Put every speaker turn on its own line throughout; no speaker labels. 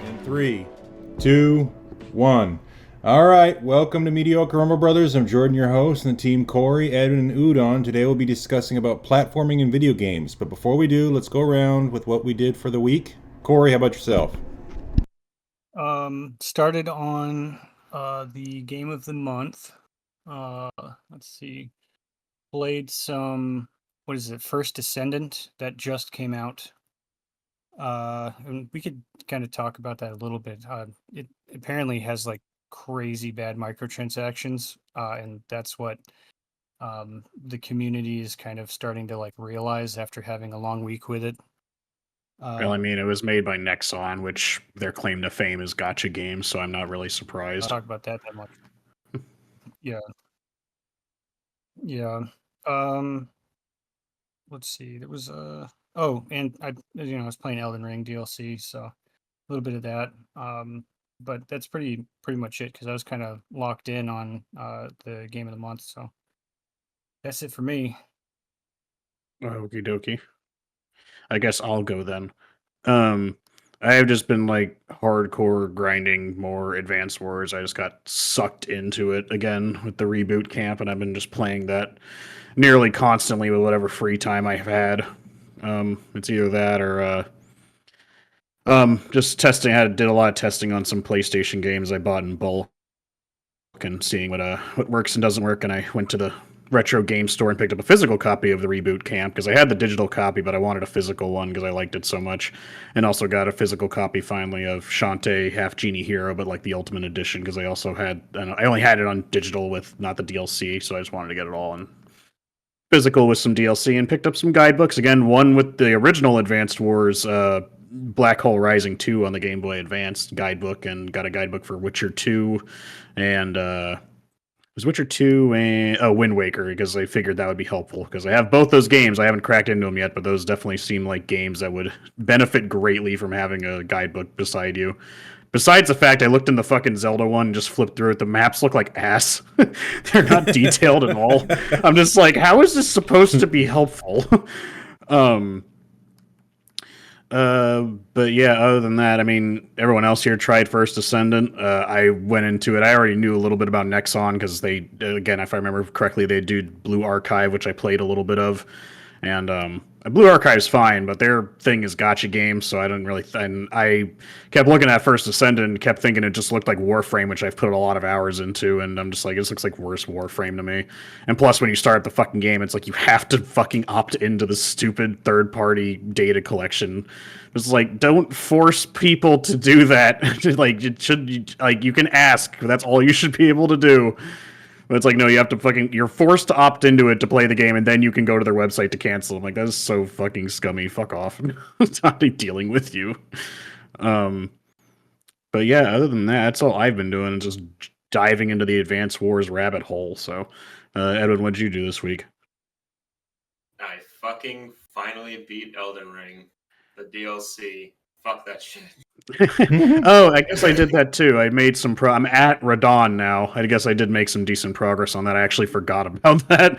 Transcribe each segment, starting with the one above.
In 3, 2, 1. All right, welcome to Mediocre Rumble Brothers. I'm Jordan, your host, and the team Corey, Edwin, and Udon. Today we'll be discussing about platforming in video games. But before we do, let's go around with what we did for the week. Corey, how about yourself?
Started on the game of the month. Let's see. Played some, what is it, First Descendant that just came out. And we could kind of talk about that a little bit. It apparently has like crazy bad microtransactions, and that's what the community is kind of starting to like realize after having a long week with it.
Well, I mean, it was made by Nexon, which their claim to fame is gacha games, so I'm not really
I'll
surprised.
talk about that much. Yeah. Yeah. Let's see. There was and I was playing Elden Ring DLC, so a little bit of that. But that's pretty much it because I was kind of locked in on the game of the month. So that's it for me.
Okie dokie. I guess I'll go then. I have just been like hardcore grinding more Advanced Wars. I just got sucked into it again with the reboot camp, and I've been just playing that nearly constantly with whatever free time I've had. It's either that or just testing. I did a lot of testing on some PlayStation games I bought in bulk and seeing what works and doesn't work. And I went to the retro game store and picked up a physical copy of the reboot camp because I had the digital copy, but I wanted a physical one because I liked it so much. And also got a physical copy finally of Shantae Half Genie Hero, but like the Ultimate Edition because I only had it on digital with not the DLC, so I just wanted to get it all in physical with some DLC and picked up some guidebooks. Again, one with the original Advanced Wars Black Hole Rising 2 on the Game Boy Advance guidebook, and got a guidebook for Witcher 2 and it was Witcher 2 and Wind Waker because I figured that would be helpful because I have both those games. I haven't cracked into them yet, but those definitely seem like games that would benefit greatly from having a guidebook beside you. Besides the fact I looked in the fucking Zelda one and just flipped through it, the maps look like ass. They're not detailed at all. I'm just like, how is this supposed to be helpful? um, but yeah, other than that, I mean, everyone else here tried First Descendant. I went into it. I already knew a little bit about Nexon because they, again, if I remember correctly, they do Blue Archive, which I played a little bit of. And Blue Archive's fine, but their thing is gacha games, so I didn't really. And I kept looking at First Ascendant and kept thinking it just looked like Warframe, which I've put a lot of hours into, and I'm just like, this looks like worse Warframe to me. And plus, when you start the fucking game, it's like you have to fucking opt into the stupid third-party data collection. It's like, don't force people to do that. Like, it should, like, you can ask. That's all you should be able to do. But it's like, no, you have to you're forced to opt into it to play the game, and then you can go to their website to cancel. I'm like, that is so fucking scummy. Fuck off. It's not dealing with you. But yeah, other than that, that's all I've been doing, just diving into the Advanced Wars rabbit hole. So, Edwin, what did you do this week?
I fucking finally beat Elden Ring, the DLC. Fuck that shit.
Oh, I guess I did that too. I made some I'm at Radon now. I guess I did make some decent progress on that. I actually forgot about that.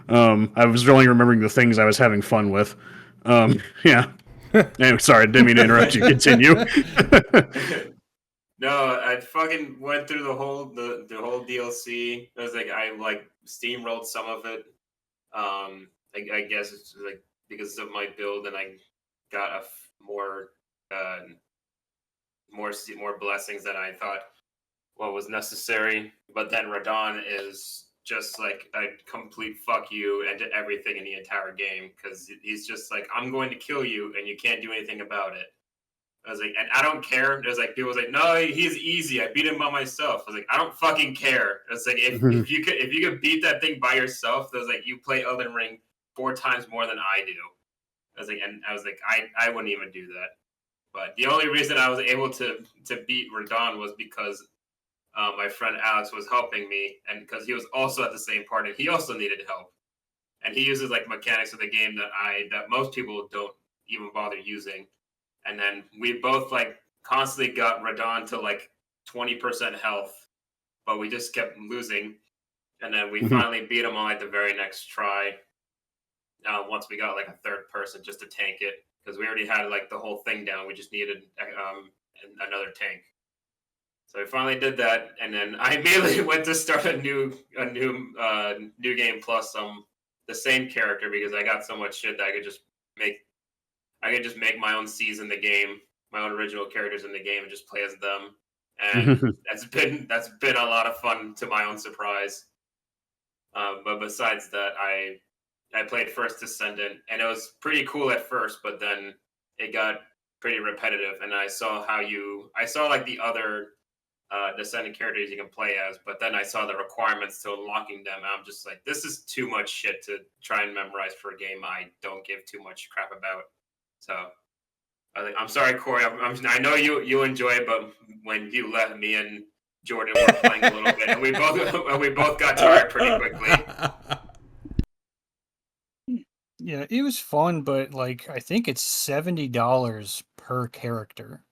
I was really remembering the things I was having fun with. Yeah. Anyway, sorry, I didn't mean to interrupt you. Continue.
No, I fucking went through the whole DLC. It was like I steamrolled some of it. I guess it's like because of my build, and I got more blessings than I thought was necessary. But then Radon is just like a complete fuck you and to everything in the entire game because he's just like, I'm going to kill you and you can't do anything about it. I was like, and I don't care. There's like people was like, no, he's easy. I beat him by myself. I was like, I don't fucking care. It's like if you could beat that thing by yourself, it was like you play Elden Ring 4 times more than I do. I was like, I wouldn't even do that. But the only reason I was able to beat Radon was because my friend Alex was helping me, and because he was also at the same part, and he also needed help. And he uses like mechanics of the game that most people don't even bother using. And then we both like constantly got Radon to like 20% health, but we just kept losing. And then we finally beat him on like the very next try. once we got like a third person just to tank it, because we already had like the whole thing down. We just needed another tank. So I finally did that, and then I immediately went to start a new game plus the same character, because I got so much shit that I could just make my own seas in the game, my own original characters in the game, and just play as them. And that's been a lot of fun to my own surprise. But besides that, I played First Descendant, and it was pretty cool at first, but then it got pretty repetitive, and I saw like the other Descendant characters you can play as, but then I saw the requirements to unlocking them, and I'm just like, this is too much shit to try and memorize for a game I don't give too much crap about. So I'm sorry, Corey. I know you enjoy it, but when you left, me and Jordan were playing a little bit, and we both got tired pretty quickly.
Yeah, it was fun, but like I think it's $70 per character.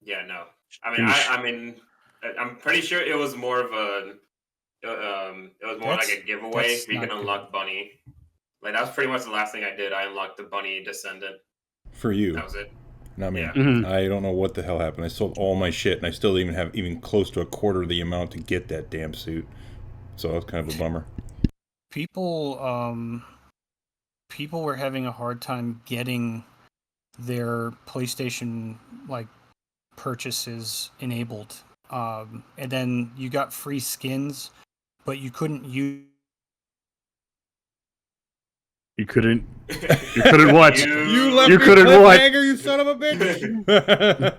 Yeah, no. I mean, I'm pretty sure it was more of like a giveaway where you can unlock Bunny. Like that was pretty much the last thing I did. I unlocked the Bunny Descendant.
For you.
That was it.
Not me.
Yeah.
I don't know what the hell happened. I sold all my shit, and I still didn't even have even close to a quarter of the amount to get that damn suit. So that was kind of a bummer.
People were having a hard time getting their PlayStation like purchases enabled. And then you got free skins, but you couldn't use.
You couldn't watch.
You left
you
me
couldn't watch.
cliffhanger, you son of a bitch.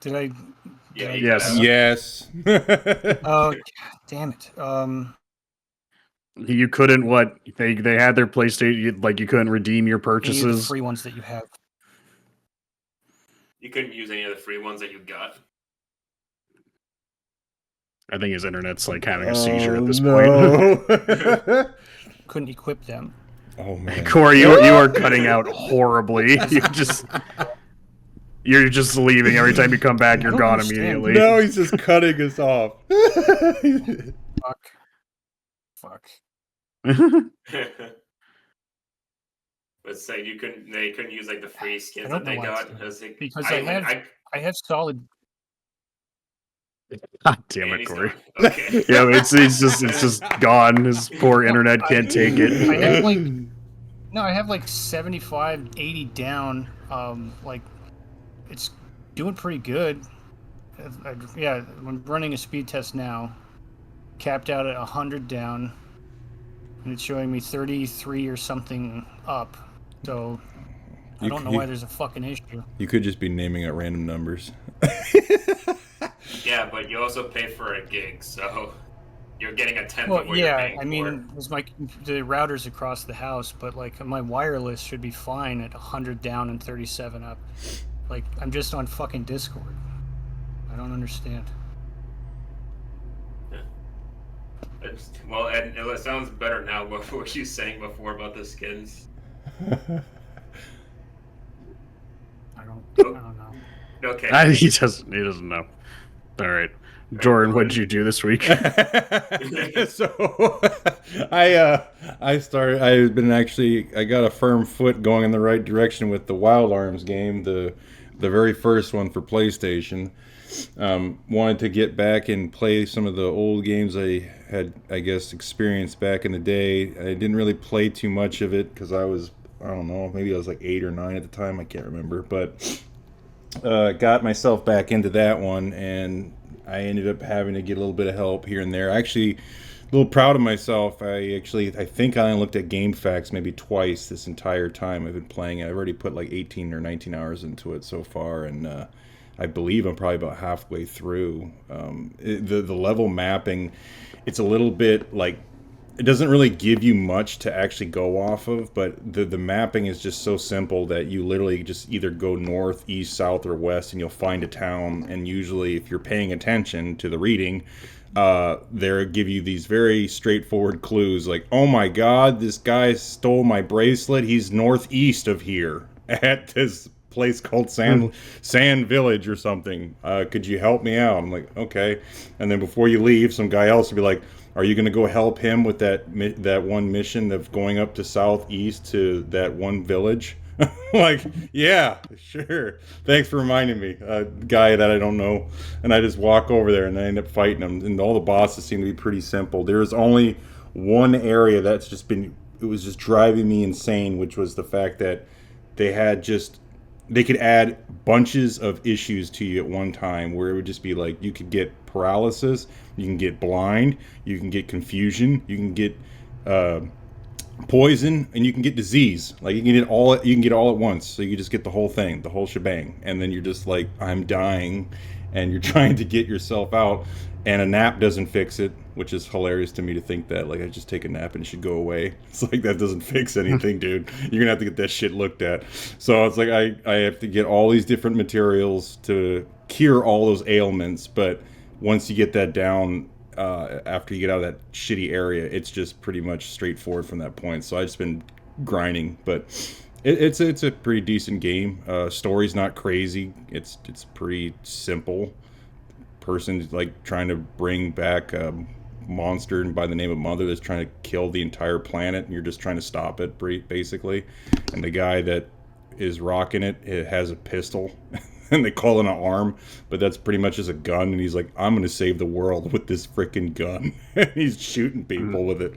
Did I?
Yeah.
Yes.
Yes.
Oh, damn it.
You couldn't what? They had their PlayStation, like you couldn't redeem your
Any of the
purchases.
free ones that you have.
You couldn't use any of the free ones that you got.
I think his internet's like having a seizure at this point.
Couldn't equip them.
Oh man,
Corey, you are cutting out horribly. You're just leaving. Every time you come back, you're
don't
gone
understand.
immediately.
No, he's just cutting us off.
Fuck.
But say they couldn't use like the free skins
don't
that they
know why
got
it's
like,
Because I have solid.
God damn it,
he's
Corey.
gone. Okay.
Yeah, it's just gone. His poor internet can't take it.
I have like 75, 80 down. Like it's doing pretty good. I'm running a speed test now. Capped out at 100 down, and it's showing me 33 or something up. So I don't know why there's a fucking issue.
You could just be naming out random numbers.
Yeah, but you also pay for a gig, so you're getting a tenth
Well,
of what you're paying
I mean, there's the routers across the house, but like my wireless should be fine at 100 down and 37 up. Like I'm just on fucking Discord. I don't understand.
Well, and it sounds better now. What were you saying before about the skins?
I don't know.
Okay.
He doesn't know. All right, Jordan, what did you do this week?
So I got a firm foot going in the right direction with the Wild Arms game, the very first one for PlayStation. Wanted to get back and play some of the old games I had, I guess, experienced back in the day. I didn't really play too much of it because I don't know, maybe I was like 8 or 9 at the time, I can't remember, but got myself back into that one, and I ended up having to get a little bit of help here and there. Actually, a little proud of myself. I think I only looked at GameFAQs maybe twice this entire time I've been playing it. I've already put like 18 or 19 hours into it so far, and I believe I'm probably about halfway through. The level mapping, it's a little bit like, it doesn't really give you much to actually go off of, but the mapping is just so simple that you literally just either go north, east, south, or west, and you'll find a town. And usually, if you're paying attention to the reading, they'll give you these very straightforward clues, like, oh my god, this guy stole my bracelet, he's northeast of here at this place called Sand Village or something. Could you help me out? I'm like, okay. And then before you leave, some guy else will be like, Are you going to go help him with that one mission of going up to southeast to that one village? Like, yeah, sure. Thanks for reminding me. A guy that I don't know, and I just walk over there and I end up fighting him. And all the bosses seem to be pretty simple. There's only one area that's just been, it was just driving me insane, which was the fact that they could add bunches of issues to you at one time, where it would just be like you could get paralysis, you can get blind, you can get confusion, you can get poison, and you can get disease. Like you can get all at once. So you just get the whole thing, the whole shebang, and then you're just like, I'm dying, and you're trying to get yourself out, and a nap doesn't fix it, which is hilarious to me to think that like I just take a nap and it should go away. It's like that doesn't fix anything, dude. You're gonna have to get that shit looked at. So it's like I have to get all these different materials to cure all those ailments, but once you get that down, after you get out of that shitty area, it's just pretty much straightforward from that point. So I've just been grinding, but it's a pretty decent game. Story's not crazy. It's pretty simple. Person like trying to bring back a monster by the name of Mother that's trying to kill the entire planet, and you're just trying to stop it, basically. And the guy that is rocking it has a pistol. And they call it an arm, but that's pretty much just a gun. And he's like, I'm gonna save the world with this freaking gun. And he's shooting people with it.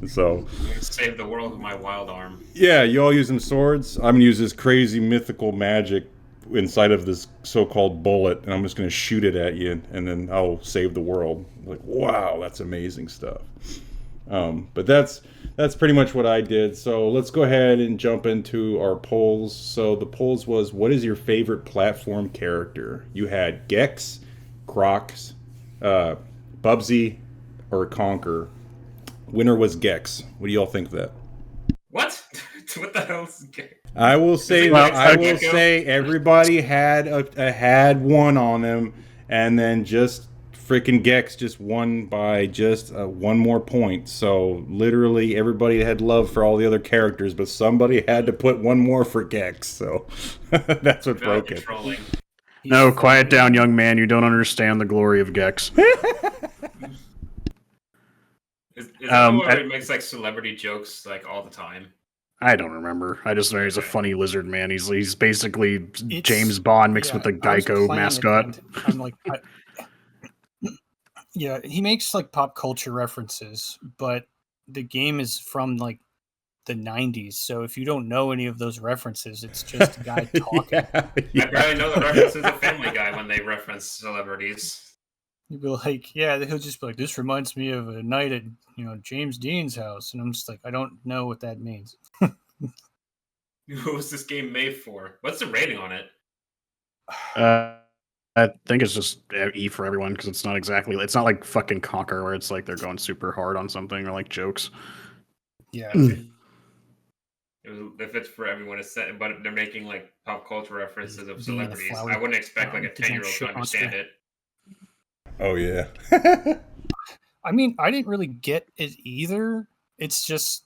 So
I'm gonna save the world with my wild arm.
yeah, you all using swords. I'm gonna use this crazy mythical magic inside of this so-called bullet, and I'm just gonna shoot it at you, and then I'll save the world. Like, wow, that's amazing stuff. But that's pretty much what I did. So let's go ahead and jump into our polls. So the polls was, what is your favorite platform character? You had Gex, Crocs, Bubsy, or Conker. Winner was Gex. What do y'all think of that?
What? What the hell is Gex?
I will say everybody had one on them, and then just freaking Gex just won by just one more point. So literally everybody had love for all the other characters, but somebody had to put one more for Gex. So that's what broke it.
No, quiet down, young man. You don't understand the glory of Gex.
Is that where he makes like celebrity jokes like all the time?
I don't remember. I just know he's a funny lizard man. He's basically James Bond mixed with the Geico mascot.
I'm like, yeah, he makes like pop culture references, but the game is from like the 90s. So if you don't know any of those references, it's just a guy talking.
Yeah.
I barely know the references of Family Guy when they reference celebrities.
You'd be like, yeah, he'll just be like, this reminds me of a night at James Dean's house, and I'm just like, I don't know what that means.
Who was this game made for? What's the rating on it?
I think it's just E for everyone, because it's not like fucking Conquer where it's like they're going super hard on something or like jokes.
Yeah.
If it's for everyone, it's set, but they're making like pop culture references of celebrities. I wouldn't expect like a 10-year-old to understand it.
Oh yeah.
I mean, I didn't really get it either. It's just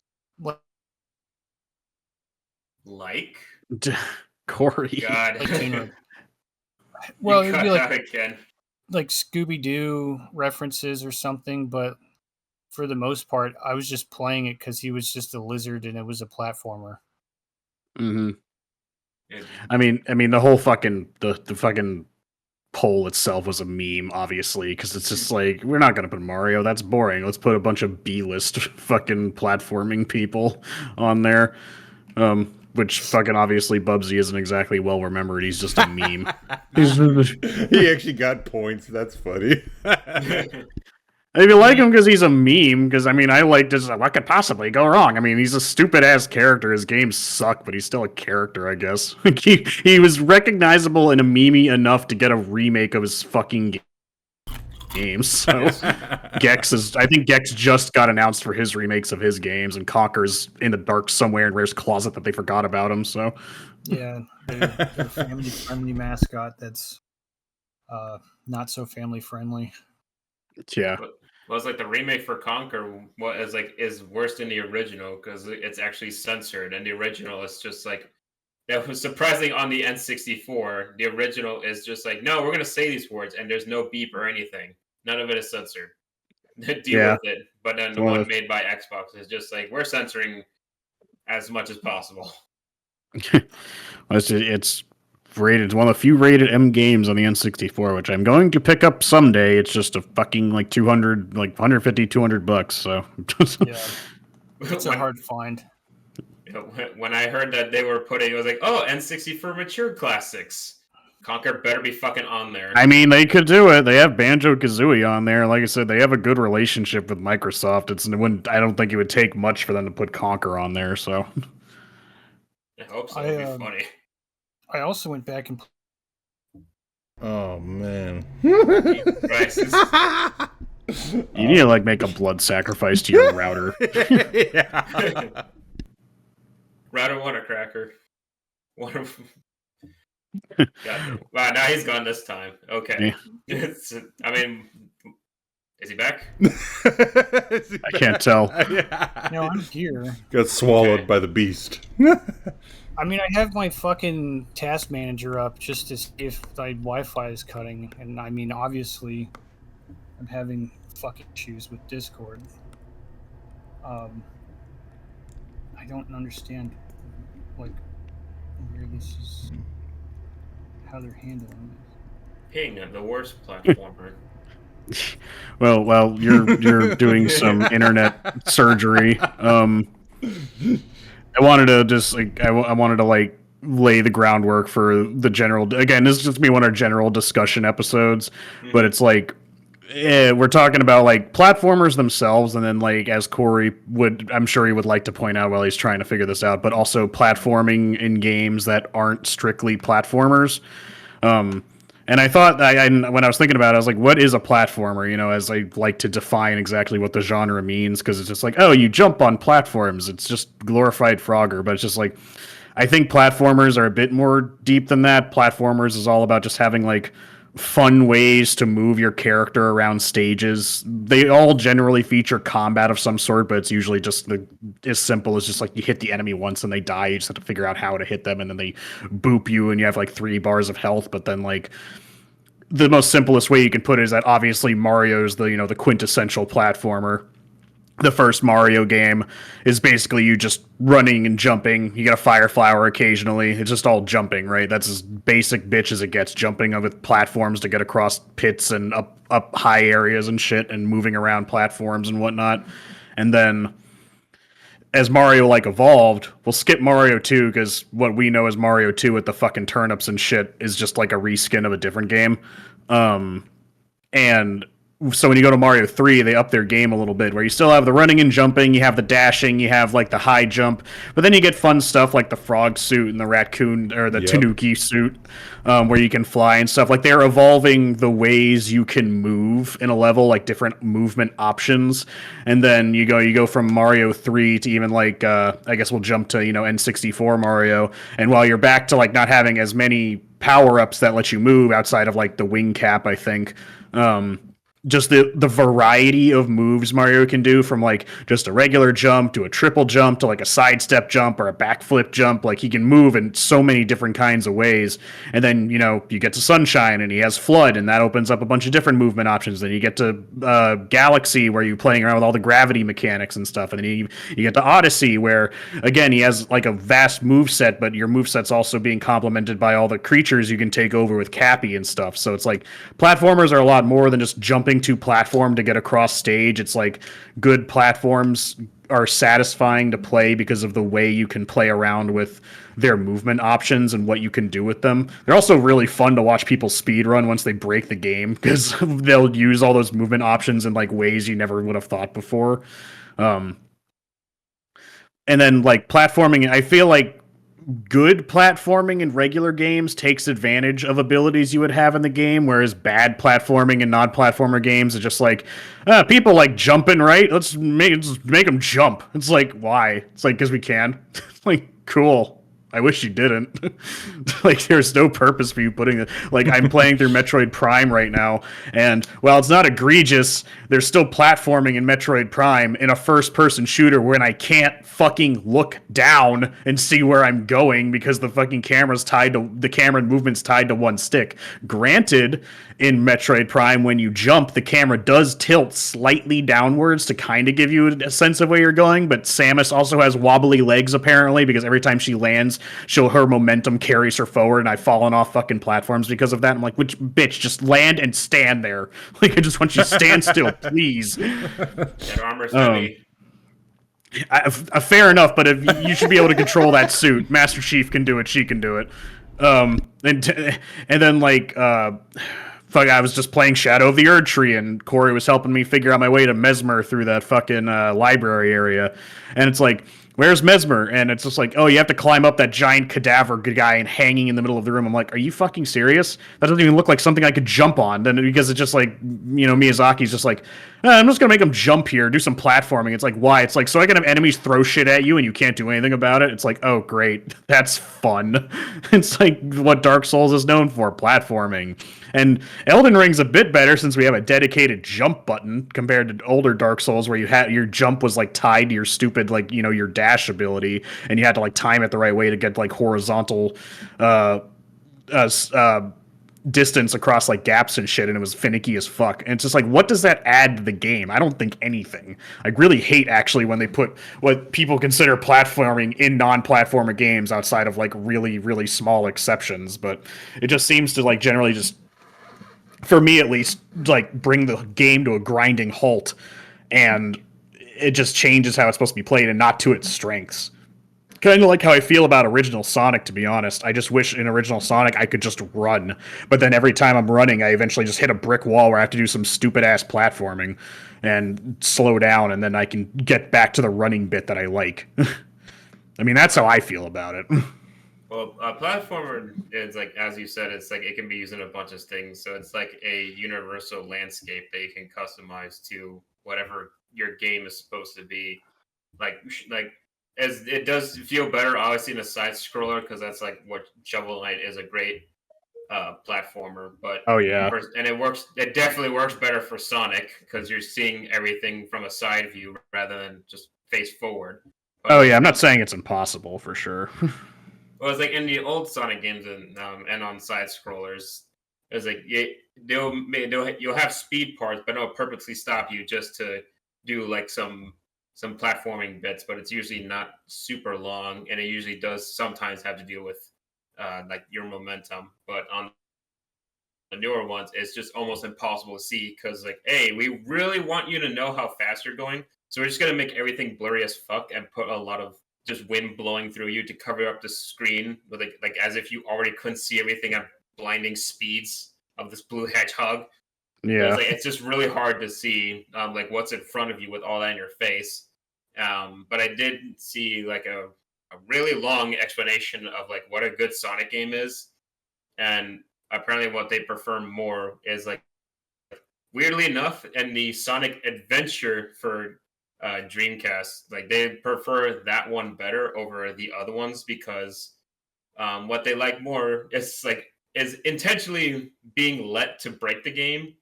like
Corey.
God.
Well, it'd be like Scooby-Doo references or something, but for the most part, I was just playing it because he was just a lizard and it was a platformer.
Mm-hmm. I mean, the whole fucking the fucking poll itself was a meme, obviously, because it's just like, we're not gonna put Mario. That's boring. Let's put a bunch of B-list fucking platforming people on there. Which fucking obviously Bubsy isn't exactly well remembered. He's just a meme.
He actually got points. That's funny.
If you like him because he's a meme, because I mean, I like just what could possibly go wrong? I mean, he's a stupid ass character. His games suck, but he's still a character, I guess. he was recognizable and a meme enough to get a remake of his fucking games. So I think Gex just got announced for his remakes of his games, and Conker's in the dark somewhere in Rare's closet that they forgot about him. So
yeah, they're family friendly mascot that's not so family friendly.
Yeah.
Well, it's like the remake for Conker is worse than the original because it's actually censored, and the original is just like, that was surprising on the N64. The original is just like, no, we're gonna say these words, and there's no beep or anything. None of it is censored. deal
Yeah.
with it. But then the
One
one
of
made by Xbox is just like, we're censoring as much as possible.
It's rated. It's one of the few rated M games on the N64, which I'm going to pick up someday. It's just a fucking like 200, like 150, $200. So
Yeah, it's a hard find.
When I heard that they were putting, it was like, oh, N60 for mature classics. Conquer better be fucking on there.
I mean, they could do it. They have Banjo-Kazooie on there. Like I said, they have a good relationship with Microsoft. I don't think it would take much for them to put Conquer on there. So
I hope so. It'd be funny.
I also went back and.
Oh man.
Crisis.
You need to like make a blood sacrifice to your router.
Yeah.
Router one a cracker. One of. God. Wow, now he's gone this time. Okay. I mean, is he back?
I can't tell.
No, I'm here.
Got swallowed
Okay.
by the beast.
I mean, I have my fucking task manager up just to see if my Wi-Fi is cutting, and I mean, obviously, I'm having fucking issues with Discord. I don't understand, like, where this is, how they're handling this.
Ping, the worst platformer.
Well, you're doing some internet surgery. I wanted to just like I wanted to like lay the groundwork for the general. Again, this is just be one of our general discussion episodes, but it's like we're talking about like platformers themselves, and then like as Corey I'm sure he would like to point out while he's trying to figure this out, but also platforming in games that aren't strictly platformers. And I thought, when I was thinking about it, I was like, what is a platformer? You know, as I like to define exactly what the genre means, because it's just like, oh, you jump on platforms. It's just glorified Frogger. But it's just like, I think platformers are a bit more deep than that. Platformers is all about just having like fun ways to move your character around stages. They all generally feature combat of some sort, but it's usually just as simple as just like you hit the enemy once and they die. You just have to figure out how to hit them, and then they boop you and you have like 3 bars of health. But then like the most simplest way you can put it is that obviously Mario's the quintessential platformer. The first Mario game is basically you just running and jumping. You get a fire flower occasionally. It's just all jumping, right? That's as basic bitch as it gets. Jumping with platforms to get across pits and up high areas and shit, and moving around platforms and whatnot. And then as Mario like evolved, we'll skip Mario 2 because what we know as Mario 2 with the fucking turnips and shit is just like a reskin of a different game. And so when you go to Mario 3, they up their game a little bit, where you still have the running and jumping, you have the dashing, you have like the high jump, but then you get fun stuff like the frog suit and the raccoon or the tanuki suit, where you can fly and stuff. Like they're evolving the ways you can move in a level, like different movement options. And then you go from Mario 3 to even like I guess we'll jump to N64 Mario, and while you're back to like not having as many power-ups that let you move outside of like the wing cap, I think. Just the variety of moves Mario can do, from like just a regular jump to a triple jump to like a sidestep jump or a backflip jump. Like he can move in so many different kinds of ways. And then, you get to Sunshine and he has Flood, and that opens up a bunch of different movement options. Then you get to Galaxy, where you're playing around with all the gravity mechanics and stuff. And then you get to Odyssey, where again, he has like a vast move set, but your move set's also being complemented by all the creatures you can take over with Cappy and stuff. So it's like platformers are a lot more than just jumping to platform to get across stage. It's like good platforms are satisfying to play because of the way you can play around with their movement options and what you can do with them. They're also really fun to watch people speed run once they break the game, because they'll use all those movement options in like ways you never would have thought before. And then like platforming, I feel like good platforming in regular games takes advantage of abilities you would have in the game, whereas bad platforming in non-platformer games is just like, people like jumping, right? Let's make them jump. It's like, why? It's like, because we can. It's like, cool. I wish you didn't. Like, there's no purpose for you putting it. Like, I'm playing through Metroid Prime right now, and while it's not egregious, there's still platforming in Metroid Prime in a first-person shooter when I can't fucking look down and see where I'm going because the fucking the camera movement's tied to one stick. Granted, in Metroid Prime, when you jump, the camera does tilt slightly downwards to kind of give you a sense of where you're going, but Samus also has wobbly legs, apparently, because every time she lands, her momentum carries her forward, and I've fallen off fucking platforms because of that. I'm like, which bitch, just land and stand there. Like, I just want you to stand still, please.
That armor's heavy.
Fair enough, but if you should be able to control that suit. Master Chief can do it, she can do it. And then, like, fuck, I was just playing Shadow of the Erd Tree, and Corey was helping me figure out my way to Mesmer through that fucking library area. And it's like, where's Mesmer? And it's just like, oh, you have to climb up that giant cadaver guy and hanging in the middle of the room. I'm like, are you fucking serious? That doesn't even look like something I could jump on. Then because it's just like, Miyazaki's just like, I'm just gonna make him jump here, do some platforming. It's like, why? It's like, so I can have enemies throw shit at you and you can't do anything about it. It's like, oh, great, that's fun. It's like what Dark Souls is known for, platforming. And Elden Ring's a bit better since we have a dedicated jump button compared to older Dark Souls where you had your jump was like tied to your stupid, like, your dash ability, and you had to like time it the right way to get like horizontal distance across like gaps and shit, and it was finicky as fuck. And it's just like, what does that add to the game? I don't think anything. I really hate actually when they put what people consider platforming in non-platformer games outside of like really, really small exceptions, but it just seems to like generally just, for me at least, like bring the game to a grinding halt, and it just changes how it's supposed to be played and not to its strengths. Kind of like how I feel about original Sonic, to be honest. I just wish in original Sonic I could just run, but then every time I'm running, I eventually just hit a brick wall where I have to do some stupid ass platforming and slow down, and then I can get back to the running bit that I like. I mean, that's how I feel about it.
Well, platformer is like, as you said, it's like it can be used in a bunch of things. So it's like a universal landscape that you can customize to whatever your game is supposed to be. Like as it does feel better, obviously, in a side scroller, because that's like what Shovel Knight is, a great platformer. But
Oh yeah,
and it works. It definitely works better for Sonic because you're seeing everything from a side view rather than just face forward. But
oh yeah. I'm not saying it's impossible for sure.
well, it's like in the old Sonic games and on side scrollers, it's like you'll have speed parts, but it'll purposely stop you just to do like some platforming bits, but it's usually not super long, and it usually does sometimes have to deal with like your momentum. But on the newer ones, it's just almost impossible to see because like, hey, we really want you to know how fast you're going, so we're just gonna make everything blurry as fuck and put a lot of just wind blowing through you to cover up the screen with like as if you already couldn't see everything at blinding speeds of this blue hedgehog.
Yeah.
It's just really hard to see like what's in front of you with all that in your face. But I did see like a really long explanation of like what a good Sonic game is, and apparently what they prefer more is like, weirdly enough, in the Sonic Adventure for Dreamcast, like they prefer that one better over the other ones because what they like more is intentionally being let to break the game.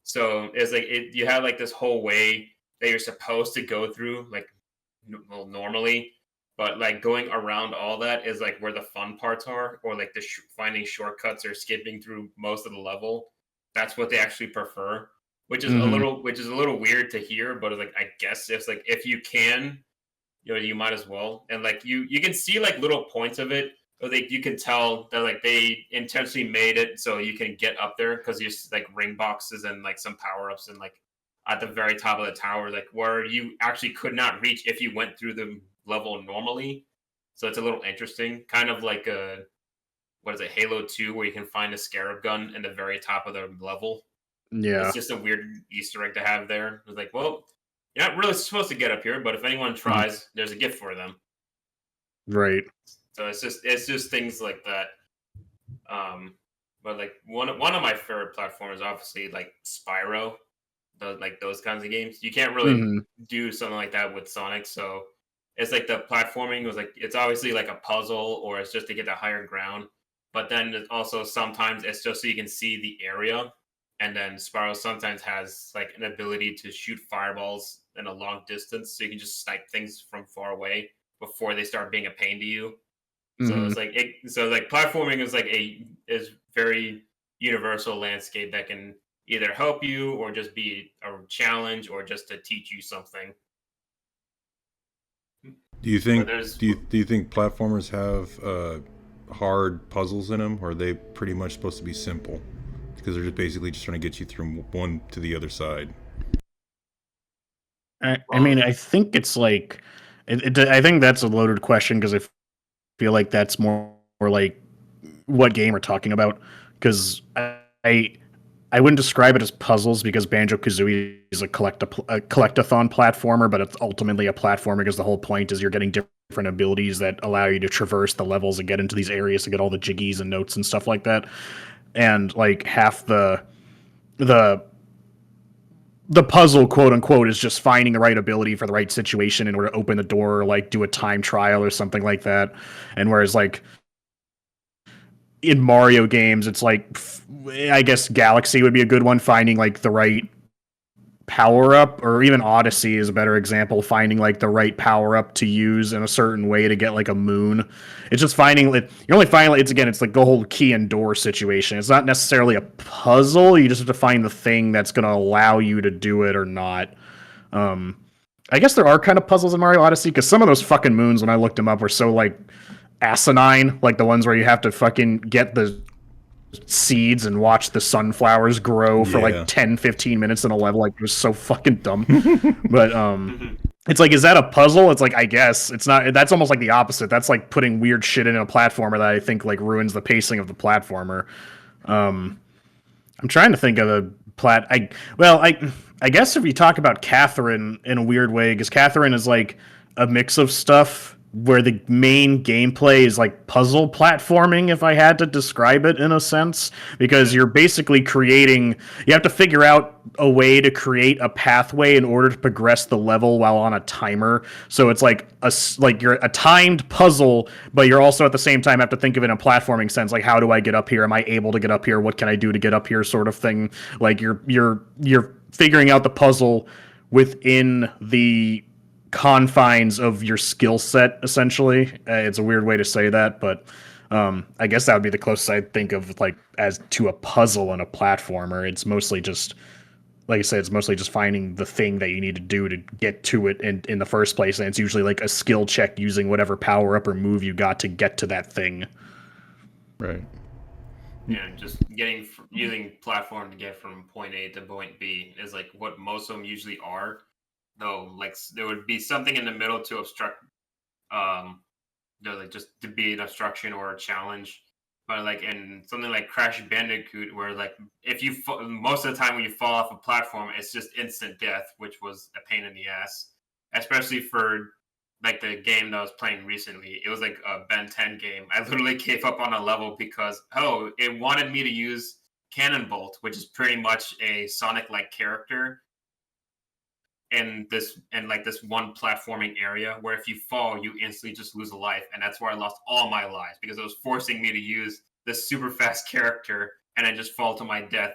So it's like you have like this whole way that you're supposed to go through, like normally, but like going around all that is like where the fun parts are, or like the finding shortcuts or skipping through most of the level. That's what they actually prefer, which is a little weird to hear, but like I guess if you can, you might as well. And like you can see like little points of it. Like you can tell that like they intentionally made it so you can get up there because there's like ring boxes and like some power ups and like at the very top of the tower, like where you actually could not reach if you went through the level normally. So it's a little interesting, kind of like what is it, Halo 2, where you can find a scarab gun in the very top of the level.
Yeah.
It's just a weird Easter egg to have there. It's like, well, you're not really supposed to get up here, but if anyone tries, there's a gift for them.
Right.
So it's just things like that. But like one of my favorite platformers, obviously, like Spyro, like those kinds of games. You can't really do something like that with Sonic, so it's like the platforming was like it's obviously like a puzzle or it's just to get to higher ground. But then it also sometimes it's just so you can see the area. And then Spyro sometimes has like an ability to shoot fireballs in a long distance, so you can just snipe things from far away before they start being a pain to you. So it's like platforming is very universal landscape that can either help you or just be a challenge or just to teach you something.
Do you think do you think platformers have hard puzzles in them, or are they pretty much supposed to be simple? Because they're just basically just trying to get you through one to the other side.
I mean, I think it's like, I think that's a loaded question because I feel like that's more like what game we're talking about. Because I wouldn't describe it as puzzles because Banjo-Kazooie is a collectathon platformer, but it's ultimately a platformer because the whole point is you're getting different abilities that allow you to traverse the levels and get into these areas to get all the jiggies and notes and stuff like that. And like half the puzzle, quote unquote, is just finding the right ability for the right situation in order to open the door or like do a time trial or something like that. And whereas like in Mario games, it's like, I guess Galaxy would be a good one, finding like the right power up, or even Odyssey is a better example, finding like the right power up to use in a certain way to get like a moon. It's just finding it. You're only finding it's like the whole key and door situation. It's not necessarily a puzzle. You just have to find the thing that's going to allow you to do it or not. I guess there are kind of puzzles in Mario Odyssey because some of those fucking moons, when I looked them up, were so like asinine, like the ones where you have to fucking get the seeds and watch the sunflowers grow for like 10-15 minutes in a level. Like, it was so fucking dumb. But it's like, is that a puzzle? It's like, I guess it's not. That's almost like the opposite. That's like putting weird shit in a platformer that I think like ruins the pacing of the platformer. I'm trying to think of a I guess if you talk about Catherine in a weird way, because Catherine is like a mix of stuff where the main gameplay is like puzzle platforming, if I had to describe it in a sense, because you're basically you have to figure out a way to create a pathway in order to progress the level while on a timer. So it's like you're a timed puzzle, but you're also at the same time have to think of it in a platforming sense, like how do I get up here? Am I able to get up here? What can I do to get up here? Sort of thing. Like you're figuring out the puzzle within the confines of your skill set, essentially. It's a weird way to say that, but I guess that would be the closest I think of like as to a puzzle and a platformer. It's mostly just, like I said, it's mostly just finding the thing that you need to do to get to it in the first place, and it's usually like a skill check using whatever power up or move you got to get to that thing.
Right.
Yeah, just using platform to get from point A to point B is like what most of them usually are. Though, like there would be something in the middle to obstruct, like just to be an obstruction or a challenge. But like in something like Crash Bandicoot, where like if you most of the time when you fall off a platform, it's just instant death, which was a pain in the ass, especially for like the game that I was playing recently. It was like a Ben 10 game. I literally gave up on a level because it wanted me to use Cannonbolt, which is pretty much a Sonic-like character in this one platforming area where if you fall, you instantly just lose a life, and that's where I lost all my lives because it was forcing me to use this super fast character and I just fall to my death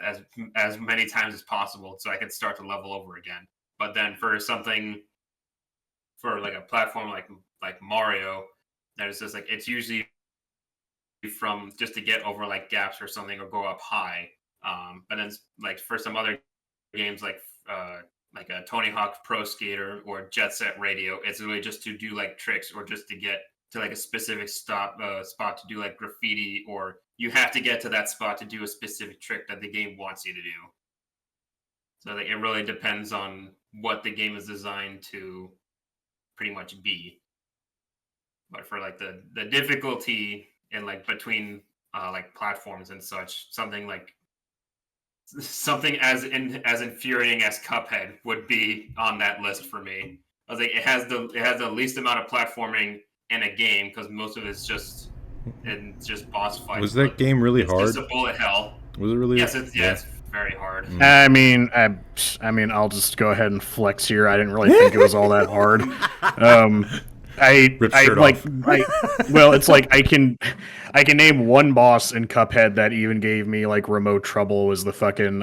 as many times as possible so I could start to level over again. But then for like a platform like Mario, that is just like it's usually from just to get over like gaps or something or go up high. But then like for some other games like a Tony Hawk Pro Skater or Jet Set Radio, it's really just to do like tricks or just to get to like a specific spot to do like graffiti, or you have to get to that spot to do a specific trick that the game wants you to do. So like, it really depends on what the game is designed to pretty much be. But for like the difficulty in like between like platforms and such, something as infuriating as Cuphead would be on that list for me. I was like, it has the least amount of platforming in a game because most of it's just boss fights.
Was that game really hard?
It's a bullet hell.
Was it really?
Yes, it's very hard.
I mean, I'll just go ahead and flex here. I didn't really think it was all that hard.
Rip shirt off.
Well, it's like I can name one boss in Cuphead that even gave me like remote trouble. Was the fucking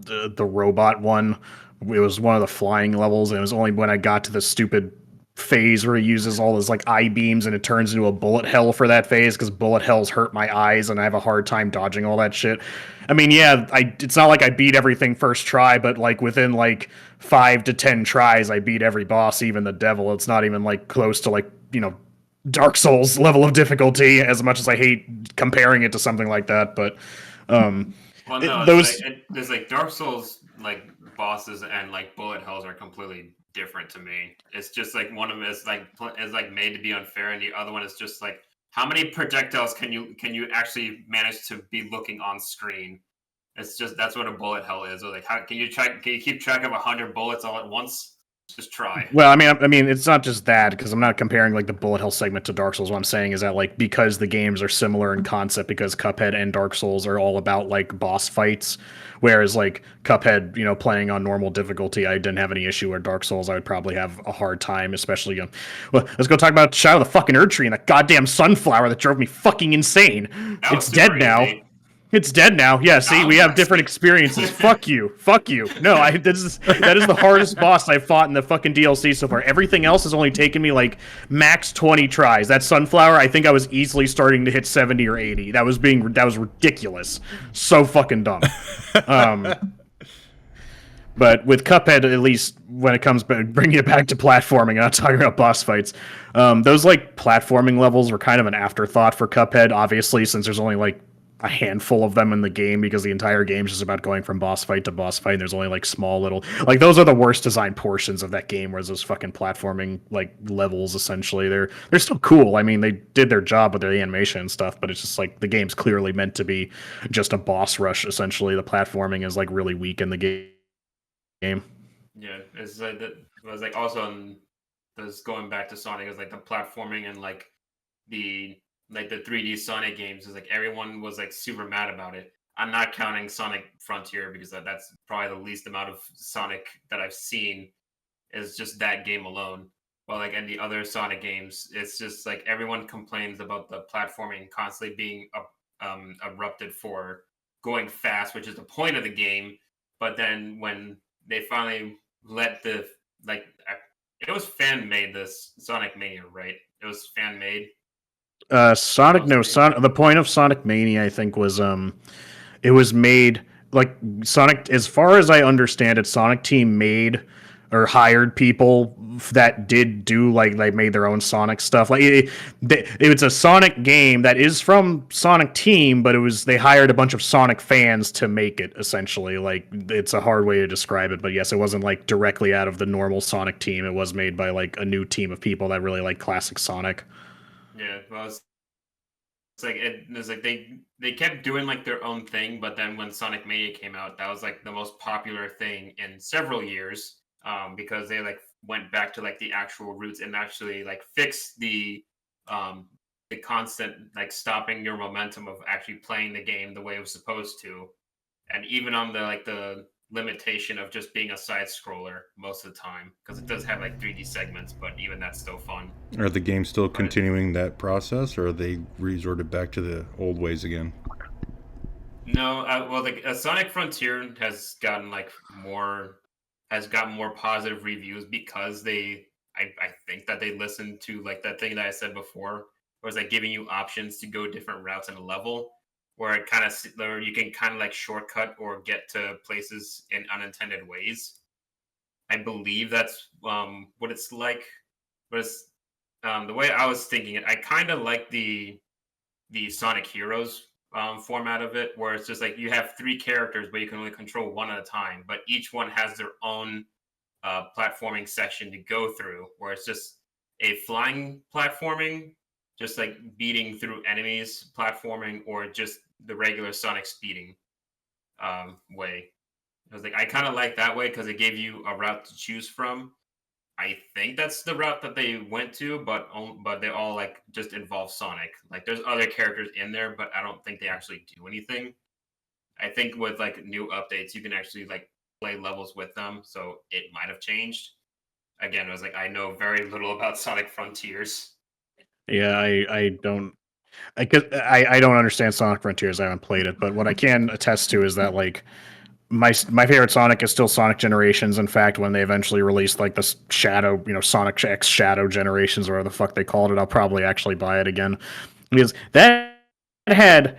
the robot one. It was one of the flying levels, and it was only when I got to the stupid phase where he uses all his like eye beams and it turns into a bullet hell for that phase because bullet hells hurt my eyes and I have a hard time dodging all that shit. I mean, yeah, it's not like I beat everything first try, but like within like 5 to 10 tries, I beat every boss, even the devil. It's not even like close to like, Dark Souls level of difficulty, as much as I hate comparing it to something like that. But
Well, no,
those
there's like Dark Souls like bosses and like bullet hells are completely different to me. It's just like one of them is like made to be unfair, and the other one is just like how many projectiles can you actually manage to be looking on screen? It's just that's what a bullet hell is. Or like how can you keep track of 100 bullets all at once? Just try.
Well, I mean, it's not just that because I'm not comparing like the bullet hell segment to Dark Souls. What I'm saying is that like because the games are similar in concept, because Cuphead and Dark Souls are all about like boss fights, whereas like Cuphead, playing on normal difficulty, I didn't have any issue. Where Dark Souls, I would probably have a hard time, especially. Well, let's go talk about Shadow of the fucking Erd Tree and that goddamn sunflower that drove me fucking insane. It's dead now.
Easy.
It's dead now. Yeah, see, we have different experiences. Fuck you. Fuck you. No, that is the hardest boss I've fought in the fucking DLC so far. Everything else has only taken me like max 20 tries. That sunflower, I think I was easily starting to hit 70 or 80. That was ridiculous. So fucking dumb. But with Cuphead, at least when it comes to bringing it back to platforming, I'm not talking about boss fights. Those like platforming levels were kind of an afterthought for Cuphead, obviously, since there's only like a handful of them in the game because the entire game is just about going from boss fight to boss fight. And there's only like small little, like those are the worst designed portions of that game, whereas those fucking platforming like levels essentially they're still cool. I mean, they did their job with their animation and stuff, but it's just like the game's clearly meant to be just a boss rush. Essentially, the platforming is like really weak in the game.
Yeah, it's like that. It was like also going back to Sonic is like the platforming and like the 3D Sonic games is like everyone was like super mad about it. I'm not counting Sonic Frontier because that's probably the least amount of Sonic that I've seen is just that game alone. But like in the other Sonic games, it's just like everyone complains about the platforming constantly being erupted for going fast, which is the point of the game. But then when they finally let it was fan made, this Sonic Mania, right? It was fan made.
The point of Sonic Mania, I think, was it was made like Sonic. As far as I understand it, Sonic Team made or hired people that did do like they made their own Sonic stuff. Like it's a Sonic game that is from Sonic Team, but they hired a bunch of Sonic fans to make it. Essentially, like it's a hard way to describe it, but yes, it wasn't like directly out of the normal Sonic Team. It was made by like a new team of people that really like classic Sonic.
Yeah, well, it's like they kept doing like their own thing, but then when Sonic Mania came out, that was like the most popular thing in several years, because they like went back to like the actual roots and actually like fixed the constant like stopping your momentum of actually playing the game the way it was supposed to, and even on the limitation of just being a side scroller most of the time, because it does have like 3D segments, but even that's still fun.
Are the games still continuing that process, or are they resorted back to the old ways again?
No, well, Sonic Frontier has gotten more positive reviews because I think that they listened to like that thing that I said before, where it's like giving you options to go different routes in a level, where you can kind of like shortcut or get to places in unintended ways. I believe that's what it's like. But it's the way I was thinking it. I kind of like the Sonic Heroes format of it, where it's just like you have 3 characters, but you can only control one at a time. But each one has their own platforming section to go through, where it's just a flying platforming, just like beating through enemies platforming, or just the regular Sonic speeding way. I was like, I kind of like that way because it gave you a route to choose from. I think that's the route that they went to, but they all like just involve Sonic. Like there's other characters in there, but I don't think they actually do anything. I think with like new updates, you can actually like play levels with them, so it might have changed. again, it was like I know very little about Sonic Frontiers.
Yeah, I don't. I don't understand Sonic Frontiers. I haven't played it, but what I can attest to is that like my favorite Sonic is still Sonic Generations. In fact, when they eventually released like the Shadow, Sonic X Shadow Generations, or whatever the fuck they called it, I'll probably actually buy it again because that had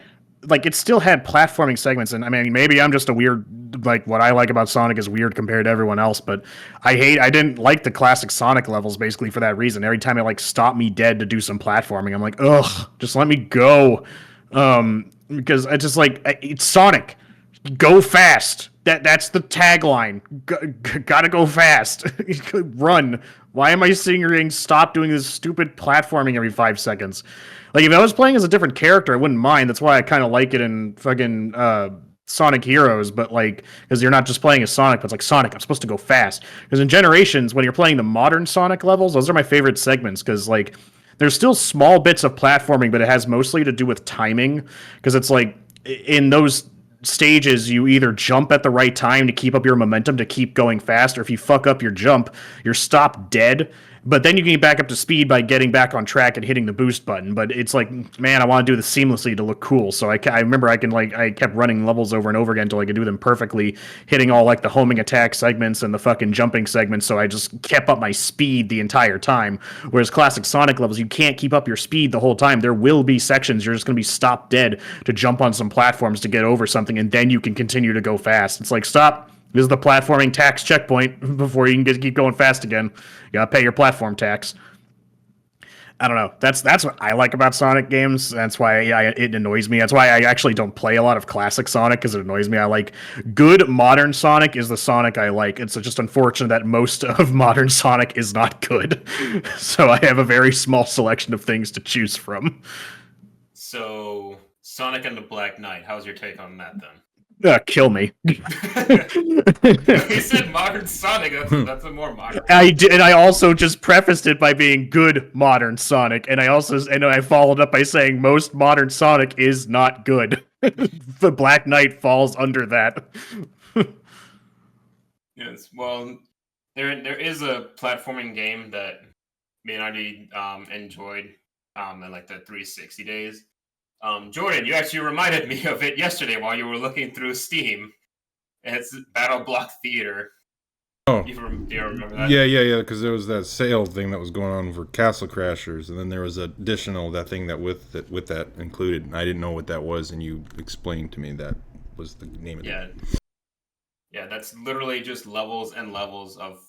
like it still had platforming segments. And I mean, maybe I'm just a weird like what I like about Sonic is weird compared to everyone else, but I didn't like the classic Sonic levels basically for that reason. Every time it like stopped me dead to do some platforming, I'm like, ugh, just let me go. Because I just like it's Sonic. Go fast. That's the tagline. Gotta go fast. Run. Why am I sitting here getting stopped doing this stupid platforming every 5 seconds? Like if I was playing as a different character, I wouldn't mind. That's why I kind of like it in fucking Sonic Heroes. But like, because you're not just playing as Sonic, but it's like Sonic. I'm supposed to go fast. Because in Generations, when you're playing the modern Sonic levels, those are my favorite segments. Because like, there's still small bits of platforming, but it has mostly to do with timing. Because it's like in those stages you either jump at the right time to keep up your momentum to keep going fast, or if you fuck up your jump you're stopped dead, but then you can get back up to speed by getting back on track and hitting the boost button. But it's like, man, I want to do this seamlessly to look cool, so I remember I kept running levels over and over again until I could do them perfectly, hitting all like the homing attack segments and the fucking jumping segments, so I just kept up my speed the entire time. Whereas classic Sonic levels, you can't keep up your speed the whole time. There will be sections you're just going to be stopped dead to jump on some platforms to get over something, and then you can continue to go fast. It's like, stop. This is the platforming tax checkpoint before you can keep going fast again. You gotta pay your platform tax. I don't know. That's what I like about Sonic games. That's why it annoys me. That's why I actually don't play a lot of classic Sonic, because it annoys me. I like good modern Sonic is the Sonic I like. It's just unfortunate that most of modern Sonic is not good. So I have a very small selection of things to choose from.
So Sonic and the Black Knight, how's your take on that then?
Kill me.
He said modern Sonic. That's a more modern.
I did, and I also just prefaced it by being good modern Sonic, and I followed up by saying most modern Sonic is not good. The Black Knight falls under that.
Yes, well, there is a platforming game that me and I enjoyed in like the 360 days. Jordan, you actually reminded me of it yesterday while you were looking through Steam. It's Battle Block Theater.
Oh,
do you remember that?
Yeah. Because there was that sale thing that was going on for Castle Crashers, and then there was that thing that with that included. And I didn't know what that was, and you explained to me that was the name of it.
Yeah, that's literally just levels and levels of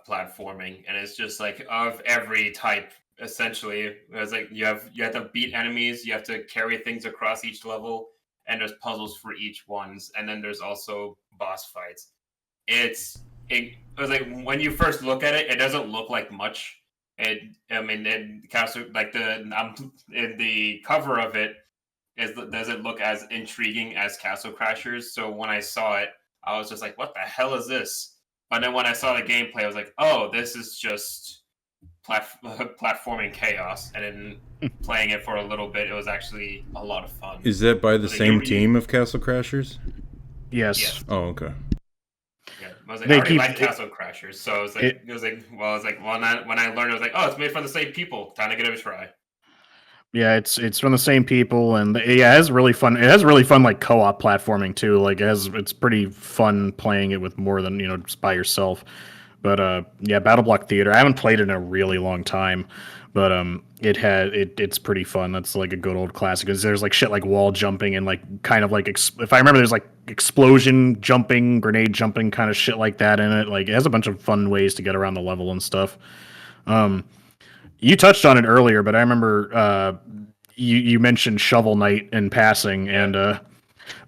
platforming, and it's just like of every type. Essentially, it's like you have to beat enemies, you have to carry things across each level, and there's puzzles for each ones, and then there's also boss fights. It was like when you first look at it, it doesn't look like much. In Castle, like in the cover of it, doesn't look as intriguing as Castle Crashers. So when I saw it, I was just like, "What the hell is this?" But then when I saw the gameplay, I was like, "Oh, this is just platforming chaos." And then playing it for a little bit, it was actually a lot of fun.
Is that by the same team of Castle Crashers?
Yes.
Oh, okay.
Yeah, I was like, I already like Castle Crashers, so I was like, when I learned, I was like, oh, it's made from the same people. Time to give it a try.
Yeah, it's from the same people, and it has really fun. It has really fun like co-op platforming too. Like it's pretty fun playing it with more than just by yourself. But yeah, Battle Block Theater. I haven't played it in a really long time, but it's pretty fun. That's like a good old classic. Because there's like shit like wall jumping and like kind of like if I remember, there's like explosion jumping, grenade jumping, kind of shit like that in it. Like it has a bunch of fun ways to get around the level and stuff. You touched on it earlier, but I remember you mentioned Shovel Knight in passing, and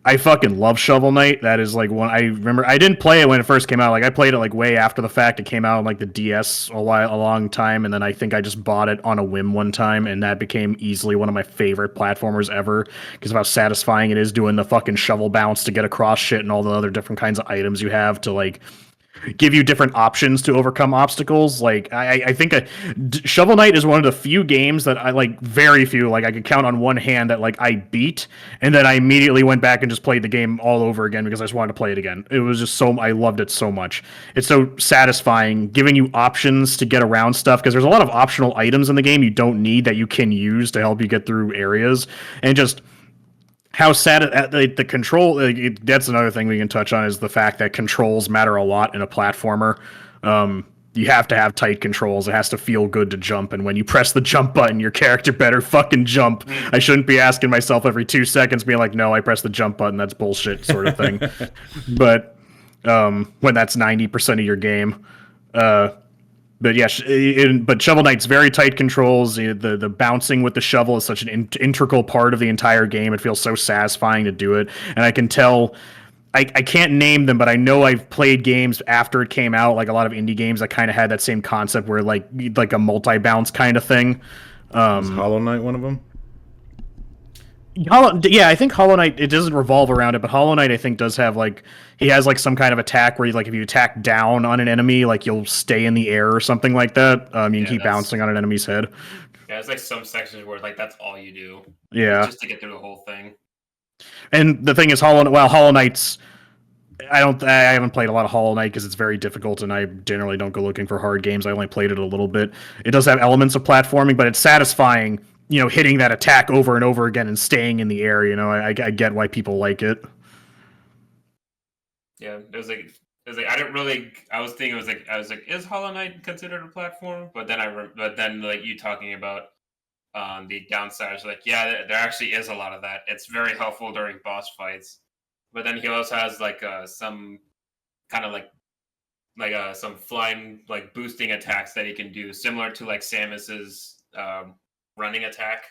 I fucking love Shovel Knight. That is like one I remember. I didn't play it when it first came out. Like I played it like way after the fact. It came out on like the DS a long time, and then I think I just bought it on a whim one time, and that became easily one of my favorite platformers ever because of how satisfying it is doing the fucking shovel bounce to get across shit and all the other different kinds of items you have to like give you different options to overcome obstacles. Like I think Shovel Knight is one of the few games that I like, very few, like I could count on one hand that like I beat, and then I immediately went back and just played the game all over again because I just wanted to play it again. It was just I loved it so much. It's so satisfying, giving you options to get around stuff, because there's a lot of optional items in the game you don't need that you can use to help you get through areas, and just how sad the control. That's another thing we can touch on, is the fact that controls matter a lot in a platformer. You have to have tight controls. It has to feel good to jump, and when you press the jump button, your character better fucking jump. I shouldn't be asking myself every 2 seconds, being like, "No, I pressed the jump button. That's bullshit," sort of thing. But when that's 90% of your game. But yeah, but Shovel Knight's very tight controls. The bouncing with the shovel is such an integral part of the entire game. It feels so satisfying to do it, and I can tell. I can't name them, but I know I've played games after it came out, like a lot of indie games that kind of had that same concept, where like a multi-bounce kind of thing.
Is Hollow Knight one of them?
Yeah, I think Hollow Knight, it doesn't revolve around it, but Hollow Knight I think does have he has like some kind of attack where if you attack down on an enemy, like you'll stay in the air or something like that. You can keep bouncing on an enemy's head.
Yeah, it's like some sections where like that's all you do.
Yeah,
just to get through the whole thing.
And the thing is, Hollow Knight's, I haven't played a lot of Hollow Knight because it's very difficult, and I generally don't go looking for hard games. I only played it a little bit. It does have elements of platforming, but it's satisfying, hitting that attack over and over again and staying in the air. I get why people like it.
Yeah, it was like I didn't really. I was thinking I was like, is Hollow Knight considered a platform? But then like you talking about the downsides, like there actually is a lot of that. It's very helpful during boss fights. But then he also has like some kind of like some flying like boosting attacks that he can do, similar to like Samus's running attack.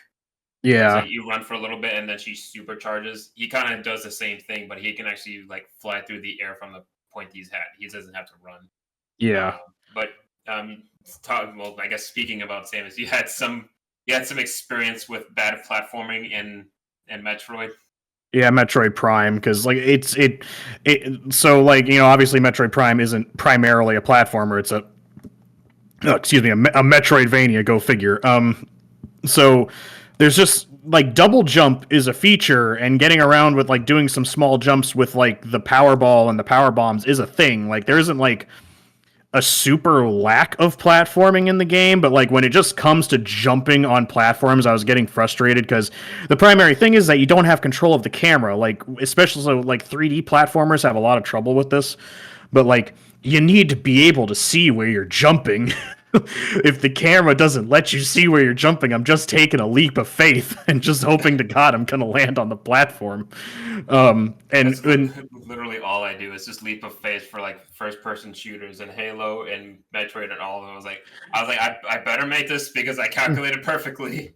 Yeah,
like you run for a little bit and then she supercharges. He kind of does the same thing, but he can actually like fly through the air from the point he's at. He doesn't have to run.
Yeah,
but I guess speaking about Samus, you had some experience with bad platforming in Metroid.
Yeah, Metroid Prime, because like so like obviously Metroid Prime isn't primarily a platformer. It's a Metroidvania. Go figure. So there's just like double jump is a feature, and getting around with like doing some small jumps with like the power ball and the power bombs is a thing. Like there isn't like a super lack of platforming in the game, but like when it just comes to jumping on platforms, I was getting frustrated, because the primary thing is that you don't have control of the camera, like especially so like 3D platformers have a lot of trouble with this, but like you need to be able to see where you're jumping. If the camera doesn't let you see where you're jumping, I'm just taking a leap of faith and just hoping to God I'm gonna land on the platform. And
literally all I do is just leap of faith for like first-person shooters and Halo and Metroid and all of them. I was like, I better make this because I calculated perfectly.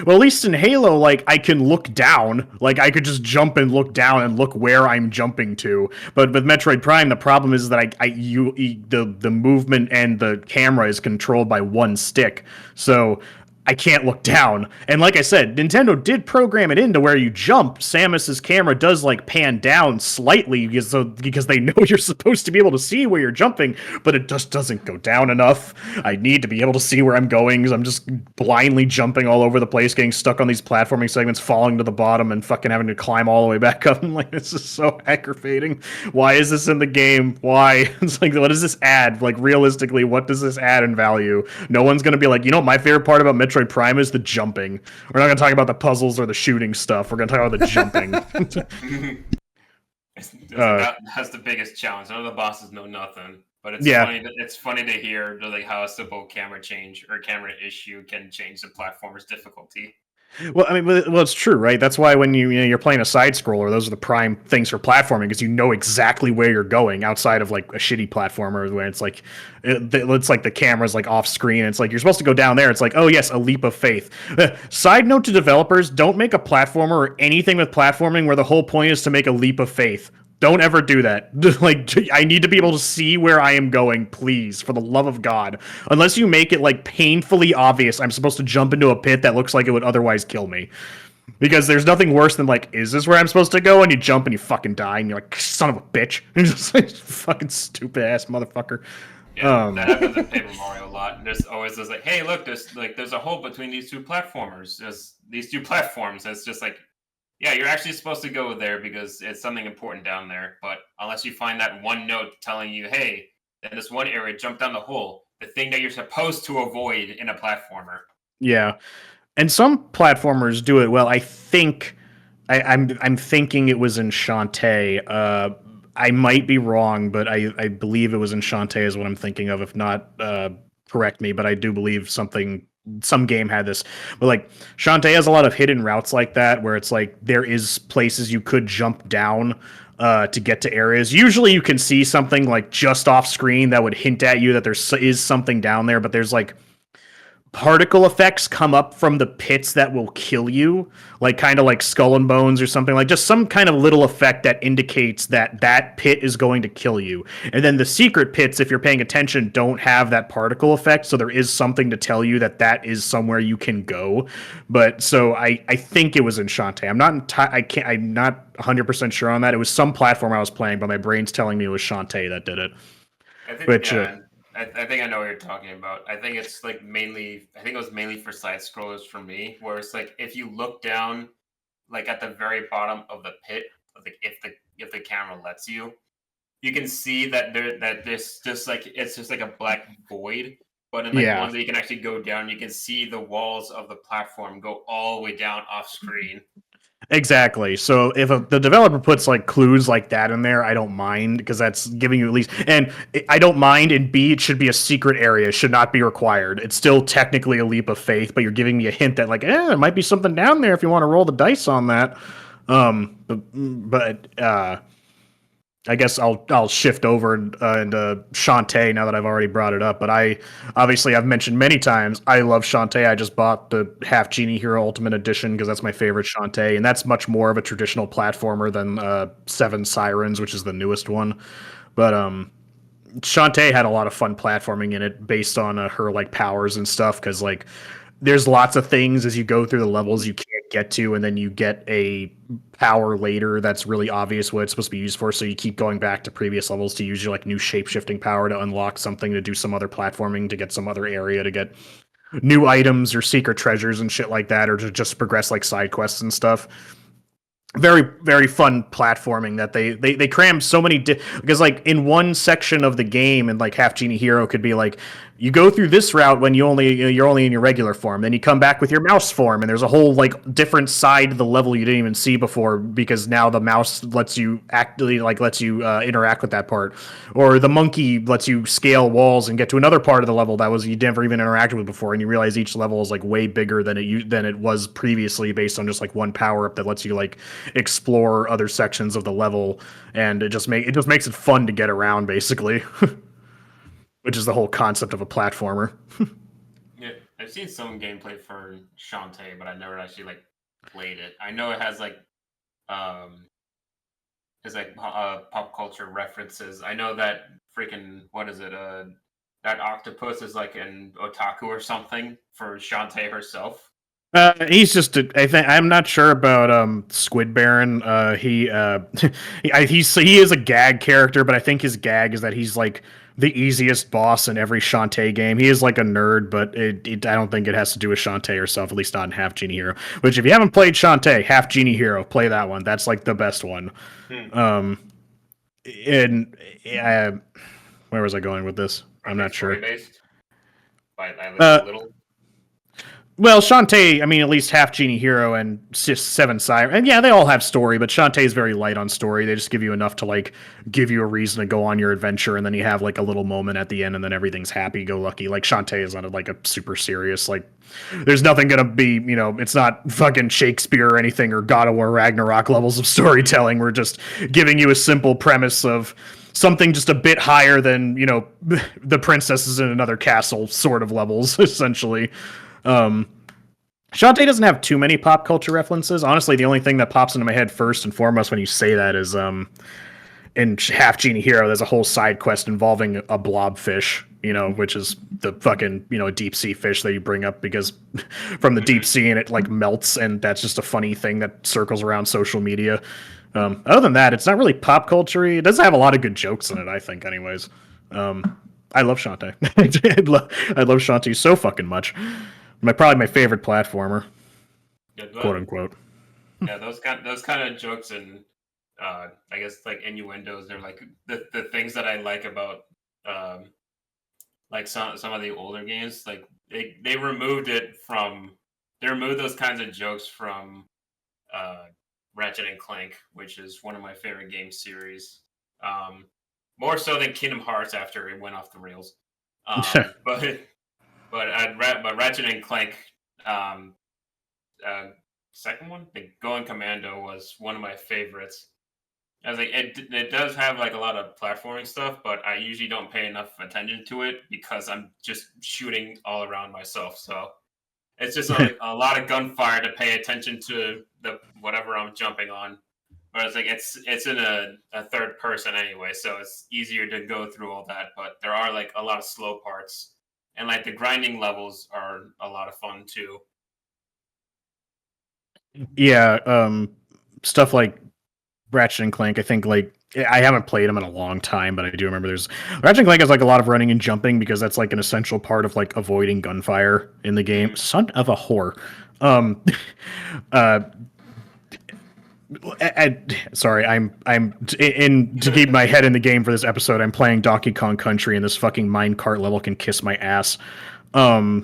Well, at least in Halo, like, I can look down. Like, I could just jump and look down and look where I'm jumping to. But with Metroid Prime, the problem is that the movement and the camera is controlled by one stick. So I can't look down. And like I said, Nintendo did program it into where you jump. Samus's camera does like pan down slightly because they know you're supposed to be able to see where you're jumping, but it just doesn't go down enough. I need to be able to see where I'm going, because I'm just blindly jumping all over the place, getting stuck on these platforming segments, falling to the bottom, and fucking having to climb all the way back up. I'm like, this is so aggravating. Why is this in the game? Why? It's like, what does this add? Like, realistically, what does this add in value? No one's going to be like, my favorite part about Metroid Prime is the jumping. We're not going to talk about the puzzles or the shooting stuff. We're going to talk about the jumping.
That's the biggest challenge. None of the bosses know nothing, but it's funny to hear like how a simple camera change or camera issue can change the platformer's difficulty.
Well, I mean, it's true, right? That's why when you're playing a side scroller, those are the prime things for platforming, because you know exactly where you're going. Outside of like a shitty platformer where it's like the camera's like off screen. It's like you're supposed to go down there. It's like, oh yes, a leap of faith. Side note to developers: don't make a platformer or anything with platforming where the whole point is to make a leap of faith. Don't ever do that. Like, I need to be able to see where I am going, please, for the love of God. Unless you make it, like, painfully obvious I'm supposed to jump into a pit that looks like it would otherwise kill me. Because there's nothing worse than like, is this where I'm supposed to go? And you jump and you fucking die, and you're like, son of a bitch. And just like, fucking stupid ass motherfucker.
Yeah, that happens in Paper Mario a lot. And there's always this like, hey, look, there's a hole between these two platformers. There's these two platforms. And it's just like, yeah, you're actually supposed to go there because it's something important down there. But unless you find that one note telling you, hey, in this one area, jump down the hole, the thing that you're supposed to avoid in a platformer.
Yeah. And some platformers do it well. I think I'm thinking it was in Shantae. I might be wrong, but I believe it was in Shantae is what I'm thinking of. If not, correct me. But I do believe some game had this. But like Shantae has a lot of hidden routes like that, where it's like there is places you could jump down to get to areas. Usually, you can see something like just off screen that would hint at you that there is something down there. But there's like particle effects come up from the pits that will kill you, like kind of like Skull and Bones or something, like just some kind of little effect that indicates that that pit is going to kill you. And then the secret pits, if you're paying attention, don't have that particle effect, so there is something to tell you that that is somewhere you can go. But so I think it was in Shantae. I'm not 100% sure on that. It was some platform I was playing, but my brain's telling me it was Shantae that did it.
I think,
Which
yeah, I think I know what you're talking about. I think it's like I think it was mainly for side scrollers for me, where it's like if you look down, like at the very bottom of the pit, like if the camera lets you, you can see that there's just like it's just like a black void. But in like
Yeah.
ones that you can actually go down, you can see the walls of the platform go all the way down off screen.
Exactly. So if the developer puts like clues like that in there, I don't mind because that's giving you at least. And I don't mind. And B, it should be a secret area. It should not be required. It's still technically a leap of faith, but you're giving me a hint that like, there might be something down there if you want to roll the dice on that. But I guess I'll shift over into Shantae now that I've already brought it up. But I've mentioned many times I love Shantae. I just bought the Half Genie Hero Ultimate Edition because that's my favorite Shantae, and that's much more of a traditional platformer than Seven Sirens, which is the newest one. But Shantae had a lot of fun platforming in it based on her like powers and stuff because like there's lots of things as you go through the levels you can't get to, and then you get a power later that's really obvious what it's supposed to be used for. So you keep going back to previous levels to use your like new shape shifting power to unlock something, to do some other platforming, to get some other area, to get new items or secret treasures and shit like that, or to just progress like side quests and stuff. Very, very fun platforming that they cram so many because like in one section of the game, and like Half Genie Hero could be like you go through this route when you're only in your regular form, then you come back with your mouse form, and there's a whole like different side of the level you didn't even see before because now the mouse lets you interact with that part, or the monkey lets you scale walls and get to another part of the level that was you never even interacted with before, and you realize each level is like way bigger than it was previously based on just like one power up that lets you like explore other sections of the level, and it just makes it fun to get around basically. Which is the whole concept of a platformer.
Yeah, I've seen some gameplay for Shantae, but I've never actually like played it. I know it has like pop culture references. I know that freaking what is it? That octopus is like an otaku or something for Shantae herself.
He's just I'm not sure about Squid Baron. He is a gag character, but I think his gag is that he's like the easiest boss in every Shantae game. He is like a nerd, but I don't think it has to do with Shantae herself, at least not in Half Genie Hero. Which if you haven't played Shantae, Half Genie Hero, play that one. That's like the best one. And where was I going with this? I'm not sure.
Based by a little.
Well, Shantae, I mean, at least Half Genie Hero and Seven Sirens, and yeah, they all have story, but Shantae is very light on story. They just give you enough to like give you a reason to go on your adventure, and then you have like a little moment at the end, and then everything's happy-go-lucky. Like Shantae is not like a super serious, like there's nothing gonna be, it's not fucking Shakespeare or anything or God of War Ragnarok levels of storytelling. We're just giving you a simple premise of something just a bit higher than the princesses in another castle sort of levels, essentially. Shantae doesn't have too many pop culture references. Honestly, the only thing that pops into my head first and foremost when you say that is in Half Genie Hero, there's a whole side quest involving a blobfish, which is the fucking, deep sea fish that you bring up because from the deep sea and it like melts, and that's just a funny thing that circles around social media. Other than that, it's not really pop culture. It does have a lot of good jokes in it, I think, anyways. I love Shantae. I love Shantae so fucking much. Probably my favorite platformer, quote unquote.
Yeah, those kind of jokes and I guess like innuendos are like the things that I like about like some of the older games. Like they removed those kinds of jokes from Ratchet and Clank, which is one of my favorite game series. More so than Kingdom Hearts after it went off the rails. But Ratchet and Clank, second one, the Going Commando, was one of my favorites. I was like, it does have like a lot of platforming stuff, but I usually don't pay enough attention to it because I'm just shooting all around myself. So it's just a lot of gunfire to pay attention to the whatever I'm jumping on. Whereas like it's in a third person anyway, so it's easier to go through all that. But there are like a lot of slow parts, and like the grinding levels are a lot of fun too.
Yeah, stuff like Ratchet and Clank. I think like I haven't played them in a long time, but I do remember there's Ratchet and Clank has like a lot of running and jumping because that's like an essential part of like avoiding gunfire in the game. Son of a whore. Sorry, I'm in to keep my head in the game for this episode. I'm playing Donkey Kong Country, and this fucking minecart level can kiss my ass.
That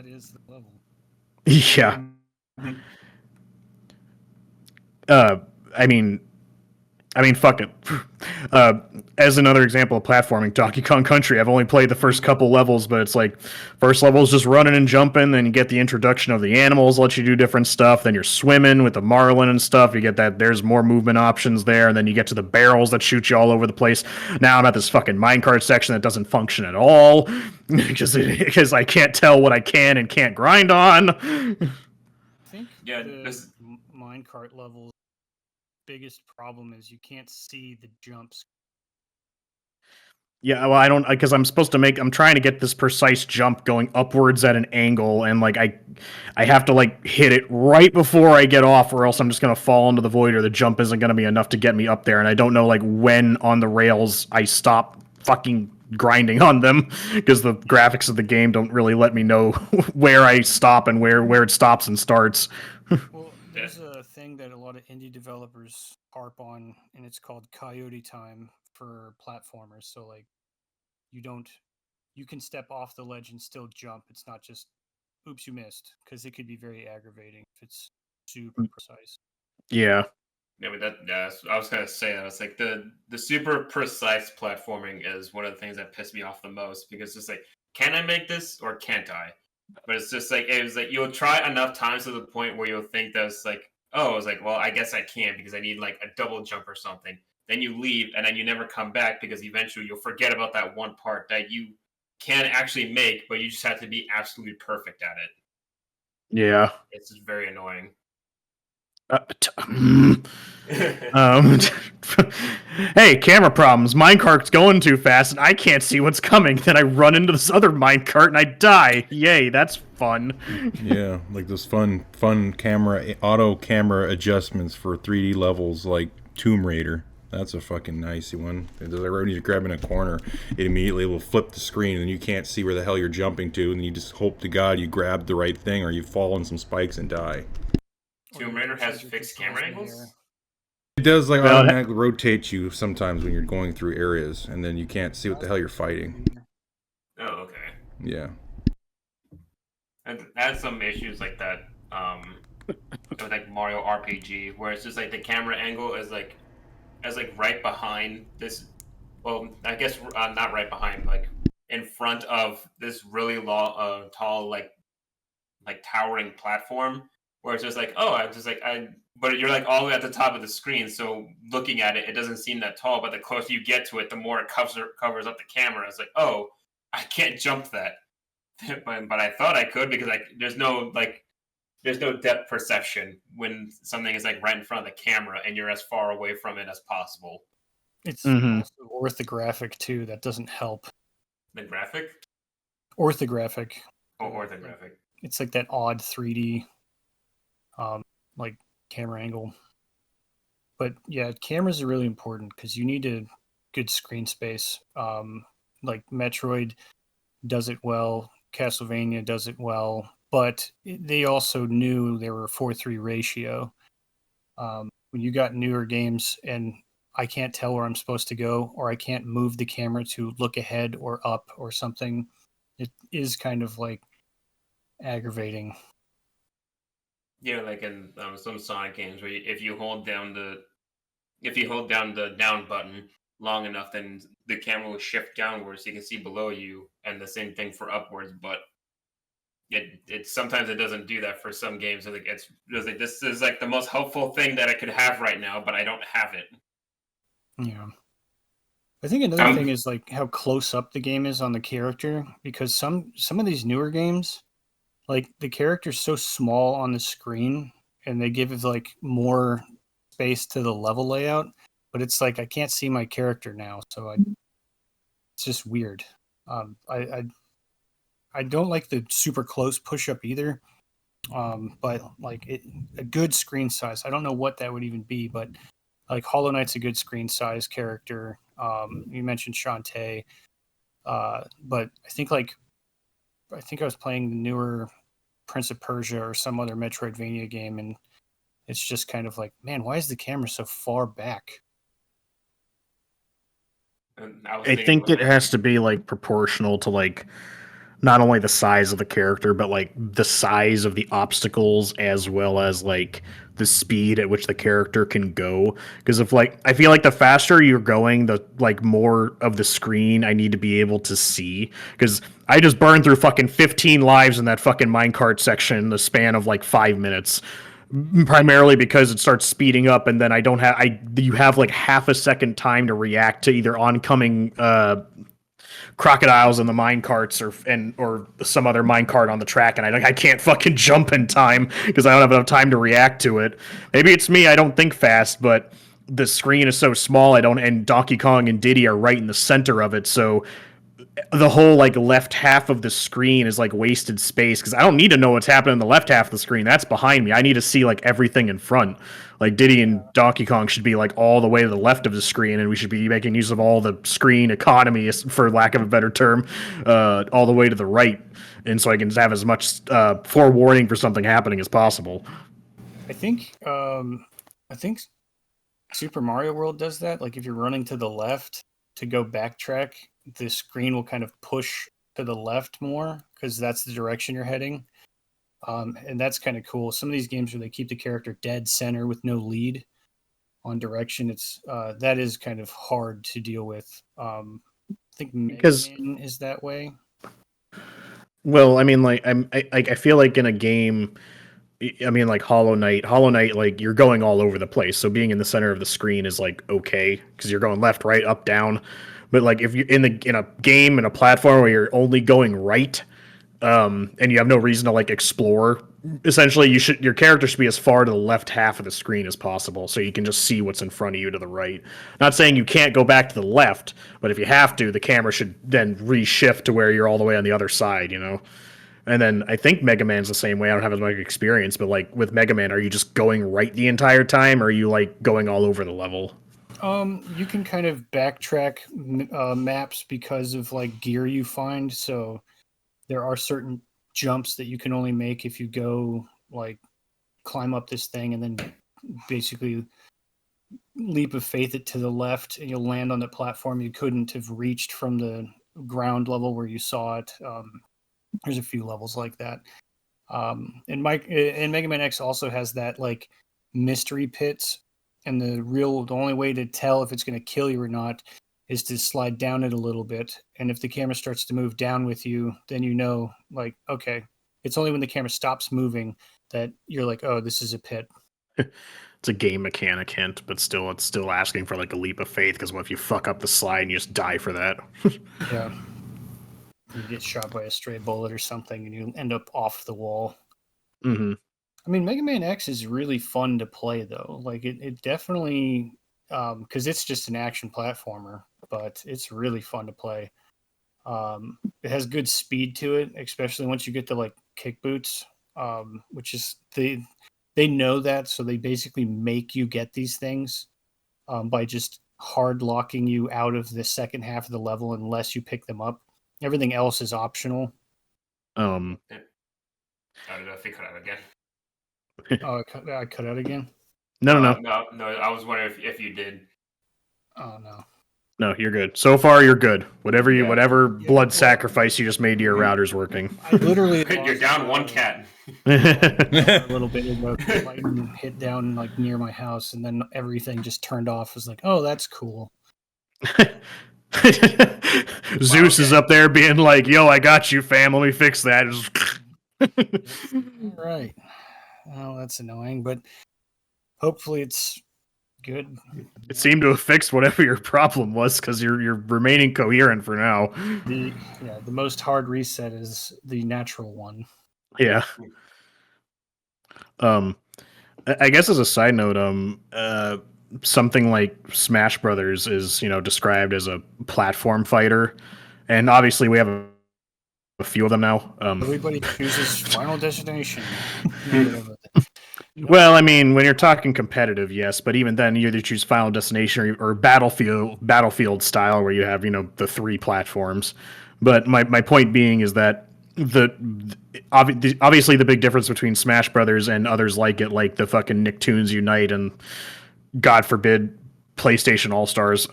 is the level.
Yeah. I mean, fuck it. As another example of platforming, Donkey Kong Country, I've only played the first couple levels, but it's like, first level is just running and jumping, then you get the introduction of the animals, let you do different stuff, then you're swimming with the marlin and stuff, you get that, there's more movement options there, and then you get to the barrels that shoot you all over the place. Now I'm at this fucking minecart section that doesn't function at all, because I can't tell what I can and can't grind on.
I think the minecart level biggest problem is you can't see the jumps.
Yeah, well, I don't, because I'm trying to get this precise jump going upwards at an angle, and like I have to like hit it right before I get off, or else I'm just gonna fall into the void, or the jump isn't gonna be enough to get me up there, and I don't know like when on the rails I stop fucking grinding on them, because the graphics of the game don't really let me know where I stop and where it stops and starts.
Well, there's a thing that a lot of indie developers harp on, and it's called coyote time for platformers. So like you can step off the ledge and still jump. It's not just oops, you missed, because it could be very aggravating if it's super precise.
Yeah.
Yeah, but I was gonna say that. It's like the super precise platforming is one of the things that pissed me off the most, because it's like, can I make this or can't I? But it's just like, it was like you'll try enough times to the point where you'll think that it's like, oh, it's like, well, I guess I can because I need like a double jump or something. Then you leave and then you never come back because eventually you'll forget about that one part that you can actually make, but you just have to be absolutely perfect at it.
Yeah.
It's just very annoying.
Hey, camera problems. Minecart's going too fast, and I can't see what's coming. Then I run into this other minecart and I die. Yay, that's fun.
Yeah, like those fun auto camera adjustments for 3D levels, like Tomb Raider. That's a fucking nice one. When you're grabbing a corner, it immediately will flip the screen, and you can't see where the hell you're jumping to, and you just hope to God you grab the right thing, or you fall on some spikes and die.
Tomb Raider has fixed camera angles?
It does like automatically rotate you sometimes when you're going through areas, and then you can't see what the hell you're fighting.
Oh, okay.
Yeah.
And has some issues like that with like Mario RPG, where it's just like the camera angle is like right behind this. Well, I guess not right behind, like in front of this really tall, like towering platform. Where it's just like, oh, but you're like all the way at the top of the screen, so looking at it, it doesn't seem that tall. But the closer you get to it, the more it covers up the camera. It's like, oh, I can't jump that, but I thought I could because there's no depth perception when something is like right in front of the camera and you're as far away from it as possible.
It's also orthographic too. That doesn't help.
The graphic?
Orthographic.
Oh, orthographic.
It's like that odd 3D, like camera angle. But yeah, cameras are really important because you need a good screen space. Like Metroid does it well, Castlevania does it well, but they also knew they were a 4:3 ratio. When you got newer games and I can't tell where I'm supposed to go, or I can't move the camera to look ahead or up or something, it is kind of like aggravating.
Yeah, like in some Sonic games where if you hold down the down button long enough, then the camera will shift downwards so you can see below you, and the same thing for upwards. But it sometimes it doesn't do that for some games. So like it's like this is like the most helpful thing that I could have right now, but I don't have it.
Yeah. I think another thing is like how close up the game is on the character, because some of these newer games, like the character's so small on the screen and they give it like more space to the level layout, but it's like I can't see my character now, so it's just weird. I don't like the super close push up either. But like a good screen size. I don't know what that would even be, but like Hollow Knight's a good screen size character. You mentioned Shantae, but I think I was playing the newer Prince of Persia or some other Metroidvania game, and it's just kind of like, man, why is the camera so far back?
I think it has to be like proportional to like not only the size of the character, but like the size of the obstacles as well as like the speed at which the character can go. Because if like I feel like the faster you're going, the like more of the screen I need to be able to see. Because I just burned through fucking 15 lives in that fucking minecart section in the span of like 5 minutes. Primarily because it starts speeding up, and then you have like half a second time to react to either oncoming crocodiles in the mine carts or some other mine cart on the track, and I can't fucking jump in time because I don't have enough time to react to it. Maybe it's me, I don't think fast, but the screen is so small, and Donkey Kong and Diddy are right in the center of it, so the whole like left half of the screen is like wasted space because I don't need to know what's happening in the left half of the screen. That's behind me. I need to see like everything in front. Like Diddy and Donkey Kong should be like all the way to the left of the screen, and we should be making use of all the screen economy, for lack of a better term, all the way to the right, and so I can have as much forewarning for something happening as possible.
I think Super Mario World does that. Like if you're running to the left to go backtrack, the screen will kind of push to the left more because that's the direction you're heading. And that's kind of cool. Some of these games where they keep the character dead center with no lead on direction, that is kind of hard to deal with. I think Mega Man is that way.
Well, I mean, like I feel like in a game, I mean, like Hollow Knight, like you're going all over the place. So being in the center of the screen is like okay because you're going left, right, up, down. But like if you're in a game in a platform where you're only going right, and you have no reason to like explore, essentially your character should be as far to the left half of the screen as possible, so you can just see what's in front of you to the right. Not saying you can't go back to the left, but if you have to, the camera should then reshift to where you're all the way on the other side, you know. And then I think Mega Man's the same way. I don't have as much experience, but like with Mega Man, are you just going right the entire time, or are you like going all over the level?
You can kind of backtrack maps because of like gear you find. So there are certain jumps that you can only make if you go like climb up this thing and then basically leap of faith it to the left, and you'll land on the platform you couldn't have reached from the ground level where you saw it. There's a few levels like that. And Mega Man X also has that like mystery pits. And the only way to tell if it's going to kill you or not is to slide down it a little bit. And if the camera starts to move down with you, then you know, like, okay, it's only when the camera stops moving that you're like, oh, this is a pit.
It's a game mechanic hint, but still, it's still asking for like a leap of faith. Because what if you fuck up the slide and you just die for that?
Yeah, you get shot by a stray bullet or something, and you end up off the wall.
Mm-hmm.
I mean, Mega Man X is really fun to play, though. Like, it definitely, because it's just an action platformer, but it's really fun to play. It has good speed to it, especially once you get to like kick boots, which is they know that, so they basically make you get these things by just hard locking you out of the second half of the level unless you pick them up. Everything else is optional.
Um,
I don't know if he cut out again.
Oh, I cut out again.
no.
No. I was wondering if you did.
Oh no.
No, you're good. So far, you're good. Whatever
Yeah.
blood sacrifice you just made to your router's working.
I literally
You're
lost
down one
power,
cat.
a little bit ago. Lightning hit down like near my house, and then everything just turned off. I was like, "Oh, that's cool."
Zeus is up there being like, "Yo, I got you, fam. Let me fix that."
All right. Oh, that's annoying, but hopefully it's good.
It seemed to have fixed whatever your problem was because you're remaining coherent for now.
The most hard reset is the natural one.
Yeah. I guess as a side note, something like Smash Brothers is described as a platform fighter, and obviously we have a few of them now.
Everybody chooses Final Destination.
Well, I mean, when you're talking competitive, yes, but even then, you either choose Final Destination or Battlefield style, where you have the three platforms. But my point being is that obviously the big difference between Smash Brothers and others like it, like the fucking Nicktoons Unite and God forbid PlayStation All Stars,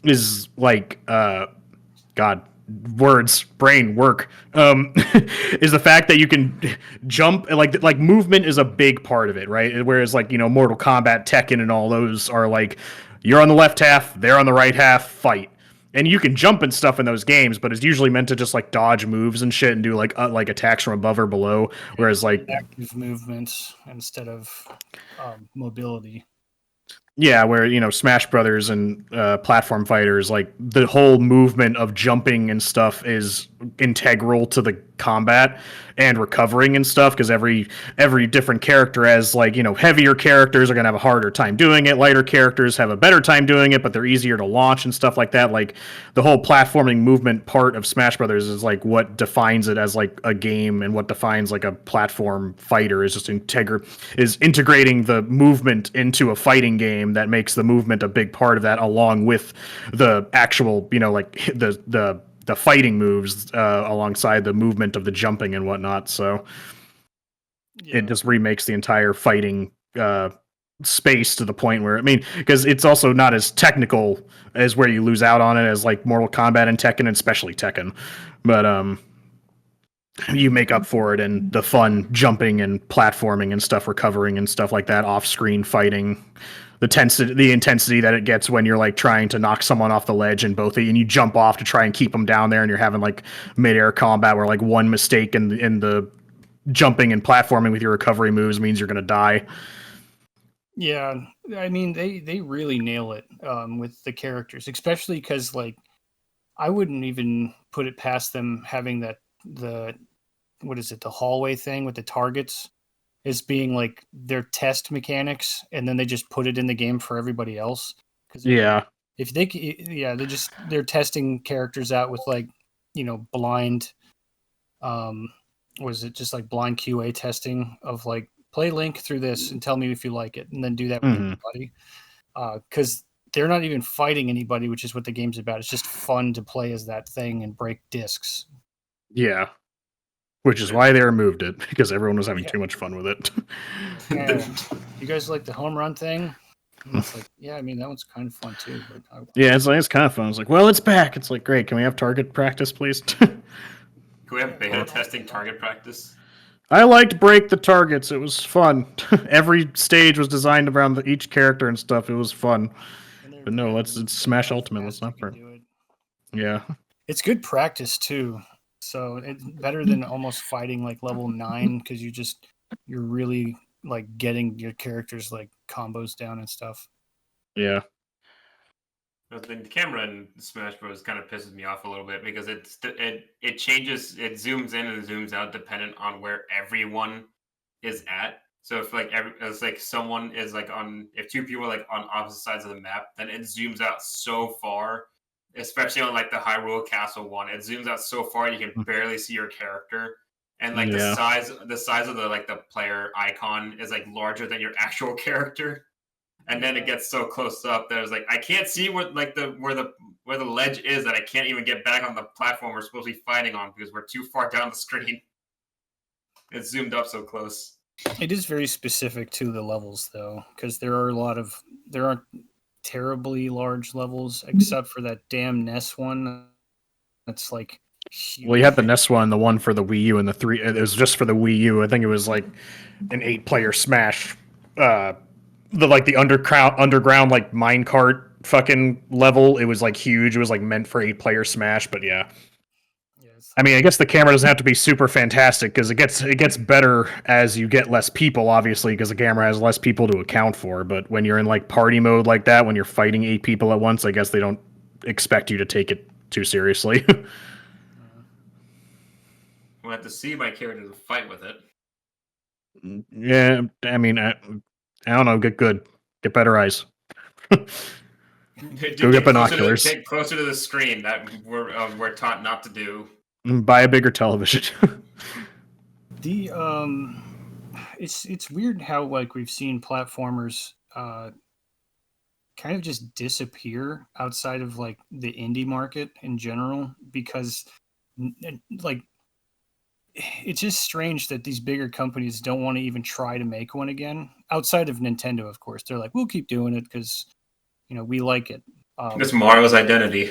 is like God. Brain work, is the fact that you can jump, like movement is a big part of it, right? Whereas Mortal Kombat, Tekken, and all those are like, you're on the left half, they're on the right half, fight. And you can jump and stuff in those games, but it's usually meant to just like dodge moves and shit and do like attacks from above or below. Whereas like
active movements instead of mobility.
Yeah, where Smash Brothers and platform fighters, like the whole movement of jumping and stuff is integral to the combat and recovering and stuff, because every different character has heavier characters are gonna have a harder time doing it, lighter characters have a better time doing it, but they're easier to launch and stuff like that. Like the whole platforming movement part of Smash Brothers is like what defines it as like a game, and what defines like a platform fighter is just integrating the movement into a fighting game that makes the movement a big part of that, along with the actual the fighting moves alongside the movement of the jumping and whatnot. So it just remakes the entire fighting space to the point where, I mean, because it's also not as technical as where you lose out on it as like Mortal Kombat and Tekken, and especially Tekken, but you make up for it in the fun jumping and platforming and stuff, recovering and stuff like that, off-screen fighting. The intensity that it gets when you're like trying to knock someone off the ledge and and you jump off to try and keep them down there, and you're having like mid-air combat where like one mistake in the jumping and platforming with your recovery moves means you're gonna die.
Yeah, I mean they really nail it with the characters, especially because like I wouldn't even put it past them having the hallway thing with the targets as being like their test mechanics, and then they just put it in the game for everybody else. If they're testing characters out with like blind, was it just like blind QA testing of like, play Link through this and tell me if you like it, and then do that with everybody, because they're not even fighting anybody, which is what the game's about. It's just fun to play as that thing and break discs.
Yeah. Which is why they removed it, because everyone was having too much fun with it.
You guys like the home run thing? And it's like, yeah, I mean, that one's kind of fun too. But
it's kind of fun. It's like, well, it's back. It's like, great. Can we have target practice, please?
Can we have beta testing target practice?
I liked break the targets. It was fun. Every stage was designed around each character and stuff. It was fun. But no, it's Smash Ultimate. Let's not do it. Yeah.
It's good practice too. So it's better than almost fighting like level 9, because you're really like getting your characters like combos down and stuff.
Yeah.
The camera in Smash Bros. Kind of pisses me off a little bit, because it changes, it zooms in and zooms out dependent on where everyone is at. So if it's like someone is like if two people are like on opposite sides of the map, then it zooms out so far especially on like the Hyrule Castle one. It zooms out so far you can barely see your character, and like
Yeah.
the size of the player icon is like larger than your actual character. And then it gets so close up that I was like, I can't see what like where the ledge is, that I can't even get back on the platform we're supposed to be fighting on because we're too far down the screen. It's zoomed up so close.
It is very specific to the levels, though, because there aren't terribly large levels, except for that damn NES one. That's like huge.
Well, you had the NES one, the one for the Wii U, and the 3. It was just for the Wii U. I think it was like an 8-player Smash. The underground like minecart fucking level. It was like huge. It was like meant for 8-player Smash. But yeah, I mean, I guess the camera doesn't have to be super fantastic because it gets better as you get less people, obviously, because the camera has less people to account for. But when you're in like party mode like that, when you're fighting 8 people at once, I guess they don't expect you to take it too seriously.
We'll have to see my character to fight with it.
Yeah, I mean, I don't know. Get good. Get better eyes. Go get binoculars.
Get closer to the screen. That we're taught not to do.
Buy a bigger television.
The it's weird how like we've seen platformers kind of just disappear outside of like the indie market in general, because like it's just strange that these bigger companies don't want to even try to make one again, outside of Nintendo, of course. They're like, we'll keep doing it because we like it.
It's Mario's identity.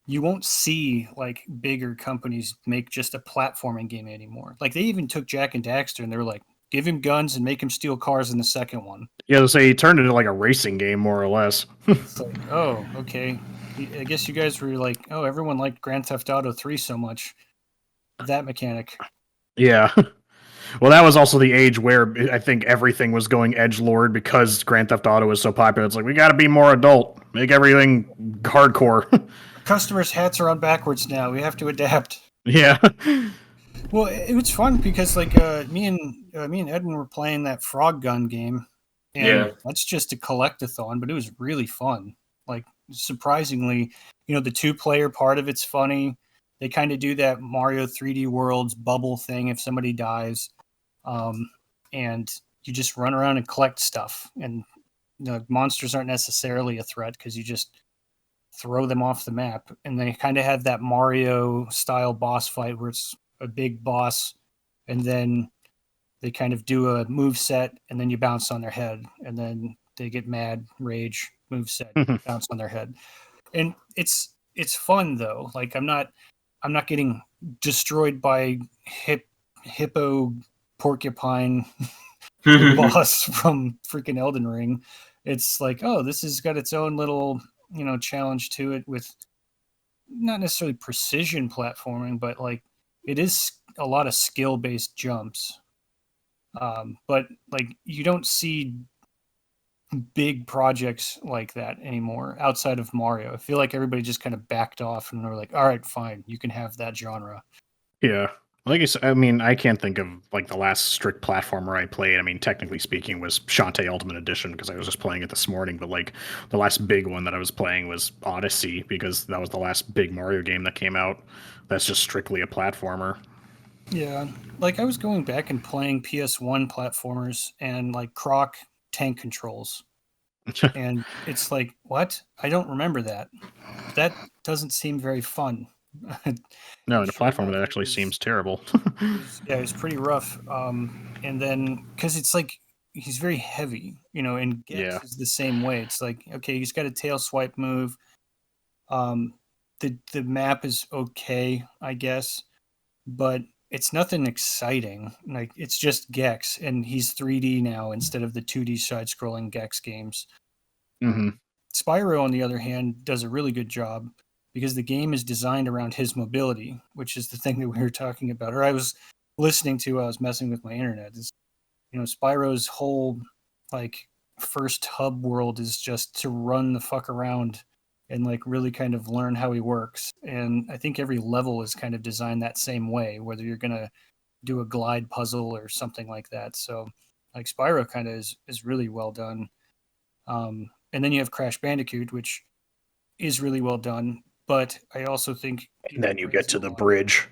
You won't see like bigger companies make just a platforming game anymore. Like they even took Jak and Daxter and they were like, give him guns and make him steal cars in the second one.
Yeah, to say he turned it into like a racing game, more or less.
It's like, oh, okay. I guess you guys were like, oh, everyone liked Grand Theft Auto 3 so much. That mechanic.
Yeah. Well, that was also the age where I think everything was going edgelord because Grand Theft Auto was so popular. It's like, we got to be more adult. Make everything hardcore.
Customers' hats are on backwards now. We have to adapt.
Yeah.
Well, it was fun because like me and Edwin were playing that Froggun game, and that's just a collectathon, but it was really fun. Like surprisingly, the 2-player part of it's funny. They kind of do that Mario 3D Worlds bubble thing if somebody dies, and you just run around and collect stuff. And monsters aren't necessarily a threat because you just throw them off the map. And they kind of have that Mario style boss fight where it's a big boss, and then they kind of do a move set, and then you bounce on their head, and then they get mad, rage, move set, bounce on their head. And it's fun though. Like I'm not getting destroyed by hippo porcupine boss from freaking Elden Ring. It's like, oh, this has got its own little challenge to it with not necessarily precision platforming, but like it is a lot of skill-based jumps. But like you don't see big projects like that anymore outside of Mario. I feel like everybody just kind of backed off and they're like, all right, fine, you can have that genre.
Yeah. Like I said, I mean, I can't think of like the last strict platformer I played. I mean, technically speaking, was Shantae Ultimate Edition because I was just playing it this morning. But like the last big one that I was playing was Odyssey because that was the last big Mario game that came out. That's just strictly a platformer.
Yeah, like I was going back and playing PS1 platformers and like Croc tank controls, and it's like, what? I don't remember that. That doesn't seem very fun.
No, the platformer that actually seems terrible.
Yeah, it's pretty rough. And then because it's like he's very heavy, and Gex is the same way. It's like, okay, he's got a tail swipe move. The map is okay, I guess, but it's nothing exciting. Like it's just Gex, and he's 3D now instead of the 2D side-scrolling Gex games.
Mm-hmm.
Spyro, on the other hand, does a really good job because the game is designed around his mobility, which is the thing that we were talking about, or I was listening to while I was messing with my internet. Is Spyro's whole like first hub world is just to run the fuck around and like really kind of learn how he works. And I think every level is kind of designed that same way, whether you're gonna do a glide puzzle or something like that. So like Spyro kind of is really well done. And then you have Crash Bandicoot, which is really well done. but I also think
And then you
praise
get to
it a
the
lot.
bridge.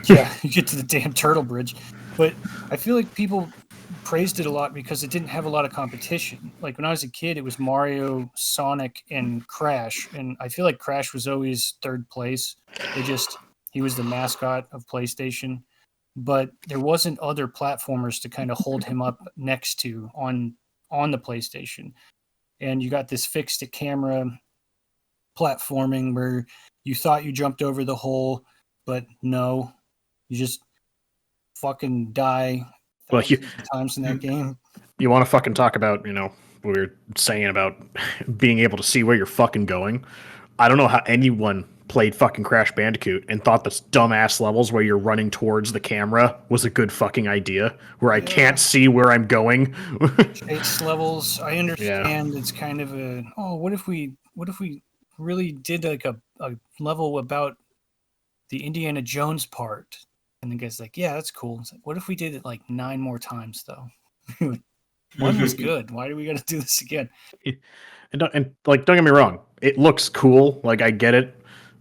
Yeah, you get to the damn turtle bridge. But I feel like people praised it a lot because it didn't have a lot of competition. Like when I was a kid, it was Mario, Sonic, and Crash, and I feel like Crash was always third place. He was the mascot of PlayStation, but there wasn't other platformers to kind of hold him up next to on the PlayStation. And you got this fixed camera platforming where you thought you jumped over the hole, but no, you just fucking die
Well,
thousands of times in that game.
you want to fucking talk about, what we were saying about being able to see where you're fucking going. I don't know how anyone played fucking Crash Bandicoot and thought this dumbass levels where you're running towards the camera was a good fucking idea, where I can't see where I'm going.
Chase levels, I understand it's kind of what if we really did like a level about the Indiana Jones part? And the guy's like, yeah, that's cool. It's like, what if we did it like 9 more times though? One was good. Why do we got to do this again?
And like, don't get me wrong, it looks cool. Like, I get it.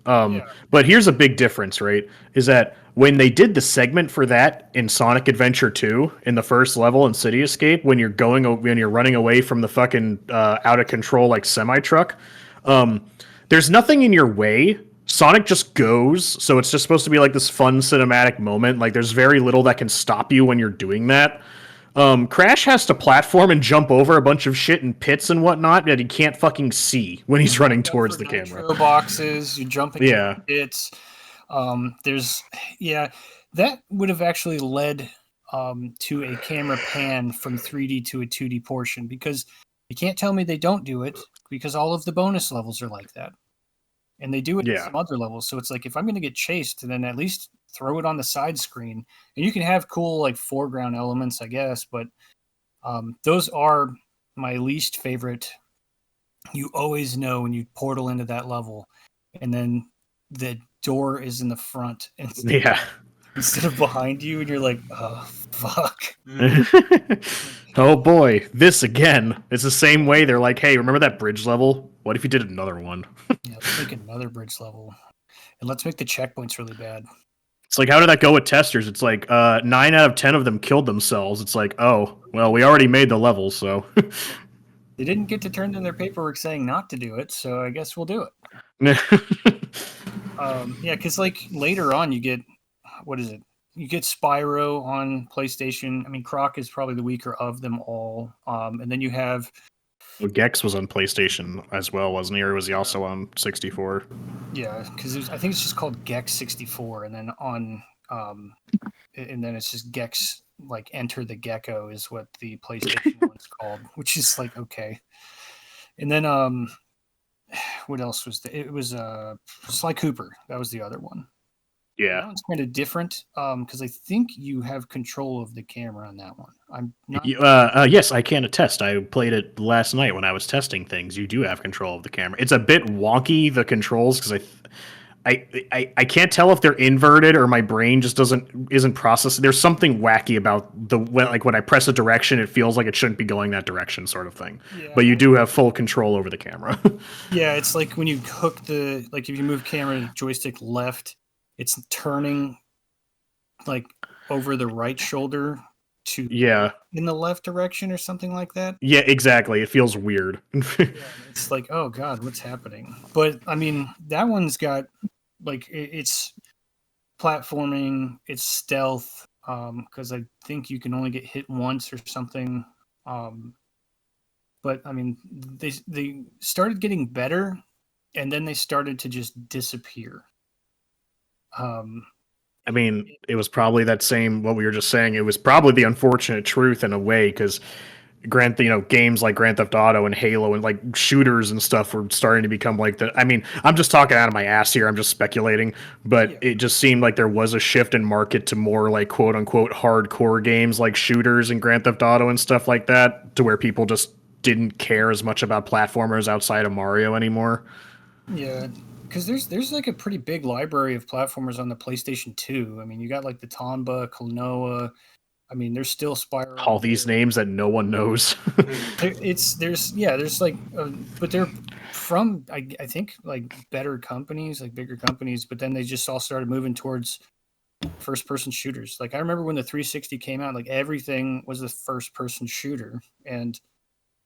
But here's a big difference, right? Is that when they did the segment for that in Sonic Adventure 2 in the first level in City Escape, when you're running away from the fucking out of control like semi truck, there's nothing in your way. Sonic just goes, so it's just supposed to be like this fun cinematic moment. Like, there's very little that can stop you when you're doing that. Crash has to platform and jump over a bunch of shit and pits and whatnot that he can't fucking see when he's running towards the camera.
Boxes, you're jumping into pits. That would have actually led to a camera pan from 3D to a 2D portion, because you can't tell me they don't do it, because all of the bonus levels are like that. And they do it in some other levels. So it's like, if I'm going to get chased, then at least throw it on the side screen. And you can have cool like foreground elements, I guess, but those are my least favorite. You always know when you portal into that level, and then the door is in the front instead of behind you, and you're like, oh fuck.
Oh boy, this again. It's the same way. They're like, hey, remember that bridge level? What if you did another one?
Yeah, let's make another bridge level, and let's make the checkpoints really bad.
It's like, how did that go with testers? It's like 9 out of 10 of them killed themselves. It's like, oh, well, we already made the level, so.
They didn't get to turn in their paperwork saying not to do it, so I guess we'll do it. Because like later on, you get, what is it? You get Spyro on PlayStation. I mean, Croc is probably the weaker of them all. And then you have...
Well, Gex was on PlayStation as well, wasn't he? Or was he also on 64?
Yeah, because I think it's just called Gex 64, and then on... and then it's just Gex, like Enter the Gecko is what the PlayStation one's called, which is like, okay. And then what else was there? It was Sly Cooper. That was the other one.
Yeah,
that one's kind of different because I think you have control of the camera on that one. I'm not.
Yes, I can attest. I played it last night when I was testing things. You do have control of the camera. It's a bit wonky, the controls, because I can't tell if they're inverted or my brain just isn't processing. There's something wacky about when I press a direction, it feels like it shouldn't be going that direction, sort of thing. Yeah. But you do have full control over the camera.
Yeah, it's like when you hook if you move camera joystick left, it's turning like over the right shoulder to in the left direction or something like that.
Yeah, exactly. It feels weird.
It's like, oh god, what's happening? But I mean, that one's got like it's platforming, it's stealth, because I think you can only get hit once or something. But I mean, they started getting better, and then they started to just disappear.
I mean, it was probably that same, what we were just saying, it was probably the unfortunate truth in a way, because games like Grand Theft Auto and Halo and like shooters and stuff were starting to become like I mean, I'm just talking out of my ass here, I'm just speculating, but it just seemed like there was a shift in market to more like quote unquote hardcore games like shooters and Grand Theft Auto and stuff like that, to where people just didn't care as much about platformers outside of Mario anymore.
Yeah. Because there's like a pretty big library of platformers on the PlayStation 2. I mean, you got like the Tomba, Klonoa. I mean, there's still Spyro.
All these names that no one knows.
there's like, but they're from I think like better companies, like bigger companies, but then they just all started moving towards first person shooters. Like I remember when the 360 came out, like everything was a first person shooter, and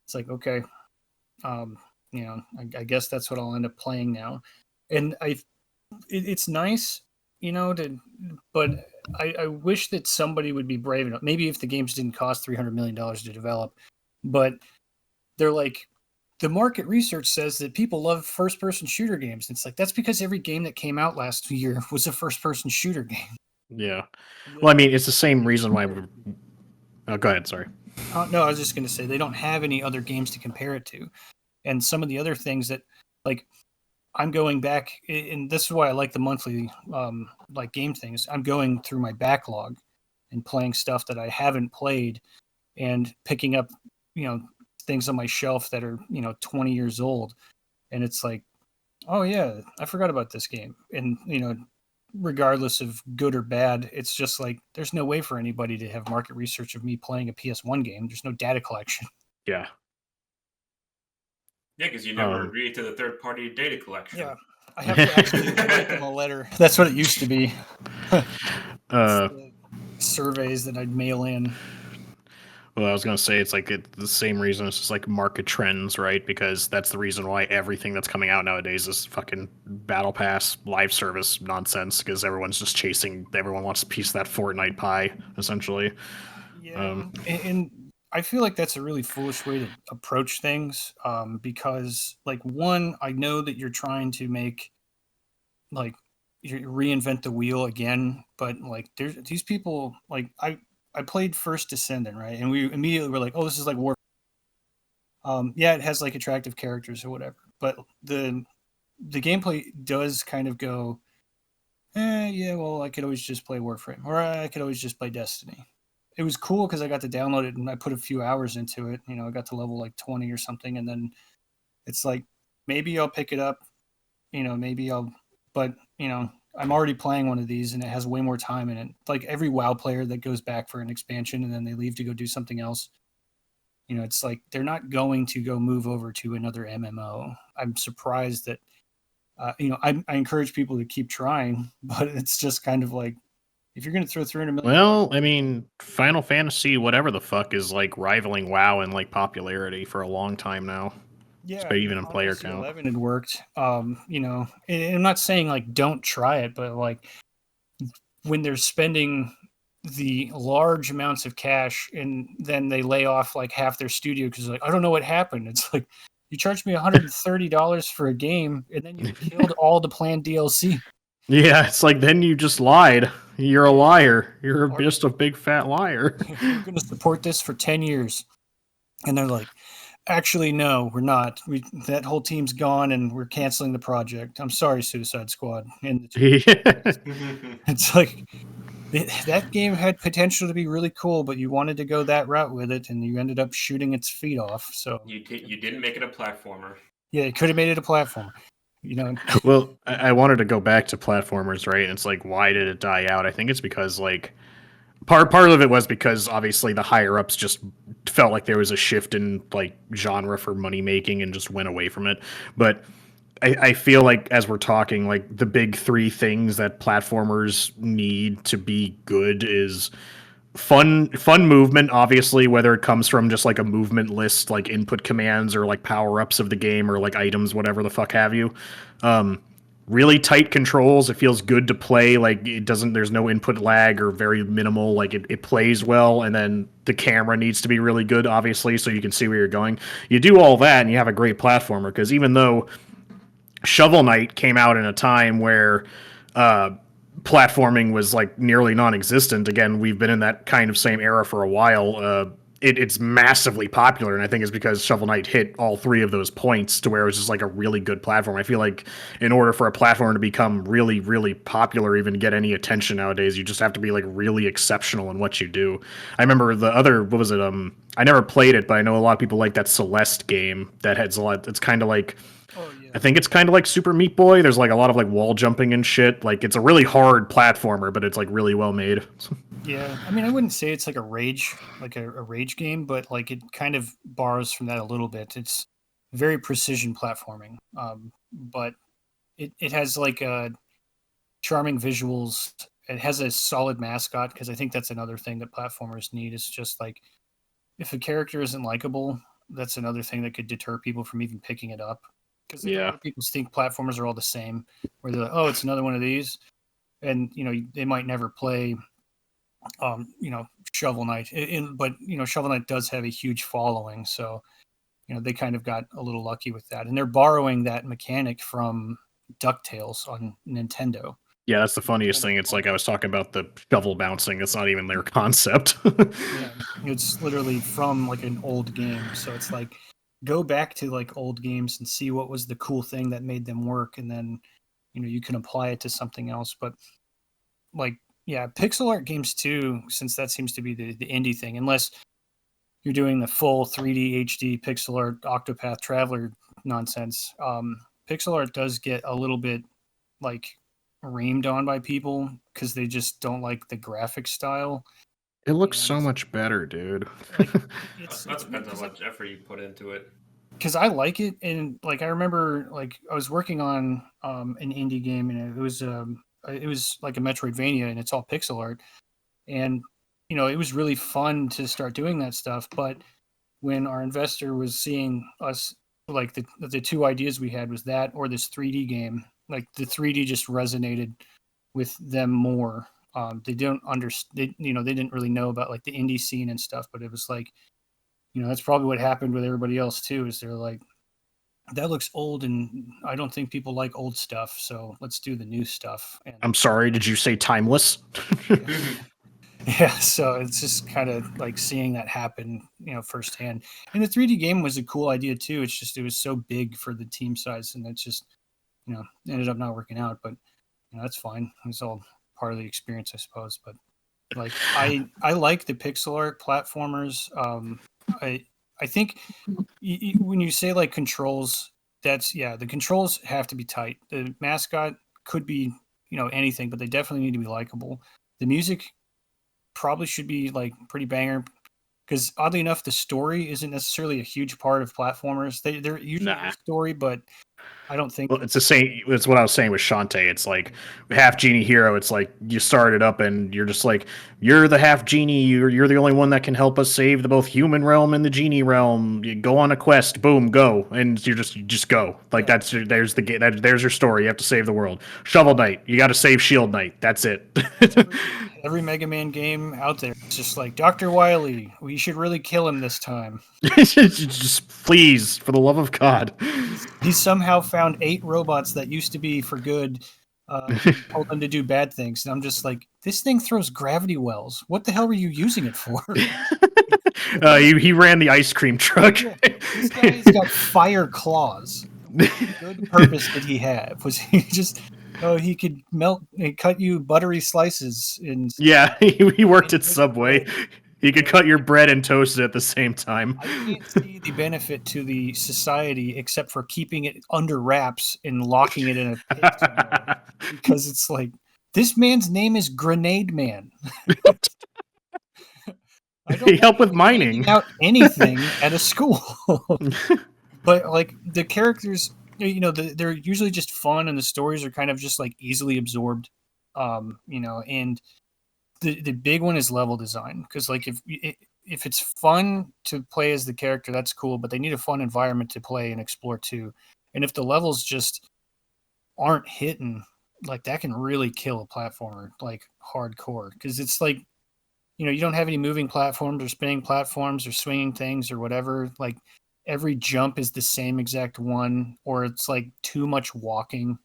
it's like, okay, I guess that's what I'll end up playing now. And it's nice, but I wish that somebody would be brave enough. Maybe if the games didn't cost $300 million to develop, but they're like, the market research says that people love first person shooter games. It's like, that's because every game that came out last year was a first person shooter game.
Yeah. Well, I mean, it's the same reason why we're... Oh, go ahead. Sorry.
No, I was just going to say they don't have any other games to compare it to. And some of the other things that, like, I'm going back, and this is why I like the monthly like game things. I'm going through my backlog and playing stuff that I haven't played and picking up, things on my shelf that are, 20 years old. And it's like, oh yeah, I forgot about this game. And, regardless of good or bad, it's just like, there's no way for anybody to have market research of me playing a PS1 game. There's no data collection.
Yeah.
Yeah, because you never agreed to the third-party data collection.
Yeah, I have to actually write them a letter. That's what it used to be. Surveys that I'd mail in.
Well, I was going to say, it's like the same reason. It's just like market trends, right? Because that's the reason why everything that's coming out nowadays is fucking Battle Pass, live service nonsense, because everyone's just chasing, everyone wants a piece of that Fortnite pie, essentially.
Yeah, and I feel like that's a really foolish way to approach things, because, like, one, I know that you're trying to make, like, you reinvent the wheel again, but, like, there's these people, like, I played First Descendant, right? And we immediately were like, oh, this is like War. Yeah, it has like attractive characters or whatever, but the gameplay does kind of go, yeah, well, I could always just play Warframe, or I could always just play Destiny. It was cool because I got to download it and I put a few hours into it. I got to level like 20 or something, and then it's like, maybe I'll pick it up, maybe I'll, but I'm already playing one of these and it has way more time in it. Like every WoW player that goes back for an expansion and then they leave to go do something else, it's like they're not going to go move over to another MMO. I'm surprised that, I encourage people to keep trying, but it's just kind of like, if you're going to throw 300 million.
Well, I mean, Final Fantasy, whatever the fuck, is like rivaling WoW in like popularity for a long time now.
Yeah,
even in player count.
11 had worked. And I'm not saying like don't try it, but like when they're spending the large amounts of cash and then they lay off like half their studio because like, I don't know what happened. It's like, you charged me $130 for a game and then you killed all the planned DLC.
Yeah, it's like, then you just lied. You're a liar. You're just a big fat liar.
We're going to support this for 10 years. And they're like, actually, no, we're not. That whole team's gone and we're canceling the project. I'm sorry, Suicide Squad. And it's like, that game had potential to be really cool, but you wanted to go that route with it and you ended up shooting its feet off. So
you didn't make it a platformer.
Yeah, you could have made it a platformer.
Well, I wanted to go back to platformers, right? And it's like, why did it die out? I think it's because like part of it was because obviously the higher ups just felt like there was a shift in like genre for money making and just went away from it. But I feel like as we're talking, like the big three things that platformers need to be good is fun movement, obviously, whether it comes from just like a movement list, like input commands or like power-ups of the game or like items, whatever the fuck have you. Really tight controls. It feels good to play. Like there's no input lag or very minimal. Like it plays well. And then the camera needs to be really good, obviously, so you can see where you're going. You do all that and you have a great platformer, because even though Shovel Knight came out in a time where platforming was like nearly non-existent. Again, we've been in that kind of same era for a while. It's massively popular, and I think it's because Shovel Knight hit all three of those points to where it was just like a really good platform. I feel like in order for a platform to become really, really popular, even get any attention nowadays, you just have to be like really exceptional in what you do. I remember the other, what was it? I never played it, but I know a lot of people like that Celeste game that has a lot. It's kind of like, I think it's kind of like Super Meat Boy. There's like a lot of like wall jumping and shit. Like it's a really hard platformer, but it's like really well made.
Yeah, I mean, I wouldn't say it's like a rage game, but like it kind of borrows from that a little bit. It's very precision platforming. But it has like charming visuals. It has a solid mascot, because I think that's another thing that platformers need, is just like, if a character isn't likable, that's another thing that could deter people from even picking it up. Because a lot of people think platformers are all the same, where they're like, oh, it's another one of these. And, they might never play, Shovel Knight. But, Shovel Knight does have a huge following. So, they kind of got a little lucky with that. And they're borrowing that mechanic from DuckTales on Nintendo.
Yeah, that's the funniest thing. It's like I was talking about the shovel bouncing. It's not even their concept.
Yeah, it's literally from like an old game. So it's like, go back to like old games and see what was the cool thing that made them work, and then you can apply it to something else. But like, yeah, pixel art games too, since that seems to be the indie thing, unless you're doing the full 3D HD pixel art Octopath Traveler nonsense. Pixel art does get a little bit like reamed on by people because they just don't like the graphic style.
It looks so much better, dude.
Like,
that depends on what effort you put into it.
Because I like it, and like I remember, like I was working on an indie game, and it was like a Metroidvania, and it's all pixel art, and it was really fun to start doing that stuff. But when our investor was seeing us, like the two ideas we had was that or this 3D game, like the 3D just resonated with them more. They don't understand, they didn't really know about like the indie scene and stuff, but it was like, that's probably what happened with everybody else too, is they're like, that looks old and I don't think people like old stuff, so let's do the new stuff. And
I'm sorry, did you say timeless?
yeah, so it's just kind of like seeing that happen, firsthand. And the 3D game was a cool idea too. It's just, it was so big for the team size, and it's just, ended up not working out, but that's fine. It's all part of the experience, I suppose. But like, I like the pixel art platformers. I think when you say like controls, the controls have to be tight. The mascot could be, anything, but they definitely need to be likable. The music probably should be like pretty banger, because oddly enough, the story isn't necessarily a huge part of platformers. They're usually a story, but I don't think.
Well, it's the same. It's what I was saying with Shantae. It's like half genie hero. It's like you start it up and you're just like, you're the half genie. You're the only one that can help us save the both human realm and the genie realm. You go on a quest. Boom, go, and you just go. Like there's your story. You have to save the world. Shovel Knight. You got to save Shield Knight. That's it.
Every Mega Man game out there, it's just like, Dr. Wily, we should really kill him this time.
Just please, for the love of God.
He somehow found 8 robots that used to be for good, told them to do bad things. And I'm just like, this thing throws gravity wells. What the hell were you using it for?
He ran the ice cream truck.
Yeah, this guy's got fire claws. What good purpose did he have? Was he just... Oh, he could melt and cut you buttery slices.
Yeah, he worked at Subway. He could cut your bread and toast it at the same time.
I can't see the benefit to the society except for keeping it under wraps and locking it in a pit somewhere. Because it's like, this man's name is Grenade Man.
He helped with mining.
Out anything at a school. But like the characters, they're usually just fun, and the stories are kind of just like easily absorbed. And the big one is level design, because like if it's fun to play as the character, that's cool, but they need a fun environment to play and explore too. And if the levels just aren't hitting, like that can really kill a platformer like hardcore, because it's like, you don't have any moving platforms or spinning platforms or swinging things or whatever. Like every jump is the same exact one, or it's like too much walking.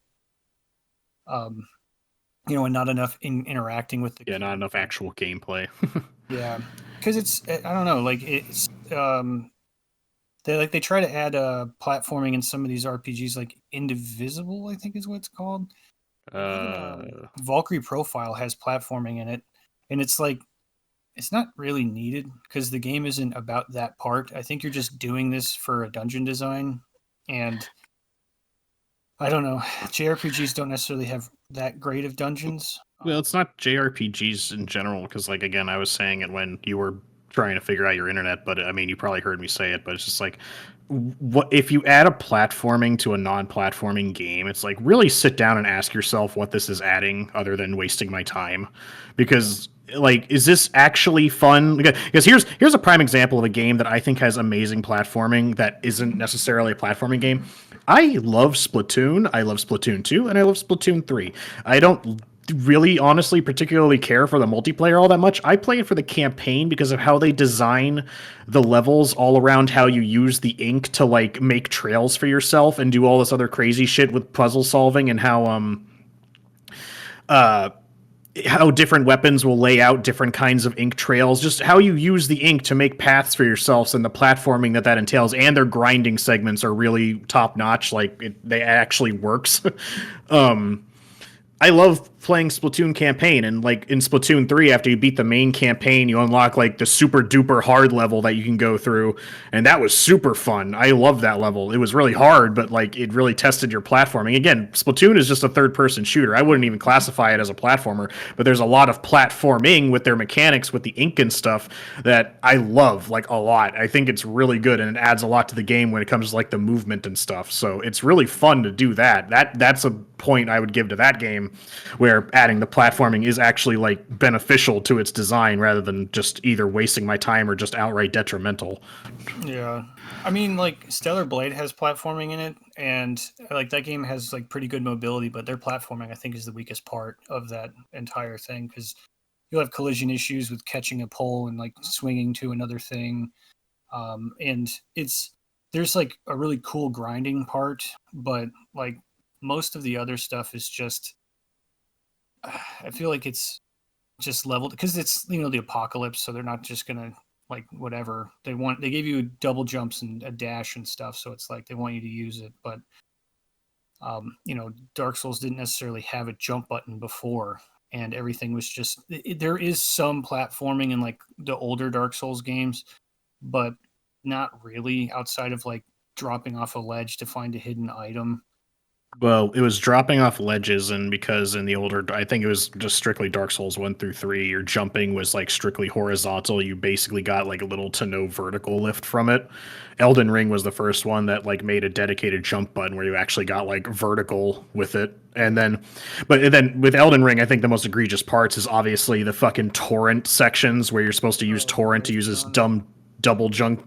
And not enough interacting with the
game. Not enough actual gameplay.
Yeah, because it's, I don't know, like it's they try to add platforming in some of these RPGs, like Indivisible, I think is what it's called. Valkyrie Profile has platforming in it, and it's like, it's not really needed because the game isn't about that part. I think you're just doing this for a dungeon design, and I don't know. JRPGs don't necessarily have that great of dungeons.
Well, it's not JRPGs in general, because, like, again, I was saying it when you were trying to figure out your internet, but I mean, you probably heard me say it, but it's just like, what if you add a platforming to a non-platforming game? It's like, really sit down and ask yourself what this is adding other than wasting my time, because like, is this actually fun? Because here's a prime example of a game that I think has amazing platforming that isn't necessarily a platforming game. I love Splatoon. I love Splatoon 2, and I love Splatoon 3. I don't really honestly particularly care for the multiplayer all that much. I play it for the campaign because of how they design the levels all around how you use the ink to like make trails for yourself and do all this other crazy shit with puzzle solving, and uh how different weapons will lay out different kinds of ink trails, just how you use the ink to make paths for yourselves and the platforming that entails, and their grinding segments are really top notch. Like they actually works. I love playing Splatoon campaign, and like in Splatoon 3, after you beat the main campaign, you unlock like the super duper hard level that you can go through, and that was super fun. I love that level. It was really hard, but like it really tested your platforming. Again, Splatoon is just a third person shooter. I wouldn't even classify it as a platformer, but there's a lot of platforming with their mechanics with the ink and stuff that I love like a lot. I think it's really good, and it adds a lot to the game when it comes to like the movement and stuff. So it's really fun to do that. That's a point I would give to that game, where adding the platforming is actually like beneficial to its design rather than just either wasting my time or just outright detrimental.
Yeah. I mean, like Stellar Blade has platforming in it, and like that game has like pretty good mobility, but their platforming I think is the weakest part of that entire thing, because you'll have collision issues with catching a pole and like swinging to another thing. And there's like a really cool grinding part, but like most of the other stuff is just, I feel like it's just leveled because it's, the apocalypse, so they're not just gonna like whatever they gave you double jumps and a dash and stuff, so it's like they want you to use it. But Dark Souls didn't necessarily have a jump button before, and everything was just there is some platforming in like the older Dark Souls games, but not really, outside of like dropping off a ledge to find a hidden item.
Well, it was dropping off ledges, and because in the older, I think it was just strictly Dark Souls 1 through 3, your jumping was like strictly horizontal. You basically got like a little to no vertical lift from it. Elden Ring was the first one that like made a dedicated jump button where you actually got like vertical with it. But then with Elden Ring, I think the most egregious parts is obviously the fucking torrent sections where you're supposed to use torrent to use this dumb double jump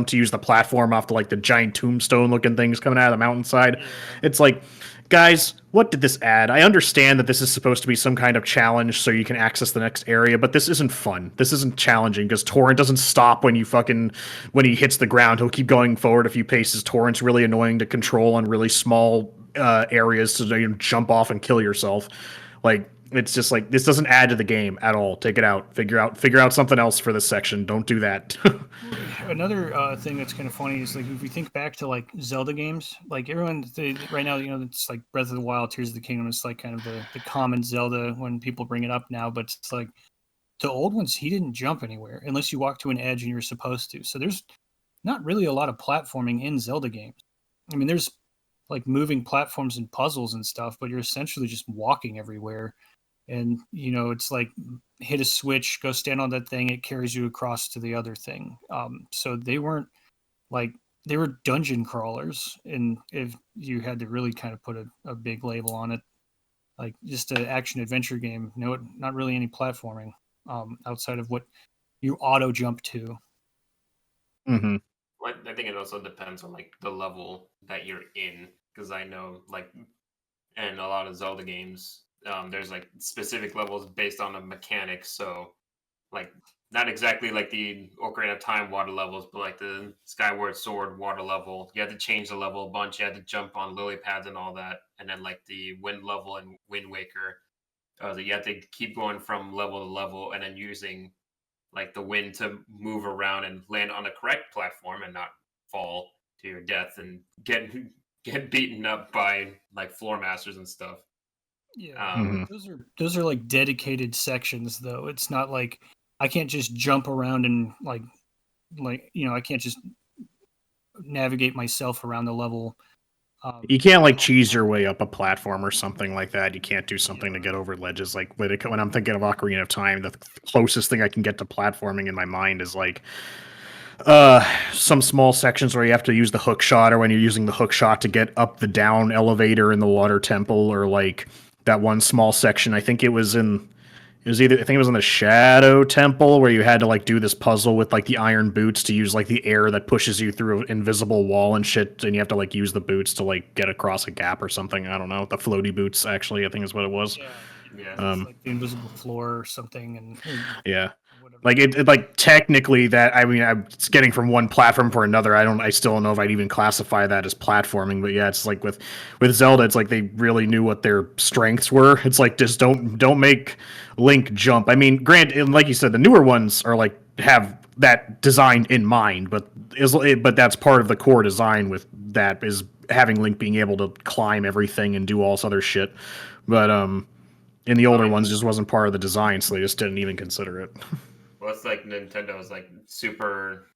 to use the platform off the like the giant tombstone looking things coming out of the mountainside. It's like, guys, what did this add? I understand that this is supposed to be some kind of challenge so you can access the next area, but this isn't fun. This isn't challenging because Torrent doesn't stop when he hits the ground. He'll keep going forward a few paces. Torrent's really annoying to control on really small areas to jump off and kill yourself. Like, it's just like, this doesn't add to the game at all. Take it out. Figure out something else for this section. Don't do that.
Another thing that's kind of funny is like if we think back to like Zelda games, like right now, it's like Breath of the Wild, Tears of the Kingdom. It's like kind of the common Zelda when people bring it up now, but it's like the old ones, he didn't jump anywhere unless you walk to an edge and you're supposed to. So there's not really a lot of platforming in Zelda games. I mean, there's like moving platforms and puzzles and stuff, but you're essentially just walking everywhere. And it's like hit a switch, go stand on that thing, it carries you across to the other thing. So they weren't like, they were dungeon crawlers, and if you had to really kind of put a big label on it, like just an action adventure game, not really any platforming outside of what you auto jump to.
Mm-hmm.
I think it also depends on like the level that you're in, because I know like in a lot of Zelda games, there's like specific levels based on the mechanics. So like not exactly like the Ocarina of Time water levels, but like the Skyward Sword water level, you had to change the level a bunch. You had to jump on lily pads and all that. And then like the wind level and Wind Waker, you had to keep going from level to level and then using like the wind to move around and land on the correct platform and not fall to your death and get beaten up by like floor masters and stuff.
Yeah, those are like dedicated sections though. It's not like I can't just jump around and like I can't just navigate myself around the level
You can't like cheese your way up a platform or something like that. You can't do something to get over ledges. Like when I'm thinking of Ocarina of Time, the closest thing I can get to platforming in my mind is like some small sections where you have to use the hook shot, or when you're using the hook shot to get up the down elevator in the water temple, or like that one small section. I think it was in the Shadow Temple where you had to like do this puzzle with like the iron boots to use like the air that pushes you through an invisible wall and shit, and you have to like use the boots to like get across a gap or something. I don't know. The floaty boots, actually, I think is what it was.
Yeah. It's like the invisible floor or something, and
Yeah.
whatever.
Like it like technically that, I mean, it's getting from one platform for another. I still don't know if I'd even classify that as platforming, but yeah, it's like with Zelda, it's like they really knew what their strengths were. It's like, just don't make Link jump. I mean, and like you said, the newer ones are like have that design in mind, but that's part of the core design with that is having Link being able to climb everything and do all this other shit. But in the older ones, just wasn't part of the design, so they just didn't even consider it.
Well, it's like Nintendo's like super,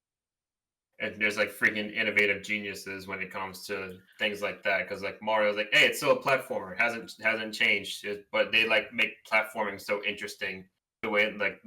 and there's like freaking innovative geniuses when it comes to things like that. Because like Mario's like, hey, it's still a platformer, hasn't changed, but they like make platforming so interesting. The way like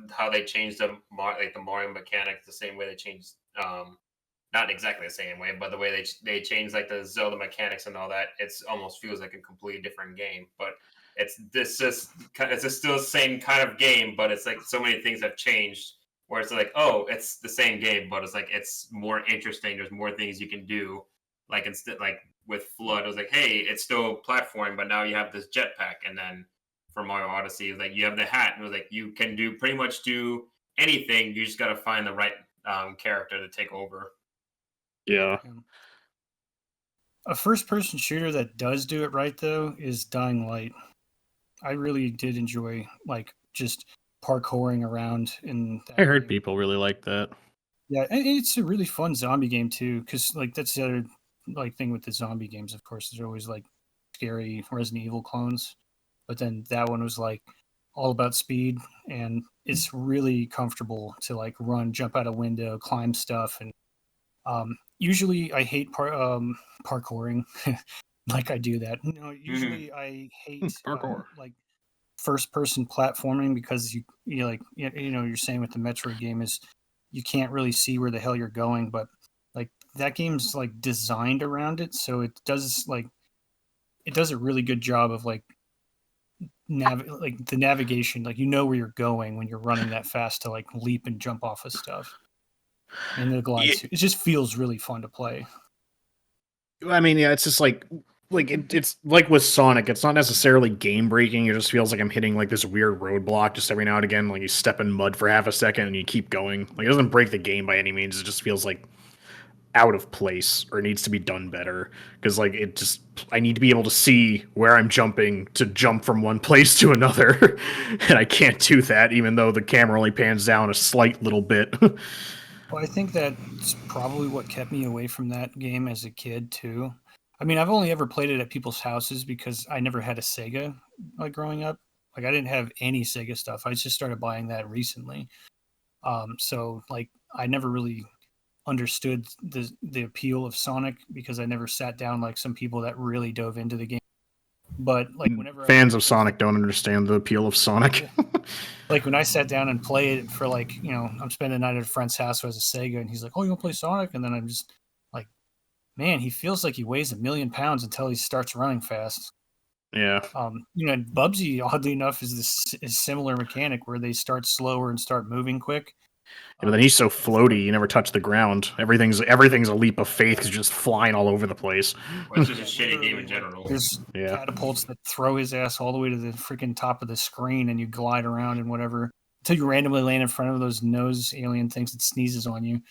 how they changed the Mario mechanics, the same way they changed, not exactly the same way, but the way they changed like the Zelda mechanics and all that, it's almost feels like a completely different game. But it's still the same kind of game, but it's like so many things have changed where it's like, oh, it's the same game, but it's like it's more interesting. There's more things you can do. Like instead, like with Flood, it was like, hey, it's still platforming, but now you have this jetpack. And then for Mario Odyssey, like you have the hat, and it was like you can pretty much do anything. You just got to find the right character to take over.
Yeah.
A first-person shooter that does do it right, though, is Dying Light. I really did enjoy like just parkouring around in that
I heard
game.
people really like that.
Yeah, and it's a really fun zombie game too, because like that's the other like thing with the zombie games. Of course, there's always like scary Resident Evil clones, but then that one was like all about speed, and it's really comfortable to like run, jump out a window, climb stuff, and usually I hate parkouring. Like I do that. No, usually I hate
Parkour.
like first person platforming, because you like you're saying with the Metroid game is you can't really see where the hell you're going, but like that game's like designed around it, so it does a really good job of like like the navigation, like you know where you're going when you're running that fast to like leap and jump off of stuff. And the glide suit, it just feels really fun to play.
I mean, yeah, it's just like it's like with Sonic, it's not necessarily game breaking. It just feels like I'm hitting like this weird roadblock just every now and again. Like you step in mud for half a second and you keep going. Like it doesn't break the game by any means. It just feels like out of place or needs to be done better, because like I need to be able to see where I'm jumping to jump from one place to another, and I can't do that even though the camera only pans down a slight little bit.
Well, I think that's probably what kept me away from that game as a kid too. I mean, I've only ever played it at people's houses because I never had a Sega like growing up. Like I didn't have any Sega stuff. I just started buying that recently. So like I never really understood the appeal of Sonic because I never sat down like some people that really dove into the game. But like whenever
Fans of Sonic don't understand the appeal of Sonic.
like when I sat down and played it for like, I'm spending the night at a friend's house who has a Sega, and he's like, "Oh, you want to play Sonic?" And then I'm just like, man, he feels like he weighs 1,000,000 pounds until he starts running fast.
Yeah.
Bubsy, oddly enough, is this similar mechanic where they start slower and start moving quick.
But then he's so floaty, you never touch the ground. Everything's a leap of faith because you're just flying all over the place.
Well, it's just a shitty game in general.
There's catapults that throw his ass all the way to the freaking top of the screen, and you glide around and whatever until you randomly land in front of those nose alien things that sneezes on you.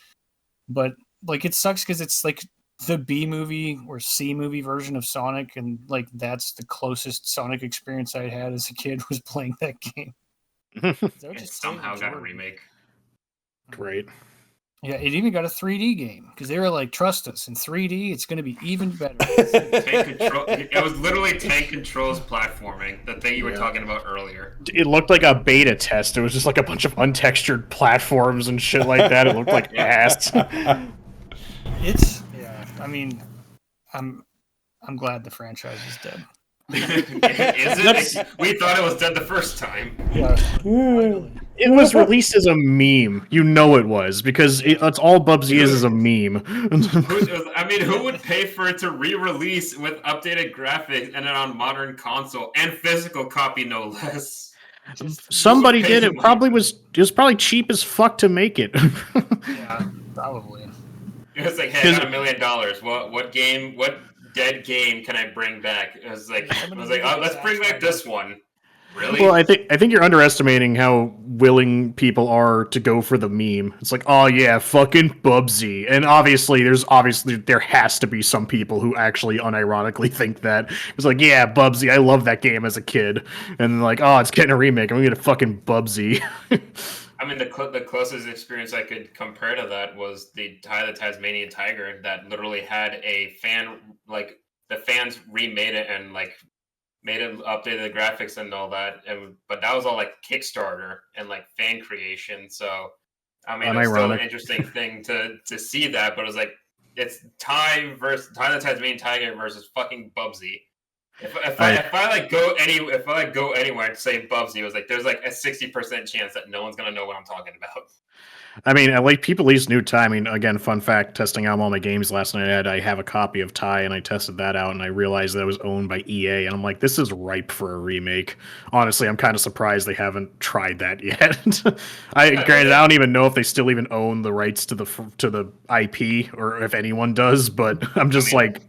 But like it sucks because it's like the B movie or C movie version of Sonic, and like that's the closest Sonic experience I had as a kid was playing that game.
It somehow got a remake.
Great.
Yeah, it even got a 3D game because they were like, "Trust us, in 3D, it's going to be even better."
It was literally Tank Control's platforming, the thing you were talking about earlier.
It looked like a beta test. It was just like a bunch of untextured platforms and shit like that. It looked like ass.
I mean, I'm glad the franchise is dead.
Is it? We thought it was dead the first time.
Yeah, finally.
It was released as a meme. You know it was, because that's all Bubsy is a meme.
Who would pay for it to re-release with updated graphics and then on modern console and physical copy, no less?
Somebody did. It was probably cheap as fuck to make it.
Yeah, probably.
It was like, hey, I got $1 million. What dead game can I bring back? It was like, oh, let's bring back this one. Really?
Well, I think you're underestimating how willing people are to go for the meme. It's like, oh yeah, fucking Bubsy, and obviously there has to be some people who actually unironically think that. It's like, yeah, Bubsy, I love that game as a kid, and like, oh, it's getting a remake, I'm gonna get a fucking Bubsy.
I mean, the closest experience I could compare to that was the Tasmanian Tiger that literally had a fan, like, the fans remade it and, like, made it, updated the graphics and all that. But that was all, like, Kickstarter and, like, fan creation. So, I mean, it's still an interesting thing to see that, but it was like, it's Ty the Tasmanian Tiger versus fucking Bubsy. If I go anywhere and say Bubsy, it was like there's like a 60% chance that no one's gonna know what I'm talking about.
I mean, like, people at least knew Ty. I mean, again, fun fact: testing out all my games last night, I have a copy of Ty, and I tested that out, and I realized that it was owned by EA, and I'm like, this is ripe for a remake. Honestly, I'm kind of surprised they haven't tried that yet. Granted, I don't even know if they still even own the rights to the IP, or if anyone does, but I'm just like,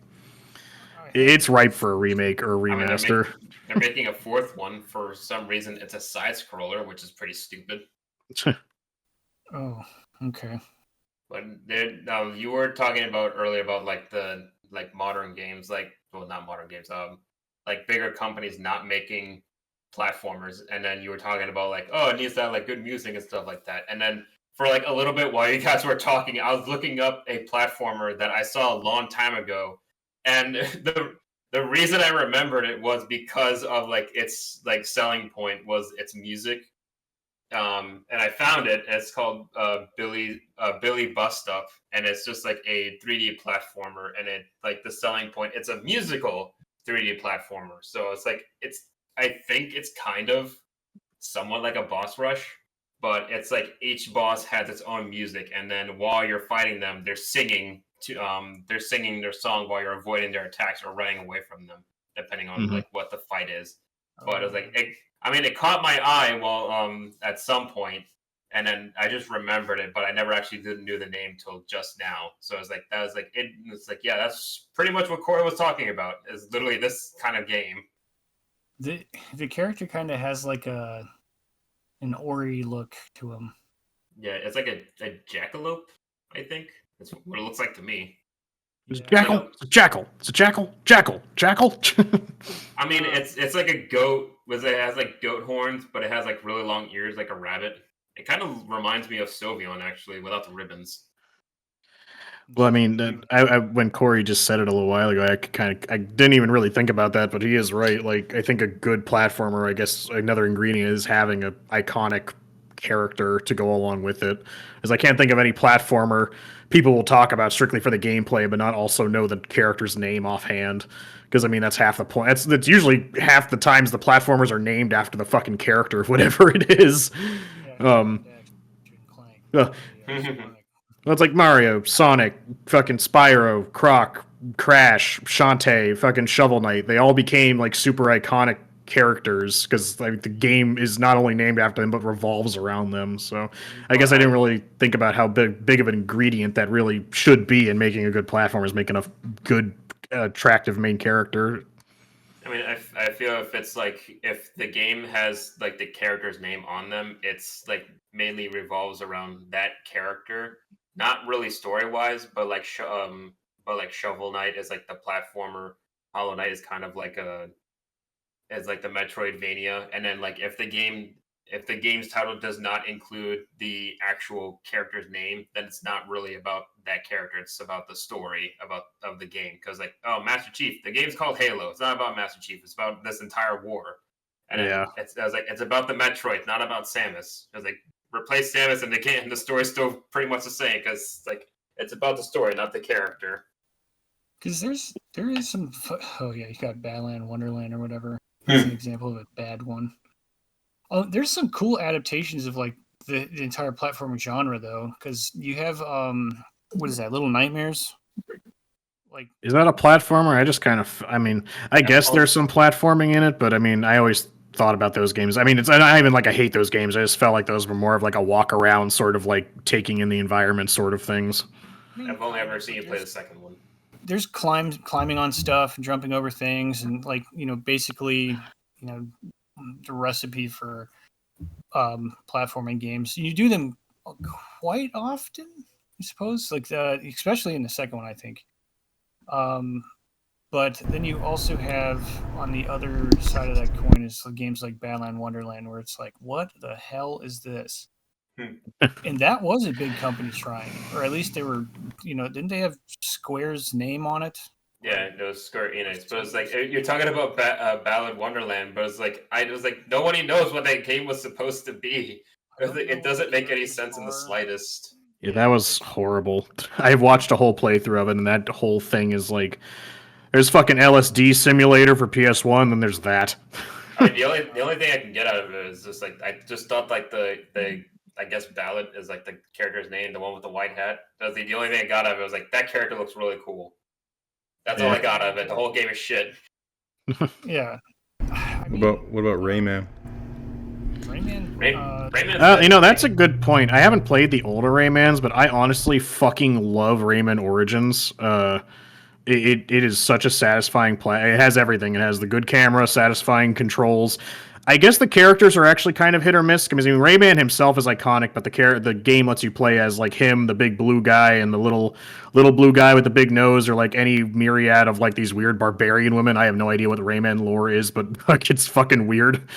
it's ripe for a remake or a remaster.
They're making a fourth one for some reason. It's a side scroller, which is pretty stupid.
Oh, okay.
But you were talking about earlier about like the modern games, not modern games, like bigger companies not making platformers, and then you were talking about like, oh, it needs to have like good music and stuff like that. And then for like a little bit while you guys were talking, I was looking up a platformer that I saw a long time ago, and the reason I remembered it was because of like its like selling point was its music. And I found it. And it's called Billy Bust Up, and it's just like a 3D platformer. And it like the selling point. It's a musical 3D platformer, so it's like I think it's kind of somewhat like a boss rush, but it's like each boss has its own music, and then while you're fighting them, they're singing their song while you're avoiding their attacks or running away from them, depending on like what the fight is. But it was like it caught my eye while at some point, and then I just remembered it, but I never actually knew the name till just now. So it's like yeah, that's pretty much what Corey was talking about. Is literally this kind of game.
The character kind of has like an Ori look to him.
Yeah, it's like a jackalope, I think. That's what it looks like to me.
It's jackal. It's a jackal. It's a jackal. Jackal. Jackal.
I mean, it's like a goat. It has like goat horns, but it has like really long ears, like a rabbit. It kind of reminds me of Sylveon, actually, without the ribbons.
Well, I mean, I when Corey just said it a little while ago, I didn't even really think about that, but he is right. Like, I think a good platformer, I guess another ingredient is having a iconic character to go along with it. Because I can't think of any platformer people will talk about strictly for the gameplay, but not also know the character's name offhand. Because I mean, that's half the point. That's usually half the times the platformers are named after the fucking character, whatever it is. It's like Mario, Sonic, fucking Spyro, Croc, Crash, Shantae, fucking Shovel Knight. They all became like super iconic characters because like the game is not only named after them but revolves around them. So I guess I didn't really think about how big of an ingredient that really should be in making a good platform, is making a good, attractive main character.
I mean, I feel if the game has like the character's name on them, it's like mainly revolves around that character. Not really story wise, but like Shovel Knight is like the platformer. Hollow Knight is kind of like the Metroidvania, and then like if the game's title does not include the actual character's name, then it's not really about that character. It's about the story of the game. Because like, oh, Master Chief, the game's called Halo. It's not about Master Chief. It's about this entire war. And I was like, it's about the Metroid, not about Samus. I was like, replace Samus and the story's still pretty much the same because like it's about the story, not the character.
Because there is some. Oh yeah, you got Badland Wonderland or whatever. That's an example of a bad one. Oh, there's some cool adaptations of like the entire platform genre though, because you have what is that? Little Nightmares. Like,
Is that a platformer? I just kind of, I mean, I guess there's some platforming in it, but I mean, I always thought about those games. I mean, it's not even like I hate those games. I just felt like those were more of like a walk around, sort of like taking in the environment sort of things.
I mean,
I've only ever seen you play the second one.
There's climbing on stuff and jumping over things, and like basically, the recipe for platforming games. You do them quite often, I suppose. Like especially in the second one, I think. But then you also have on the other side of that coin is games like Badland Wonderland, where it's like, what the hell is this? And that was a big company trying, or at least they were, didn't they have Square's name on it?
Yeah, no, Square Enix. But it's like you're talking about Ballad Wonderland, but it's like nobody knows what that game was supposed to be. It doesn't make any sense in the slightest.
Yeah, that was horrible. I've watched a whole playthrough of it, and that whole thing is like, there's fucking LSD simulator for PS1, and there's that.
I mean, the only thing I can get out of it is just like I just thought like the I guess Ballad is like the character's name, the one with the white hat. The only thing I got out of it was like that character looks really cool. That's all I got out of it. The whole game is shit.
Yeah.
What about Rayman?
Rayman.
That's a good point. I haven't played the older Raymans, but I honestly fucking love Rayman Origins. It is such a satisfying play. It has everything. It has the good camera, satisfying controls. I guess the characters are actually kind of hit or miss. I mean, Rayman himself is iconic, but the game lets you play as like him, the big blue guy, and the little blue guy with the big nose, or like any myriad of like these weird barbarian women. I have no idea what the Rayman lore is, but like it's fucking weird.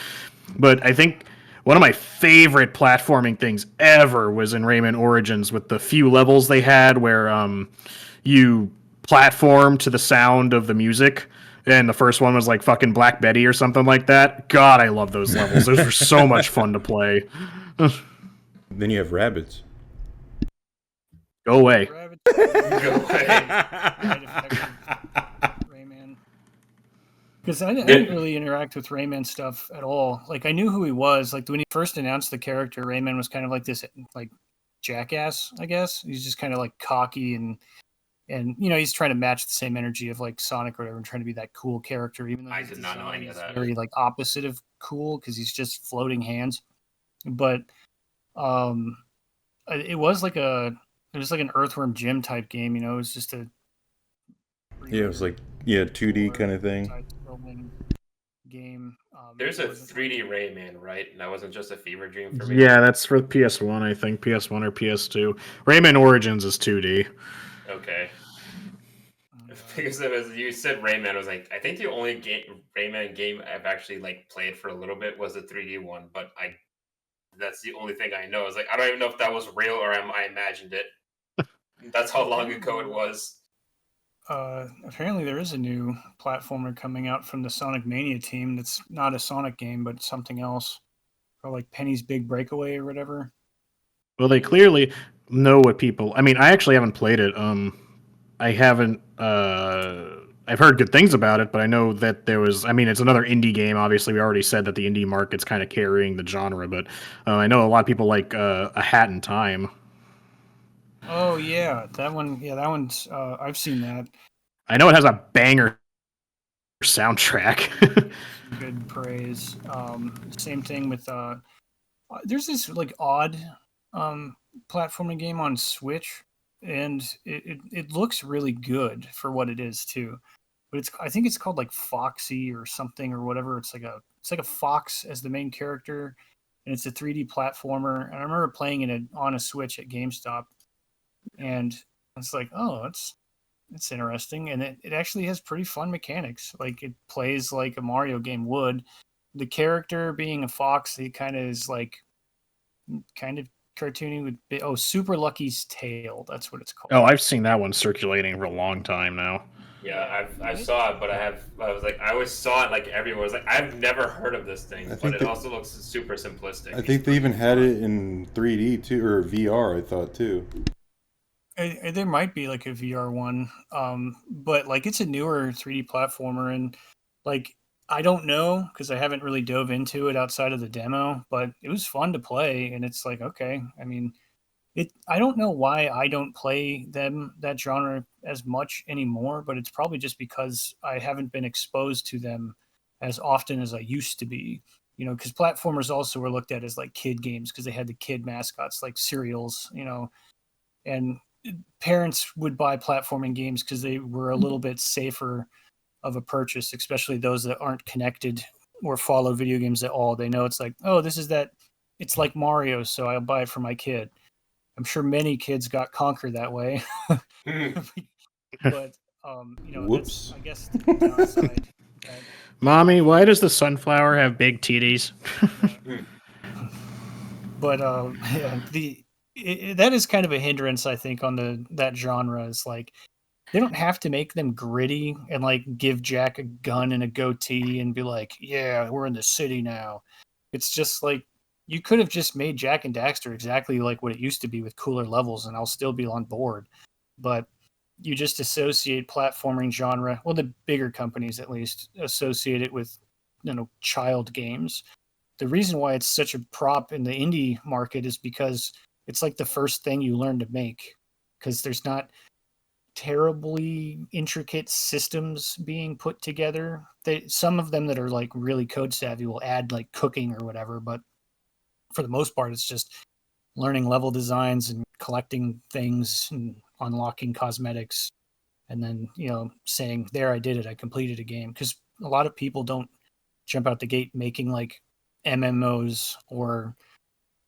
But I think one of my favorite platforming things ever was in Rayman Origins with the few levels they had where you platform to the sound of the music. And the first one was like fucking Black Betty or something like that. God, I love those levels. Those were so much fun to play.
Then you have rabbits.
Go away.
Go away.
Rayman. Because I didn't really interact with Rayman stuff at all. Like, I knew who he was. Like, when he first announced the character, Rayman was kind of like this, like, jackass, I guess. He's just kind of like cocky and he's trying to match the same energy of like Sonic or whatever, and trying to be that cool character, even though
I did not know any of that.
Very like opposite of cool because he's just floating hands. But it was like an Earthworm Jim type game. It was just a
it was like 2D kind of thing.
Game.
There's a 3D Rayman, right? And that wasn't just a fever dream for me.
Yeah, that's for PS1, I think. PS1 or PS2. Rayman Origins is 2D.
Okay. Because you said Rayman, I was like, I think the only Rayman game I've actually like played for a little bit was the 3D one, but that's the only thing I know. I was like, I don't even know if that was real or I imagined it. That's how long ago it was.
Apparently there is a new platformer coming out from the Sonic Mania team that's not a Sonic game, but something else. Or like Penny's Big Breakaway or whatever.
Well, they clearly know what people... I mean, I actually haven't played it. I haven't... I've heard good things about it, but I know that there was... I mean, it's another indie game. Obviously, we already said that the indie market's kind of carrying the genre, but I know a lot of people like A Hat in Time.
Oh, yeah. That one... Yeah, that one's... I've seen that.
I know it has a banger soundtrack.
Good praise. Same thing with... there's this, like, odd platforming game on Switch, and it looks really good for what it is, too. But I think it's called, like, Foxy or something or whatever. It's like a fox as the main character, and it's a 3D platformer. And I remember playing it on a Switch at GameStop. And it's like, oh, it's interesting, and it actually has pretty fun mechanics. Like, it plays like a Mario game would. The character being a fox, he kind of is like kind of cartoony with Super Lucky's Tale. That's what it's called.
Oh, I've seen that one circulating for a long time now.
Yeah, I saw it, but I always saw it like everywhere. I was like, I've never heard of this thing, but it also looks super simplistic.
I think they even had it in 3D too, or VR, I thought too.
There might be like a VR one, but like it's a newer 3D platformer, and like I don't know because I haven't really dove into it outside of the demo, but it was fun to play, and it's like okay, I mean, it. I don't know why I don't play that genre as much anymore, but it's probably just because I haven't been exposed to them as often as I used to be. You know, because platformers also were looked at as like kid games because they had the kid mascots like cereals, you know, and parents would buy platforming games because they were a little bit safer of a purchase, especially those that aren't connected or follow video games at all. They know it's like, oh, this is that. It's like Mario, so I'll buy it for my kid. I'm sure many kids got conquered that way, but you know, that's
Whoops.
I guess the downside. That,
Mommy, why does the sunflower have big titties?
but yeah, that is kind of a hindrance, I think, on that genre. Is like they don't have to make them gritty and like give Jack a gun and a goatee and be like, yeah, we're in the city now. It's just like you could have just made Jack and Daxter exactly like what it used to be with cooler levels, and I'll still be on board. But you just associate platforming genre, well, the bigger companies at least associate it with, you know, child games. The reason why it's such a prop in the indie market is because it's like the first thing you learn to make, because there's not terribly intricate systems being put together. Some of them that are like really code savvy will add like cooking or whatever, but for the most part, it's just learning level designs and collecting things and unlocking cosmetics, and then you know saying, "There, I did it. I completed a game." Because a lot of people don't jump out the gate making like MMOs, or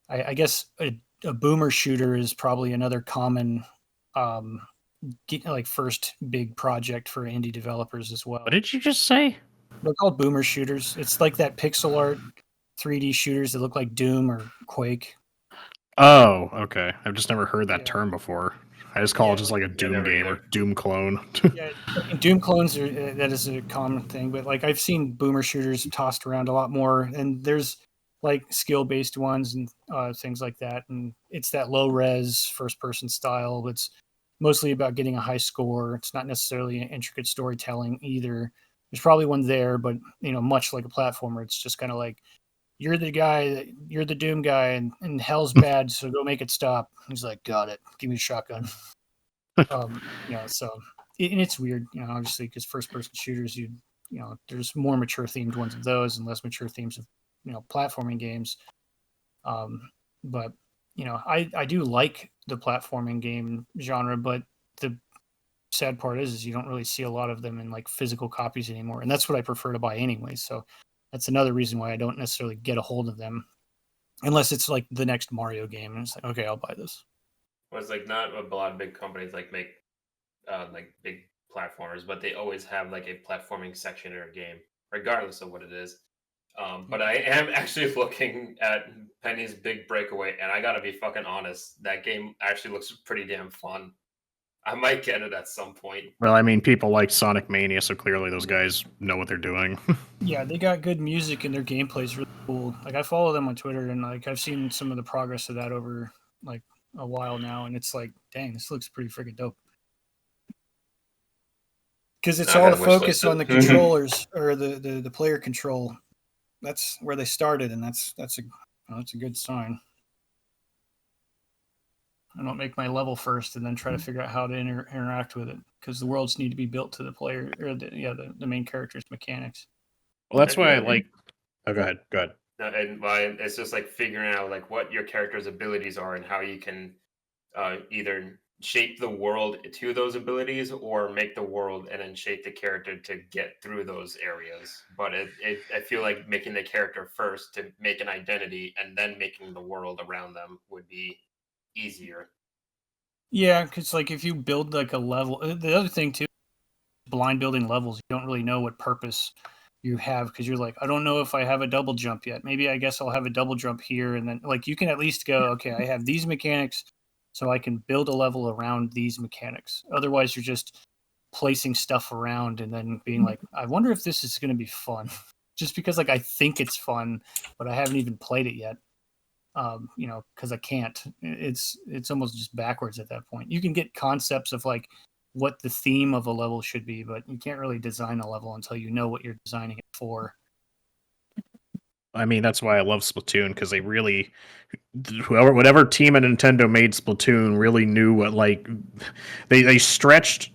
I guess a boomer shooter is probably another common um, like first big project for indie developers as well.
What did you just say?
They're called boomer shooters. It's like that pixel art 3D shooters that look like Doom or Quake.
Oh, okay. I've just never heard that
Yeah.
term before. I just call it
Yeah,
just like a Doom
never
game
either.
or Doom clone.
yeah. And Doom clones are that is a common thing, but like I've seen boomer shooters tossed around a lot more, and there's like skill based ones and things like that, and it's that low res first person style. It's mostly about getting a high score. It's not necessarily an intricate storytelling either. There's probably one there, but you know, much like a platformer, it's just kind of like you're the guy, you're the Doom guy, and hell's bad, so go make it stop. He's like, got it. Give me a shotgun. You know, so and it's weird, you know, obviously because first person shooters, you know, there's more mature themed ones of those and less mature themes of, you know, platforming games. But you know, I do like the platforming game genre, but the sad part is you don't really see a lot of them in like physical copies anymore, and that's what I prefer to buy anyway. So that's another reason why I don't necessarily get a hold of them unless it's like the next Mario game, and it's like, okay, I'll buy this.
Well, it's like not a lot of big companies make like big platformers, but they always have like a platforming section in their game, regardless of what it is. But I am actually looking at Penny's Big Breakaway, and I gotta be fucking honest, that game actually looks pretty damn fun. I might get it at some point.
Well, I mean, people like Sonic Mania, so clearly those guys know what they're doing.
Yeah, they got good music and their gameplay is really cool. Like I follow them on Twitter, and like I've seen some of the progress of that over like a while now, and it's like, dang, this looks pretty freaking dope. Because it's
I
all
gotta
the
wish
focus
list
on the
it.
controllers or the player control. That's where they started, and that's a good sign. I don't make my level first and then try to figure out how to interact with it, because the worlds need to be built to the player or the main character's mechanics.
Well, that's why I
And-
like. Oh, go ahead. Go ahead.
And it's just like figuring out like what your character's abilities are and how you can either shape the world to those abilities or make the world and then shape the character to get through those areas. But I feel like making the character first to make an identity and then making the world around them would be easier.
Yeah, because like if you build like a level, the other thing too, blind building levels, you don't really know what purpose you have, because you're like, I don't know if I have a double jump yet. Maybe I guess I'll have a double jump here, and then like you can at least go, okay, I have these mechanics, so I can build a level around these mechanics. Otherwise, you're just placing stuff around and then being like, I wonder if this is going to be fun, just because like I think it's fun, but I haven't even played it yet. because I can't. It's almost just backwards at that point. You can get concepts of like what the theme of a level should be, but you can't really design a level until you know what you're designing it for.
I mean, that's why I love Splatoon, because whatever team at Nintendo made Splatoon really knew what, like, they stretched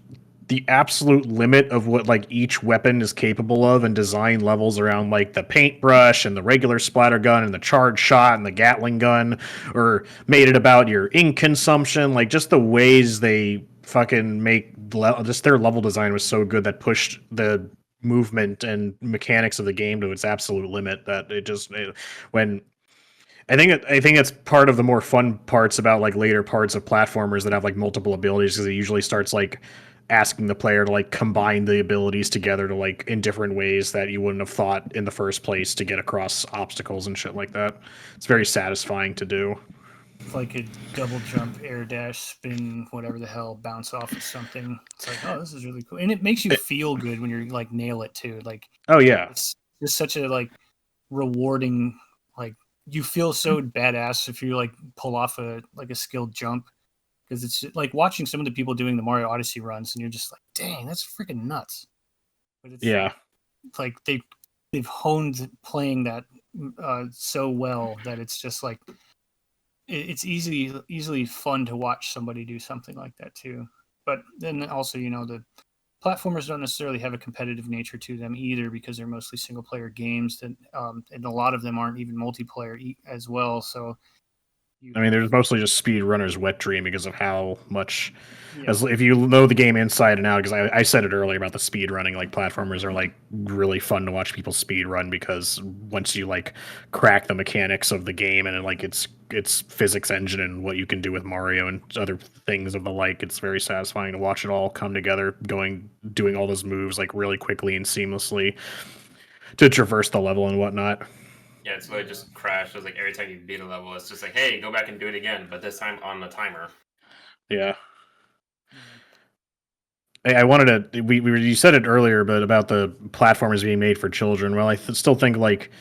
the absolute limit of what like each weapon is capable of and design levels around like the paintbrush and the regular splatter gun and the charge shot and the Gatling gun, or made it about your ink consumption. Like, just the ways they fucking just their level design was so good that pushed the movement and mechanics of the game to its absolute limit, that when I think it's part of the more fun parts about like later parts of platformers that have like multiple abilities, because it usually starts like asking the player to like combine the abilities together to like in different ways that you wouldn't have thought in the first place to get across obstacles and shit like that. It's very satisfying to do.
It's like a double jump, air dash, spin, whatever the hell, bounce off of something. It's like, oh, this is really cool, and it makes you feel good when you're like nail it too. Like,
oh yeah,
it's just such a like rewarding. Like, you feel so badass if you like pull off a skilled jump, because it's like watching some of the people doing the Mario Odyssey runs, and you're just like, dang, that's freaking nuts. But it's
yeah.
like they've honed playing that so well that it's just like it's easily fun to watch somebody do something like that too. But then also, the platformers don't necessarily have a competitive nature to them either, because they're mostly single player games that and a lot of them aren't even multiplayer as well. So
I mean, there's mostly just speedrunners' wet dream because of how much,
yeah.
as if you know the game inside and out. Because I said it earlier about the speed running. Like, platformers are like really fun to watch people speed run, because once you like crack the mechanics of the game and like its physics engine and what you can do with Mario and other things of the like, it's very satisfying to watch it all come together, doing all those moves like really quickly and seamlessly to traverse the level and whatnot.
Yeah, it's really just crash. It's like every time you beat a level, it's just like, hey, go back and do it again, but this time on the timer.
Yeah. I wanted to. You said it earlier, but about the platformers being made for children. Well, I still think like,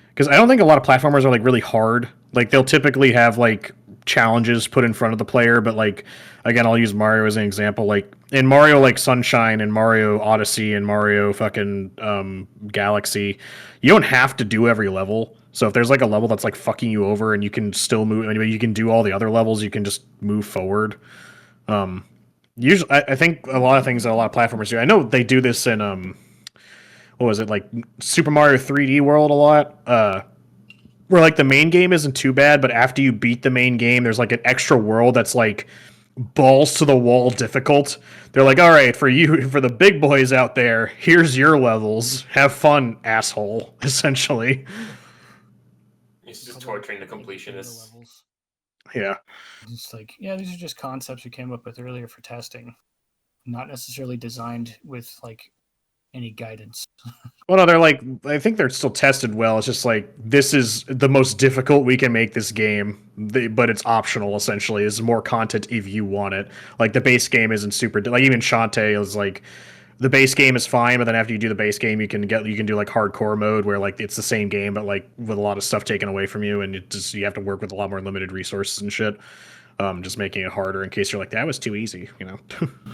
because I don't think a lot of platformers are like really hard. Like, they'll typically have like challenges put in front of the player, but like, again, I'll use Mario as an example. Like in Mario like Sunshine and Mario Odyssey and Mario fucking Galaxy, you don't have to do every level. So if there's like a level that's like fucking you over and you can still move, anyway, you can do all the other levels. You can just move forward. Usually, I think a lot of things that a lot of platformers do. I know they do this in what was it, like Super Mario 3D World a lot. Where like the main game isn't too bad, but after you beat the main game, there's like an extra world that's like balls to the wall difficult. They're like, all right, for the big boys out there, here's your levels. Have fun, asshole. Essentially.
It's just torturing the completionists.
Yeah.
It's like, yeah, these are just concepts we came up with earlier for testing, not necessarily designed with like any guidance.
Well, no, they're like, I think they're still tested well. It's just like, this is the most difficult we can make this game, but it's optional, essentially. There's more content if you want it. Like, the base game isn't super, like, even Shantae is like, the base game is fine, but then after you do the base game, you can do like hardcore mode where like it's the same game, but like with a lot of stuff taken away from you, and you have to work with a lot more limited resources and shit. Just making it harder in case you're like, that was too easy,
I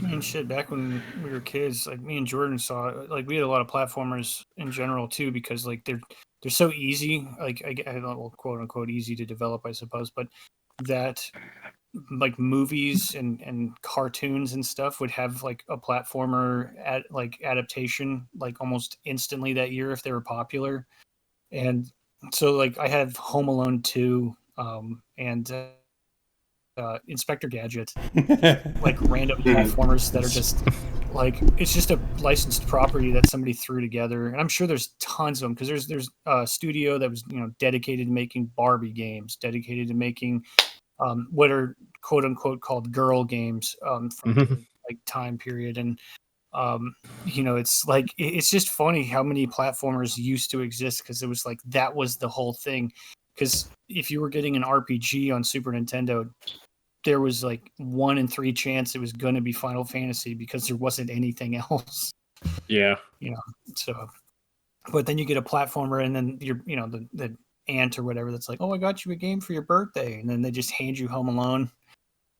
mean, shit, back when we were kids, like me and Jordan saw, like we had a lot of platformers in general too, because like they're so easy, like well, quote unquote easy to develop, I suppose, but that like movies and cartoons and stuff would have like a platformer adaptation like almost instantly that year if they were popular. And so like I have Home Alone 2 and Inspector Gadget, like random platformers that are just like, it's just a licensed property that somebody threw together, and I'm sure there's tons of them, because there's a studio that was dedicated to making Barbie games, dedicated to making what are quote unquote called girl games from the like time period. And it's like it's just funny how many platformers used to exist, because it was like that was the whole thing. Because if you were getting an RPG on Super Nintendo, there was like 1 in 3 chance it was going to be Final Fantasy, because there wasn't anything else.
Yeah.
So, but then you get a platformer, and then you're the aunt or whatever that's like, oh, I got you a game for your birthday, and then they just hand you Home Alone,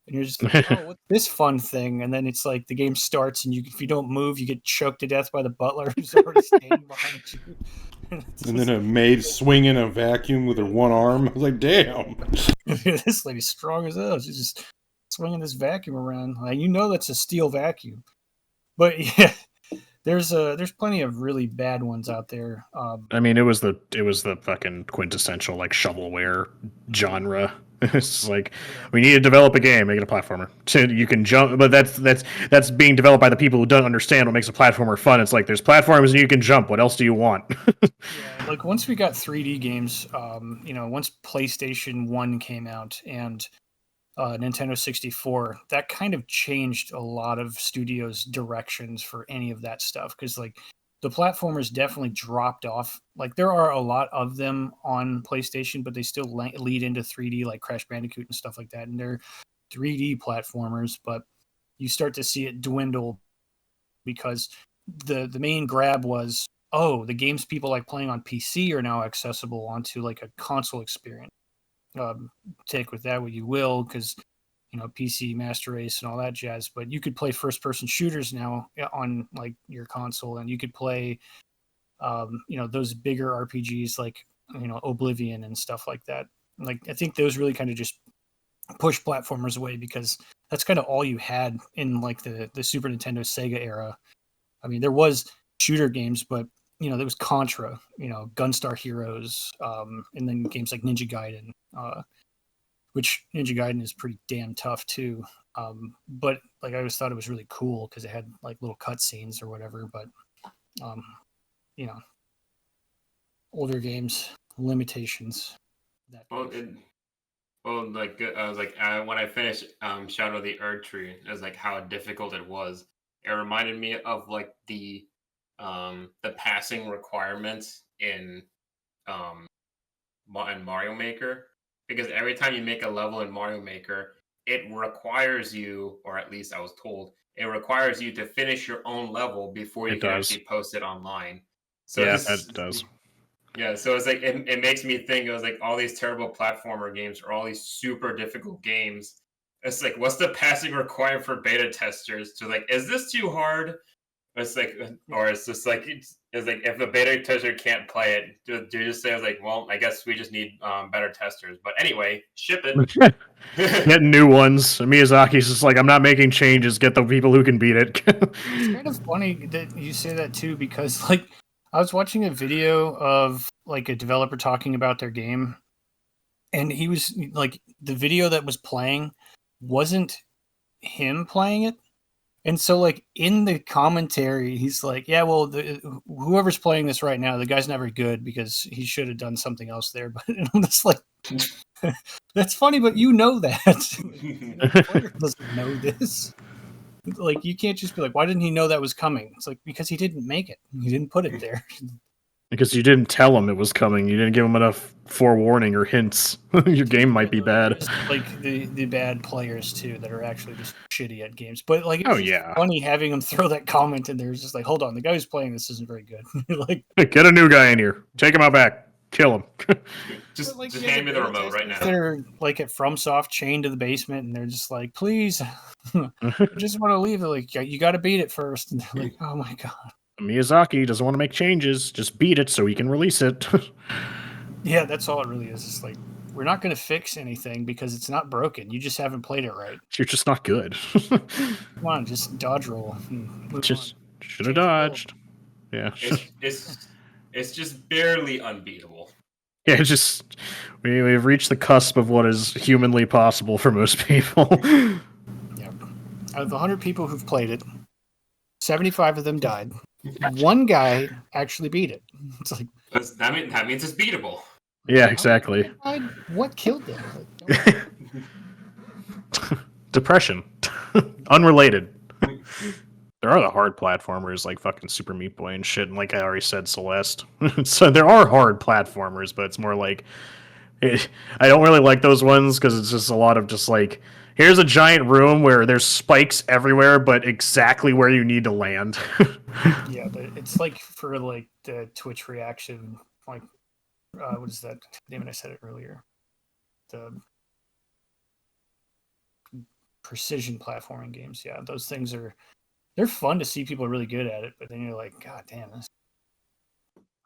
and you're just like, oh, what's this fun thing? And then it's like the game starts, and if you don't move, you get choked to death by the butler who's already standing behind you.
And then a maid swinging a vacuum with her one arm. I was like, damn.
This lady's strong as hell. She's just swinging this vacuum around. Like, that's a steel vacuum. But yeah, there's plenty of really bad ones out there.
I mean, it was the fucking quintessential like shovelware genre. It's like, we need to develop a game, make it a platformer. So you can jump, but that's being developed by the people who don't understand what makes a platformer fun. It's like, there's platforms and you can jump. What else do you want?
Yeah, like once we got 3D games, once PlayStation 1 came out and Nintendo 64, that kind of changed a lot of studios' directions for any of that stuff, because like the platformers definitely dropped off. Like there are a lot of them on PlayStation, but they still lead into 3D, like Crash Bandicoot and stuff like that, and they're 3D platformers, but you start to see it dwindle because the main grab was, oh, the games people like playing on PC are now accessible onto like a console experience. Take with that what you will, because PC Master Race and all that jazz, but you could play first person shooters now on like your console, and you could play those bigger RPGs like Oblivion and stuff like that. Like I think those really kind of just push platformers away, because that's kind of all you had in like the Super Nintendo Sega era. I mean, there was shooter games, but there was Contra, Gunstar Heroes, and then games like Ninja Gaiden, which Ninja Gaiden is pretty damn tough too. But like I always thought it was really cool because it had like little cutscenes or whatever. But older games, limitations.
Like I was like, when I finished Shadow of the Erd Tree, it was like how difficult it was. It reminded me of like the passing requirements in Mario Maker, because every time you make a level in Mario Maker, it requires you, or at least I was told, it requires you to finish your own level before you can actually post it online. So
yeah, that does.
Yeah, so it's like it makes me think, it was like all these terrible platformer games or all these super difficult games. It's like, what's the passing requirement for beta testers to like, is this too hard? It's like, or it's just like, it's like if a beta tester can't play it, do you just say, I was like, well, I guess we just need better testers. But anyway, ship it.
Get new ones. Miyazaki's just like, I'm not making changes. Get the people who can beat it.
It's kind of funny that you say that too, because like I was watching a video of like a developer talking about their game, and he was like, the video that was playing wasn't him playing it. And so, like, in the commentary, he's like, yeah, well, whoever's playing this right now, the guy's not very good because he should have done something else there. But I'm just like, that's funny, but you know that. The player doesn't know this. Like, you can't just be like, why didn't he know that was coming? It's like, because he didn't make it. He didn't put it there.
Because you didn't tell him it was coming. You didn't give him enough forewarning or hints. Your game might be bad.
Like the bad players too that are actually just shitty at games. But like,
it's
funny having him throw that comment in there. It's just like, hold on, the guy who's playing this isn't very good. Like,
get a new guy in here. Take him out back. Kill him.
just hand me the remote right now.
They're like at FromSoft, chained to the basement, and they're just like, please, I just want to leave. They're like, you got to beat it first. And they're like, oh my god.
Miyazaki doesn't want to make changes. Just beat it so he can release it.
Yeah, that's all it really is. It's like, we're not going to fix anything because it's not broken. You just haven't played it right.
You're just not good.
Come on, just dodge roll.
Just should have dodged. Yeah.
It's just barely unbeatable.
Yeah, just we've reached the cusp of what is humanly possible for most people.
Yeah. Out of the 100 people who've played it, 75 of them died. One guy actually beat it. It's like,
that means it's beatable.
Yeah, exactly.
What killed them?
Depression. Unrelated. There are the hard platformers like fucking Super Meat Boy and shit, and like I already said, Celeste. So there are hard platformers, but it's more like I don't really like those ones because it's just a lot of just like, here's a giant room where there's spikes everywhere, but exactly where you need to land.
Yeah, but it's like for like the Twitch reaction, like what is that? Damn it, I said it earlier. The precision platforming games. Yeah, those things they're fun to see people really good at it, but then you're like, God damn this.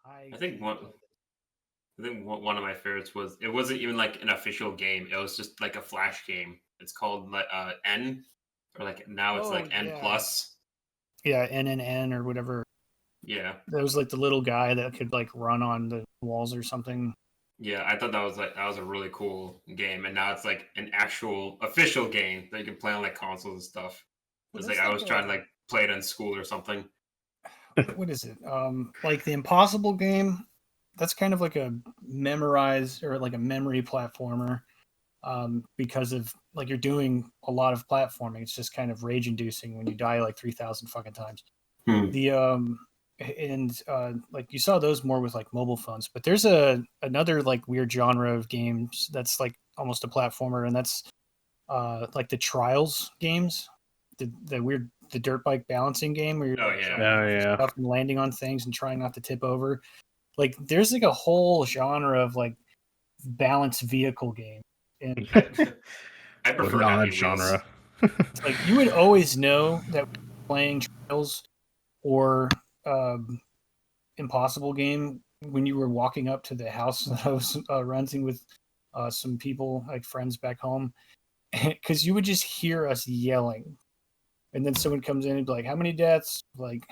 I think one of my favorites was, it wasn't even like an official game. It was just like a Flash game. It's called N, or like now it's like N plus.
Yeah, NNN or whatever.
Yeah.
That was like the little guy that could like run on the walls or something.
Yeah, I thought that was a really cool game, and now it's like an actual official game that you can play on like consoles and stuff. It's like I was trying to like play it in school or something.
What is it? Like the Impossible game. That's kind of like a memorize or like a memory platformer, because of like you're doing a lot of platforming. It's just kind of rage inducing when you die like 3,000 fucking times. The like you saw those more with like mobile phones, but there's another like weird genre of games that's like almost a platformer, and that's like the Trials games, the dirt bike balancing game where you're up and landing on things and trying not to tip over. Like there's like a whole genre of like balanced vehicle game, and
I prefer
odd genre.
It's like you would always know that playing Trials or Impossible game when you were walking up to the house that I was renting with some people, like friends back home, because you would just hear us yelling, and then someone comes in and be like, "How many deaths?" Like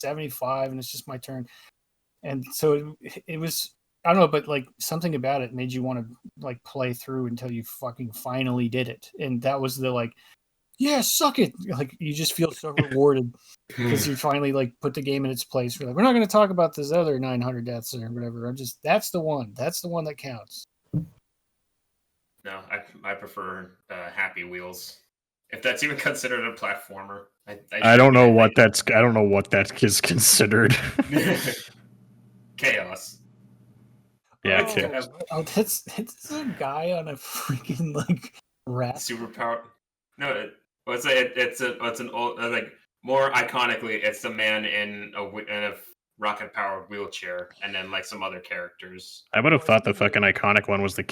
75, and it's just my turn. And so it was, I don't know, but like something about it made you want to like play through until you fucking finally did it. And that was the like, yeah, suck it. Like you just feel so rewarded because you finally like put the game in its place. We're like, we're not going to talk about this other 900 deaths or whatever. That's the one that counts.
No, I prefer Happy Wheels, if that's even considered a platformer.
I don't know what that is considered.
Chaos.
Yeah,
chaos. It's a guy on a freaking like rat.
Superpower. No, it's an old, like more iconically, it's the man in a rocket powered wheelchair, and then like some other characters.
I would have thought the fucking iconic one was the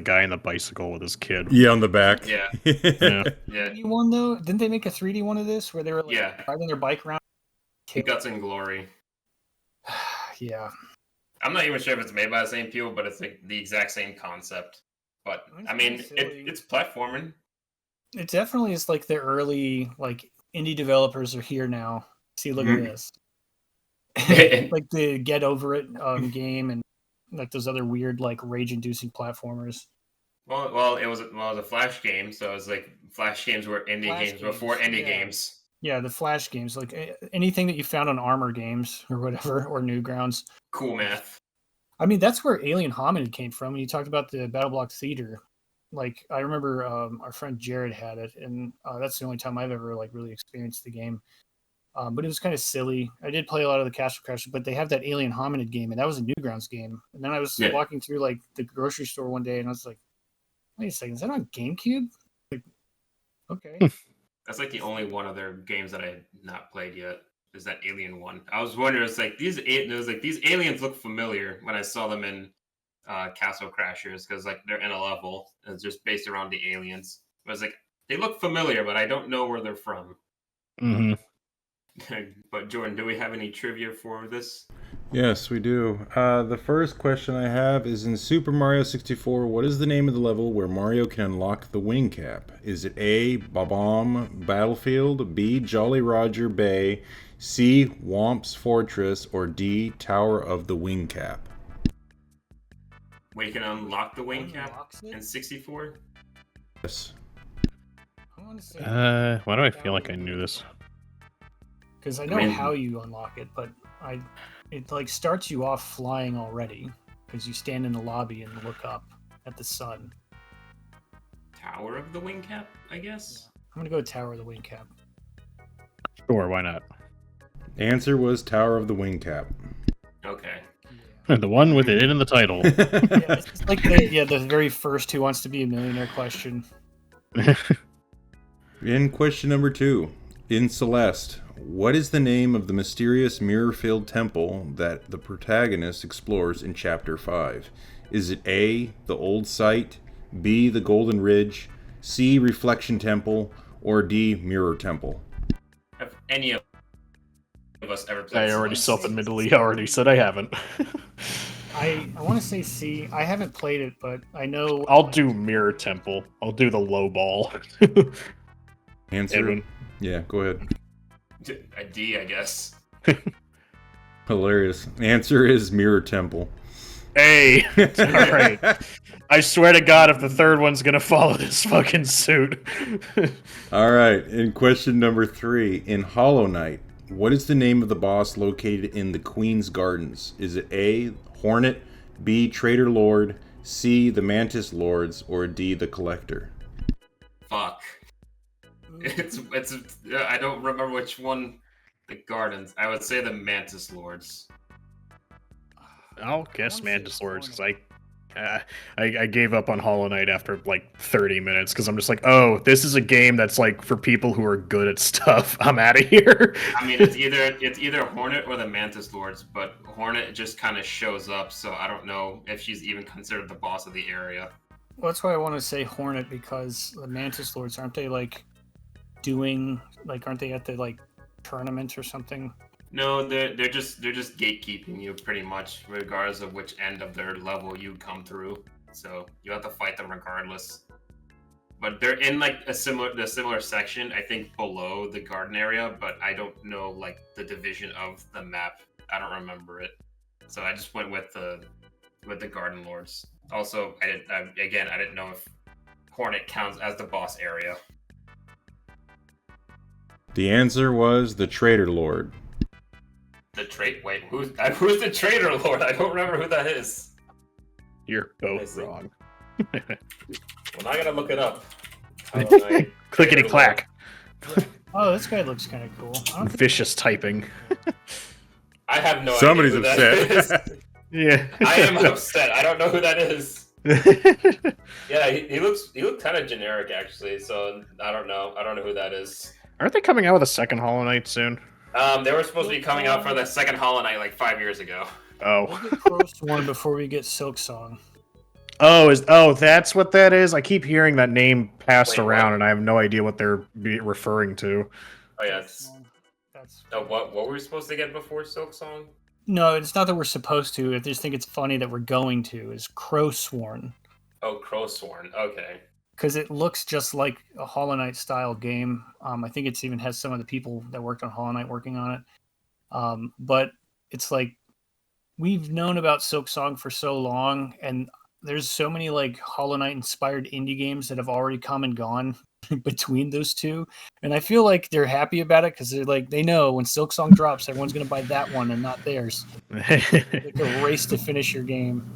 guy in the bicycle with his kid.
Yeah, on the back.
Yeah.
Yeah.
3D one though? Didn't they make a 3D one of this where they were like riding their bike around?
Guts and Glory.
Yeah.
I'm not even sure if it's made by the same people, but it's like the exact same concept. But I mean, it's platforming.
It definitely is like the early like indie developers are here now. See, look at this. Like the Get Over It game, and like those other weird like rage-inducing platformers.
Well, it was a Flash game, so it was like Flash games were indie games before indie games.
Yeah, the Flash games, like anything that you found on Armor Games or whatever, or Newgrounds.
Cool math.
I mean, that's where Alien Hominid came from. When you talked about the Battle Block Theater, like I remember our friend Jared had it, and that's the only time I've ever like really experienced the game. But it was kind of silly. I did play a lot of the Castle Crashers, but they have that Alien Hominid game, and that was a Newgrounds game. And then I was walking through like the grocery store one day, and I was like, "Wait a second, is that on GameCube?" Like, okay.
That's like the only one of their games that I had not played yet. Is that Alien one? I was wondering, it's like these aliens look familiar when I saw them in Castle Crashers, because like they're in a level and it's just based around the aliens. I was like, they look familiar, but I don't know where they're from.
Mm-hmm.
But Jordan, do we have any trivia for this?
Yes, we do. The first question I have is, in Super Mario 64, what is the name of the level where Mario can unlock the wing cap? Is it A, Bob-omb Battlefield, B, Jolly Roger Bay, C, Whomp's Fortress, or D, Tower of the Wing Cap?
We can unlock the wing cap in 64?
Yes.
Why do I feel like I knew this?
Because I know how you unlock it, but it like starts you off flying already, because you stand in the lobby and look up at the sun.
Tower of the Wing Cap, I guess?
I'm gonna go Tower of the Wing Cap.
Sure, why not?
Answer was Tower of the Wing Cap.
Okay.
The one with it in the title.
Yeah, it's like the very first Who Wants to Be a Millionaire question.
In question number 2, In Celeste, what is the name of the mysterious mirror-filled temple that the protagonist explores in Chapter 5? Is it A, the Old Site, B, the Golden Ridge, C, Reflection Temple, or D, Mirror Temple?
Have any of us ever played
I already
Celeste?
self-admittedly already said I haven't.
I want to say C. I haven't played it, but I know.
I'll do Mirror Temple. I'll do the low ball.
Answer?
Edwin.
Yeah, go ahead.
A D, I guess.
Hilarious. Answer is Mirror Temple.
Hey! Alright. I swear to God, if the third one's gonna follow this fucking suit.
All right, and question number 3. In Hollow Knight, what is the name of the boss located in the Queen's Gardens? Is it A, Hornet, B, Traitor Lord, C, the Mantis Lords, or D, the Collector?
Fuck. It's I don't remember which one. The Gardens. I would say the Mantis Lords.
I'll guess
I wanna say
Mantis
it's
Lords, because
Hornet.
I gave up on Hollow Knight after like 30 minutes, because I'm just like, oh, this is a game that's like for people who are good at stuff. I'm out of here.
I mean, it's either Hornet or the Mantis Lords, but Hornet just kind of shows up, so I don't know if she's even considered the boss of the area.
Well, that's why I want to say Hornet, because the Mantis Lords, aren't they like doing aren't they at the like tournament or something?
No, they're just gatekeeping you pretty much, regardless of which end of their level you come through. So you have to fight them regardless. But they're in like the similar section, I think, below the garden area. But I don't know like the division of the map. I don't remember it. So I just went with the Garden Lords. Also, I didn't know if Hornet counts as the boss area.
The answer was the Traitor Lord.
Wait, who's the Traitor Lord? I don't remember who that is.
You're both wrong.
Well, now I gotta look it up.
Clickety clack.
Oh, this guy looks kind of cool. I don't think
Vicious typing.
I have no
Somebody's
idea who that
upset.
is.
Yeah.
I am upset. I don't know who that is. Yeah, he looks kind of generic actually. So I don't know who that is.
Aren't they coming out with a second Hollow Knight soon?
They were supposed to be coming out for the second Hollow Knight like 5 years ago.
Oh.
we'll get Crowsworn before we get Silk Song.
Oh, that's what that is? I keep hearing that name passed
Wait,
around,
what?
and I have no idea what they're referring to.
Oh yeah.
That's
What were we supposed to get before Silk Song?
no, it's not that we're supposed to. I just think it's funny that we're going to. Is Crowsworn,
Oh, Crowsworn. Okay.
because it looks just like a Hollow Knight style game. I think it's even has some of the people that worked on Hollow Knight working on it. But it's like we've known about Silk Song for so long, and there's so many like Hollow Knight inspired indie games that have already come and gone between those two, and I feel like they're happy about it because they're like they know when Silk Song drops, everyone's gonna buy that one and not theirs. Like a race to finish your game.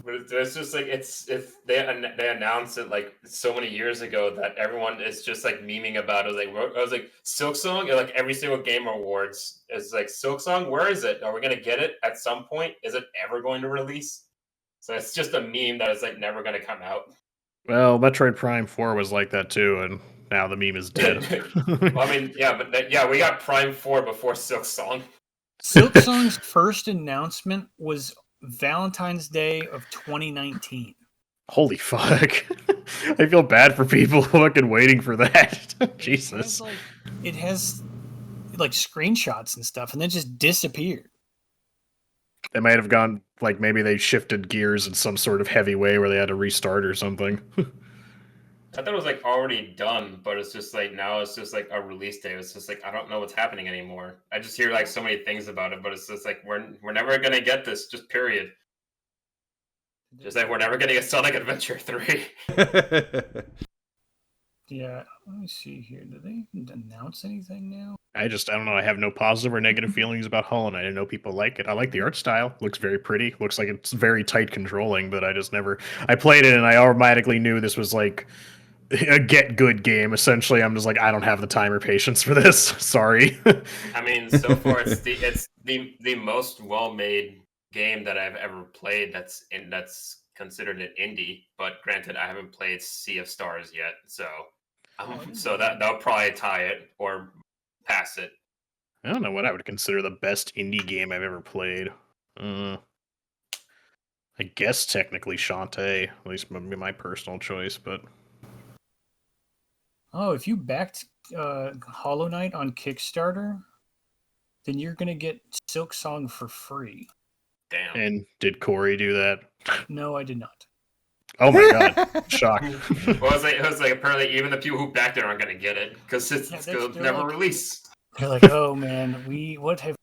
But it's just like if they announced it like so many years ago that everyone is just like memeing about it. I was like Silk Song, and like every single Game Awards is like Silk Song. Where is it? Are we gonna get it at some point? Is it ever going to release? So it's just a meme that is like never gonna come out.
Well, Metroid Prime 4 was like that too, and now the meme is dead.
Well, I mean, yeah, but we got Prime 4 before Silk Song.
Silk Song's first announcement was Valentine's Day of 2019.
Holy fuck. I feel bad for people fucking waiting for that. Jesus.
It has like screenshots and stuff, and then just disappeared.
They might have gone, like, maybe they shifted gears in some sort of heavy way where they had to restart or something.
I thought it was like already done, but it's just like now it's just like a release date. It's just like I don't know what's happening anymore. I just hear like so many things about it, but it's just like we're never gonna get this. Just period. Just like we're never gonna get Sonic Adventure 3.
Yeah, let me see here. Do they even announce anything now?
I don't know. I have no positive or negative feelings about Hollow Knight. I know people like it. I like the art style. Looks very pretty. Looks like it's very tight controlling, but I just never... I played it and I automatically knew this was like a get good game. Essentially, I'm just like, I don't have the time or patience for this. Sorry.
I mean, so far it's the most well made game that I've ever played. That's considered an indie. But granted, I haven't played Sea of Stars yet, so that'll probably tie it. Or pass it.
I don't know what I would consider the best indie game I've ever played. I guess technically Shantae, at least maybe my personal choice, but
Oh, if you backed Hollow Knight on Kickstarter, then you're gonna get Silk Song for free.
Damn.
and did Corey do that?
No, I did not.
Oh my god, shock.
Well, it was like apparently even the people who backed it aren't going to get it because it's
they're
never
like-
released.
They're like, oh man, what have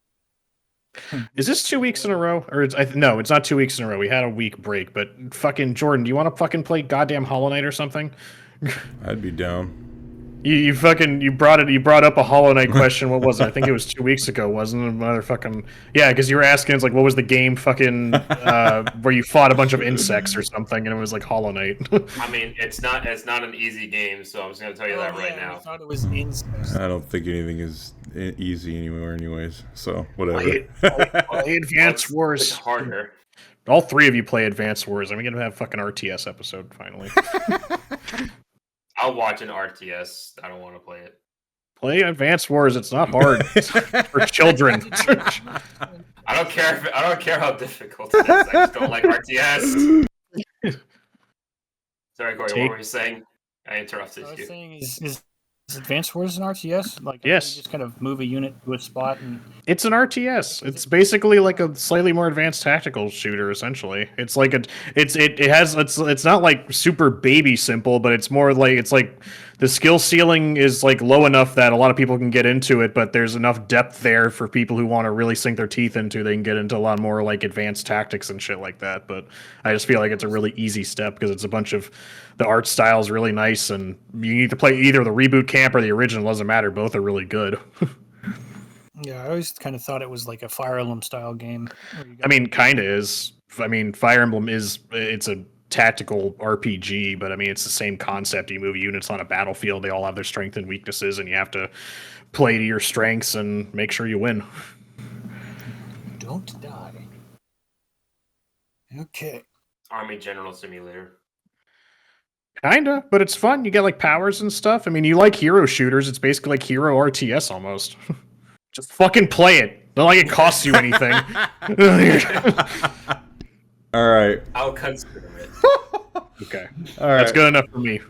Is this 2 weeks in a row? Or no, it's not 2 weeks in a row. We had a week break, but fucking Jordan, do you want to fucking play goddamn Hollow Knight or something?
I'd be down.
You brought up a Hollow Knight question. What was it? I think it was 2 weeks ago, wasn't it? Motherfucking yeah, because you were asking, it's like, what was the game fucking where you fought a bunch of insects or something, and it was like Hollow Knight.
I mean, it's not an easy game, so I'm just going to tell you that right now.
I thought it was insects.
I don't think anything is easy anywhere, anyways. So whatever.
Play Advance Wars.
It's harder.
All three of you play Advance Wars. I'm gonna have a fucking RTS episode finally.
I'll watch an RTS. I don't want to play it.
Play Advance Wars. It's not hard. It's for children.
I don't care how difficult it is. I just don't like RTS. Sorry, Corey. What were you saying? I interrupted
I was
you.
saying, is Advanced Wars an RTS? Like,
Yes.
you just kind of move a unit to a spot and
It's an RTS. It's basically like a slightly more advanced tactical shooter. Essentially, it's like it's not like super baby simple, but it's more like the skill ceiling is like low enough that a lot of people can get into it, but there's enough depth there for people who want to really sink their teeth into. They can get into a lot more like advanced tactics and shit like that. But I just feel like it's a really easy step because it's a bunch of the art style is really nice, and you need to play either the reboot camp or the original. It doesn't matter. Both are really good.
yeah, I always kind of thought it was like a Fire Emblem style game.
I mean, kind of is. I mean, Fire Emblem it's a tactical RPG, but I mean, it's the same concept. You move units on a battlefield. They all have their strengths and weaknesses, and you have to play to your strengths and make sure you win.
Don't die. Okay.
Army General Simulator.
Kinda, but it's fun. You get like powers and stuff. I mean, you like hero shooters. It's basically like hero RTS almost. Just fucking play it. Not like it costs you anything.
All right.
I'll consider it.
Okay.
All right.
That's good enough for me.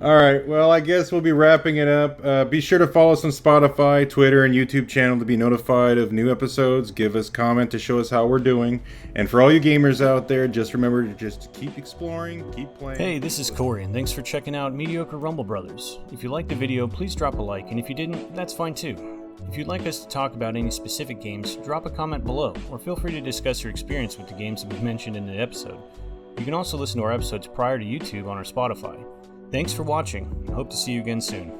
All right. Well, I guess we'll be wrapping it up. Be sure to follow us on Spotify, Twitter, and YouTube channel to be notified of new episodes. Give us comment to show us how we're doing. And for all you gamers out there, just remember to just keep exploring, keep playing.
Hey, this is Corey, and thanks for checking out Mediocre Rumble Brothers. If you liked the video, please drop a like, and if you didn't, that's fine too. If you'd like us to talk about any specific games, drop a comment below, or feel free to discuss your experience with the games that we mentioned in the episode. You can also listen to our episodes prior to YouTube on our Spotify. Thanks for watching, and hope to see you again soon.